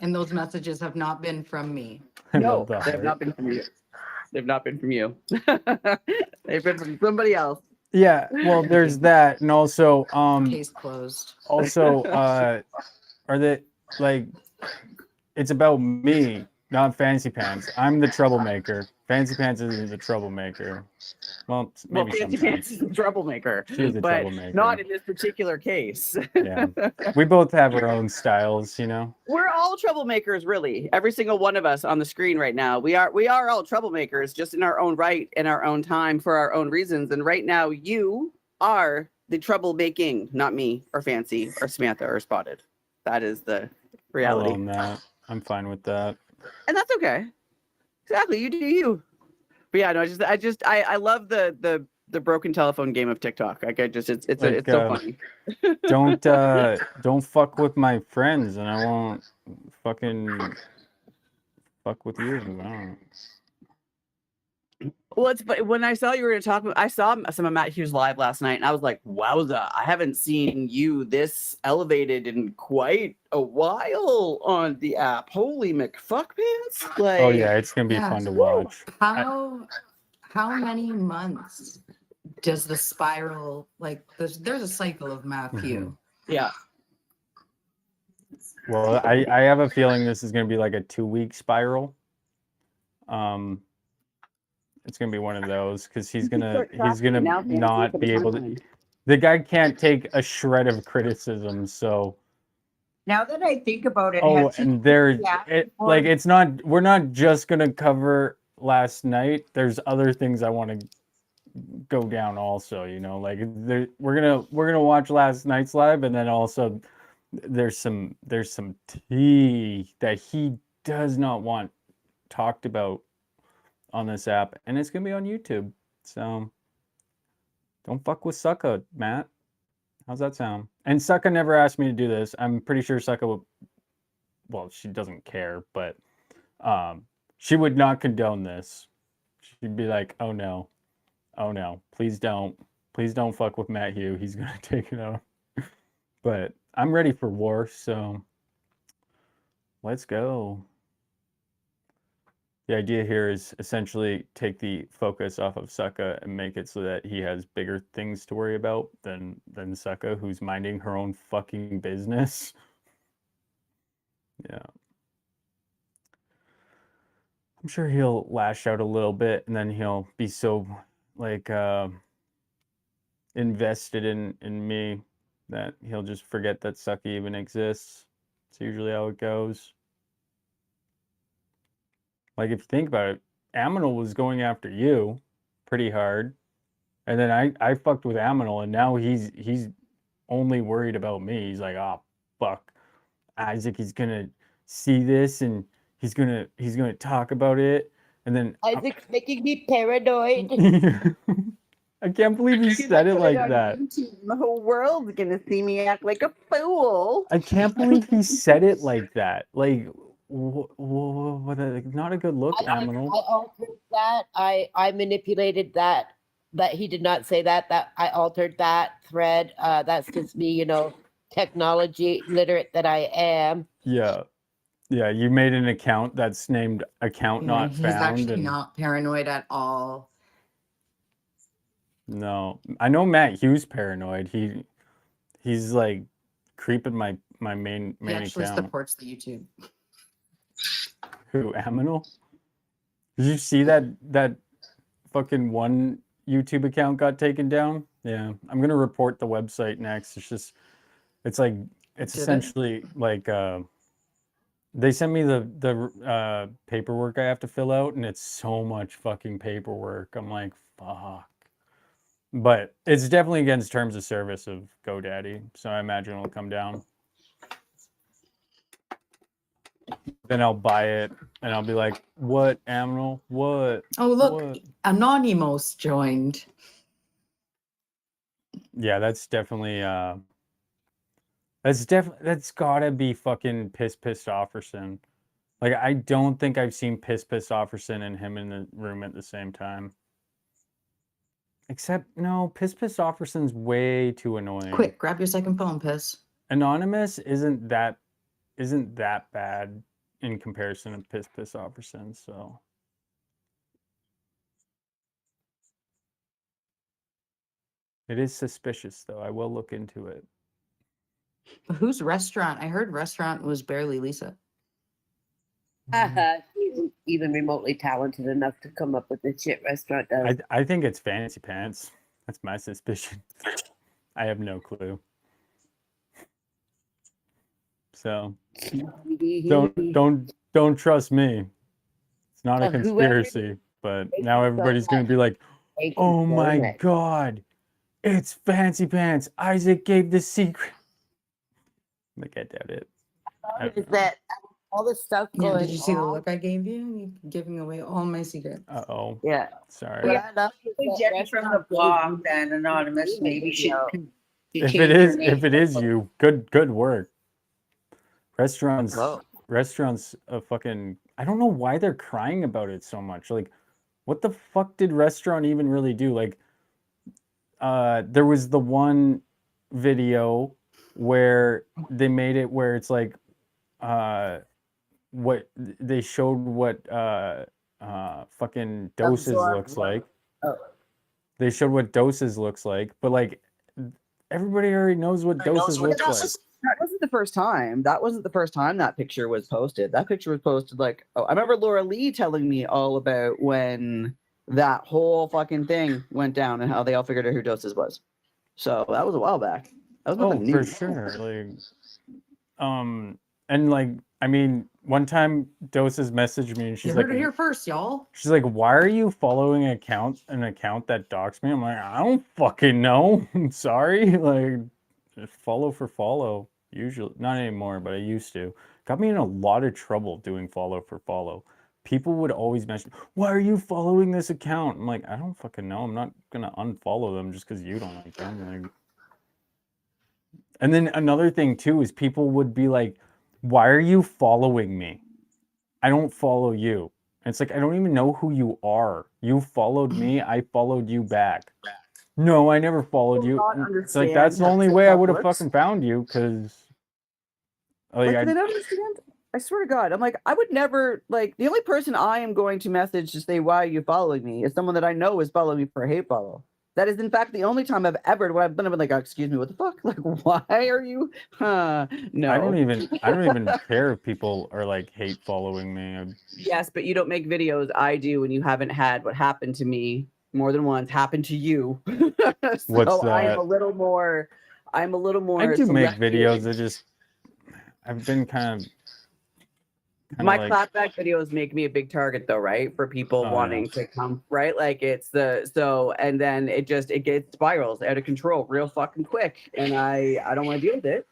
And those messages have not been from me. I No, love that they've heart. not been from you. They've not been from you. They've been from somebody else. Yeah, well, there's that, and also, Case closed. also, are they like? It's about me, not Fancy Pants. I'm the troublemaker. Fancy Pants isn't the troublemaker. Well, Well, maybe Fancy sometimes. Pants is a troublemaker, She's a but troublemaker. not in this particular case. Yeah, we both have our own styles, you know. We're all troublemakers, really. Every single one of us on the screen right now. We are all troublemakers, just in our own right, in our own time, for our own reasons. And right now, you are the troublemaking, not me or Fancy or Samantha or Spotted. That is the reality, I'll own that. I'm fine with that. and that's okay. Exactly, you do you. But yeah, no, I love the broken telephone game of TikTok. Like it's Like, so funny. Don't fuck with my friends, and I won't fucking fuck with you. I don't. Well, but when I saw you were going to talk, I saw some of Matt Hughes live last night, and I was like, "Wowza! I haven't seen you this elevated in quite a while on the app. Holy McFuckpants!" Like, Oh yeah, it's gonna be Yeah. fun to watch. How many months does the spiral, like there's a cycle of Matthew? yeah. Well, I have a feeling this is gonna be like a 2-week spiral. It's gonna be one of those because he's can gonna start tracking now, Fancy, not for be the able to. timeline. The guy can't take a shred of criticism. So Now that I think about it, oh, has he and there, reacted like for- it's not. We're not just gonna cover last night. There's other things I want to go down also. You know, like we're gonna watch last night's live, and then also there's some tea that he does not want talked about on this app, and it's gonna be on YouTube. So don't fuck with Sucka, Matt. How's that sound? And Sucka never asked me to do this. I'm pretty sure Sucka would. Well, she doesn't care, but she would not condone this. She'd be like, "Oh no, please don't fuck with Matt Hugh. He's gonna take it out." But I'm ready for war, so let's go. The idea here is essentially take the focus off of Sucka and make it so that he has bigger things to worry about than Sucka, who's minding her own fucking business. Yeah. I'm sure he'll lash out a little bit and then he'll be so like invested in me that he'll just forget that Sucka even exists. It's usually how it goes. Like, if you think about it, Aminal was going after you pretty hard. And then I fucked with Aminal, and now he's only worried about me. He's like, oh, fuck. Isaac, he's going to see this, and he's gonna talk about it. And then Isaac's making me paranoid. I can't believe you said it like On that. YouTube, the whole world's gonna see me act like a fool. I can't believe he said it like that. Like, what not a good look, Aminal. I altered that. I manipulated that. That he did not say that. That I altered that thread. That's just me, you know, technology literate that I am. Yeah. Yeah, you made an account that's named account not He's found. actually And not paranoid at all. no, I know Matt Hughes paranoid. He's like creeping my main He actually account. supports the YouTube. Who, Aminal? Did you see that fucking one YouTube account got taken down? Yeah, I'm gonna report the website next. It's Did it? essentially like they sent me the paperwork I have to fill out, and it's so much fucking paperwork. I'm like, fuck. But it's definitely against terms of service of GoDaddy, so I imagine it'll come down. Then I'll buy it, and I'll be like, "What, Aminal? What?" Oh, look, What? Anonymous joined. Yeah, that's definitely that's gotta be fucking pissed offerson. Like, I don't think I've seen pissed offerson and him in the room at the same time. Except no, pissed offerson's way too annoying. Quick, grab your second phone, Piss. Anonymous isn't that bad in comparison to pissed offerson, so it is suspicious though. I will look into it. Whose restaurant? I heard restaurant was barely Lisa. She's even remotely talented enough to come up with the shit restaurant does. I think it's Fancy Pants. That's my suspicion. I have no clue. So don't trust me. It's not a Whoever conspiracy, but now everybody's gonna be like, "Oh my god, it's Fancy Pants! Isaac gave the secret." Like, I doubt it. Is that all the stuff Yeah, going did you see the on? look I gave you? You're giving away all my secrets. Uh-oh. Yeah. Sorry. What I love is that Jenny from the restaurant blog, then Anonymous, maybe should. If it is you, good work. Restaurants fucking, I don't know why they're crying about it so much. Like, what the fuck did restaurant even really do? Like, there was the one video where they made it where it's like what they showed what fucking doses looks like. They showed what doses looks like, but like everybody already knows what doses looks like. That wasn't the first time. That wasn't the first time that picture was posted. That picture was posted like, oh, I remember Laura Lee telling me all about when that whole fucking thing went down and how they all figured out who Doses was. So that was a while back. That was nothing for new. sure. Like, and like, I mean, one time Doses messaged me and You she's heard like, it here first, y'all. she's like, why are you following an account that doxed me? I'm like, I don't fucking know. I'm sorry. Like, just follow for follow. Usually, not anymore, but I used to. Got me in a lot of trouble doing follow for follow. People would always mention, why are you following this account? I'm like, I don't fucking know. I'm not gonna unfollow them just because you don't like them. Like, and then another thing too is people would be like, why are you following me? I don't follow you. And it's like, I don't even know who you are. You followed me, I followed you back. No, I never followed you. It's like, that's the only way I would have fucking found you, because Like, they don't understand. I swear to God, I'm like, I would never, like, the only person I am going to message to say, why are you following me, is someone that I know is following me for a hate follow. That is, in fact, the only time I've ever, when I've been like, excuse me, what the fuck? Like, why are you? No. I don't even care if people are like hate following me. Yes, but you don't make videos. I do, and you haven't had what happened to me more than once happen to you. So What's that? I'm a little more. I do make videos. I've been kind of my like, clapback videos make me a big target though, right? For people wanting to come, right? Like it's and then it gets spirals out of control real fucking quick. And I don't want to deal with it.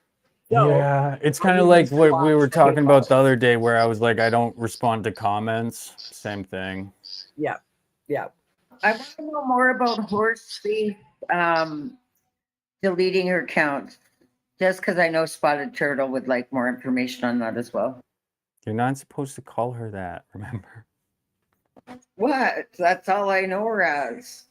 So, yeah, it's kind of like what we were talking about the other day where I was like, I don't respond to comments. Same thing. Yeah. Yeah. I want to know more about Horseface deleting her account. Just because I know Spotted Turtle would like more information on that as well. You're not supposed to call her that, remember? What? That's all I know her as.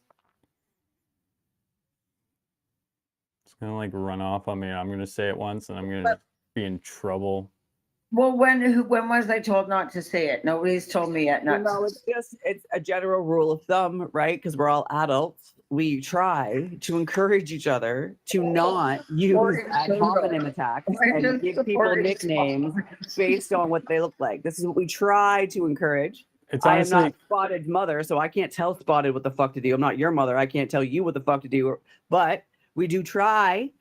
It's gonna like run off on me. I'm gonna say it once and I'm gonna be in trouble. Well, when was I told not to say it? Nobody's told me yet. Not No, it's a general rule of thumb, right? Because we're all adults. We try to encourage each other to not use ad hominem attacks and give people nicknames based on what they look like. This is what we try to encourage. It's I am honestly, not Spotted mother, so I can't tell Spotted what the fuck to do. I'm not your mother. I can't tell you what the fuck to do. But we do try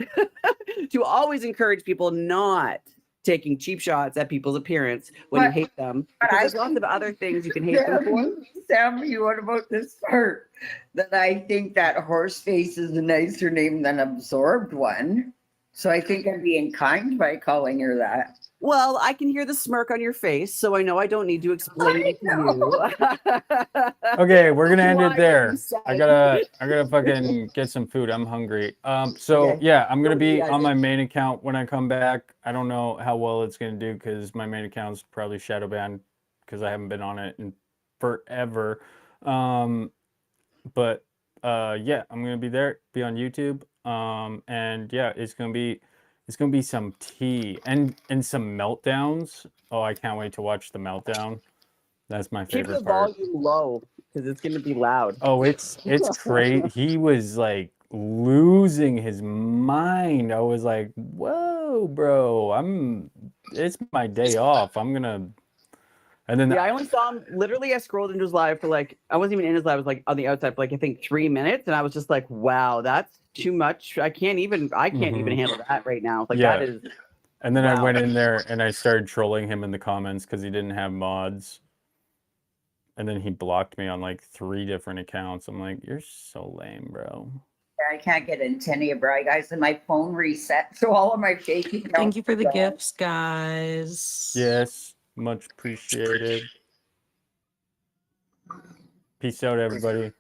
to always encourage people not taking cheap shots at people's appearance when you hate them. Because there's lots of other things you can hate them for. Sammy, what about this part? That I think that Horseface is a nicer name than Absorbed One. So I think I'm being kind by calling her that. Well, I can hear the smirk on your face, so I know I don't need to explain it to you. okay, we're gonna end it there. I gotta fucking get some food. I'm hungry. So yeah, I'm gonna be on my main account when I come back. I don't know how well it's gonna do because my main account's probably shadow banned because I haven't been on it in forever. But yeah, I'm gonna be there, be on YouTube. And yeah, it's gonna be some tea and some meltdowns. Oh, I can't wait to watch the meltdown. That's my Keep favorite the part. volume low because it's gonna be loud. Oh, it's crazy. He was like losing his mind. I was like, whoa, bro, it's my day off. I'm gonna. And then I only saw him literally. I scrolled into his live for like, I wasn't even in his live. I was like on the outside for like I think 3 minutes, and I was just like, wow, that's too much. I can't even handle that right now. Like that is. And then I went in there and I started trolling him in the comments because he didn't have mods. And then he blocked me on like 3 different accounts. I'm like, you're so lame, bro. I can't get into any of Bri guys, and my phone reset. So all of my fake accounts. Thank you for the gifts, guys. Yes. Much appreciated. Peace out, everybody.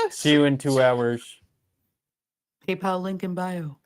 See you in 2 hours. PayPal link in bio.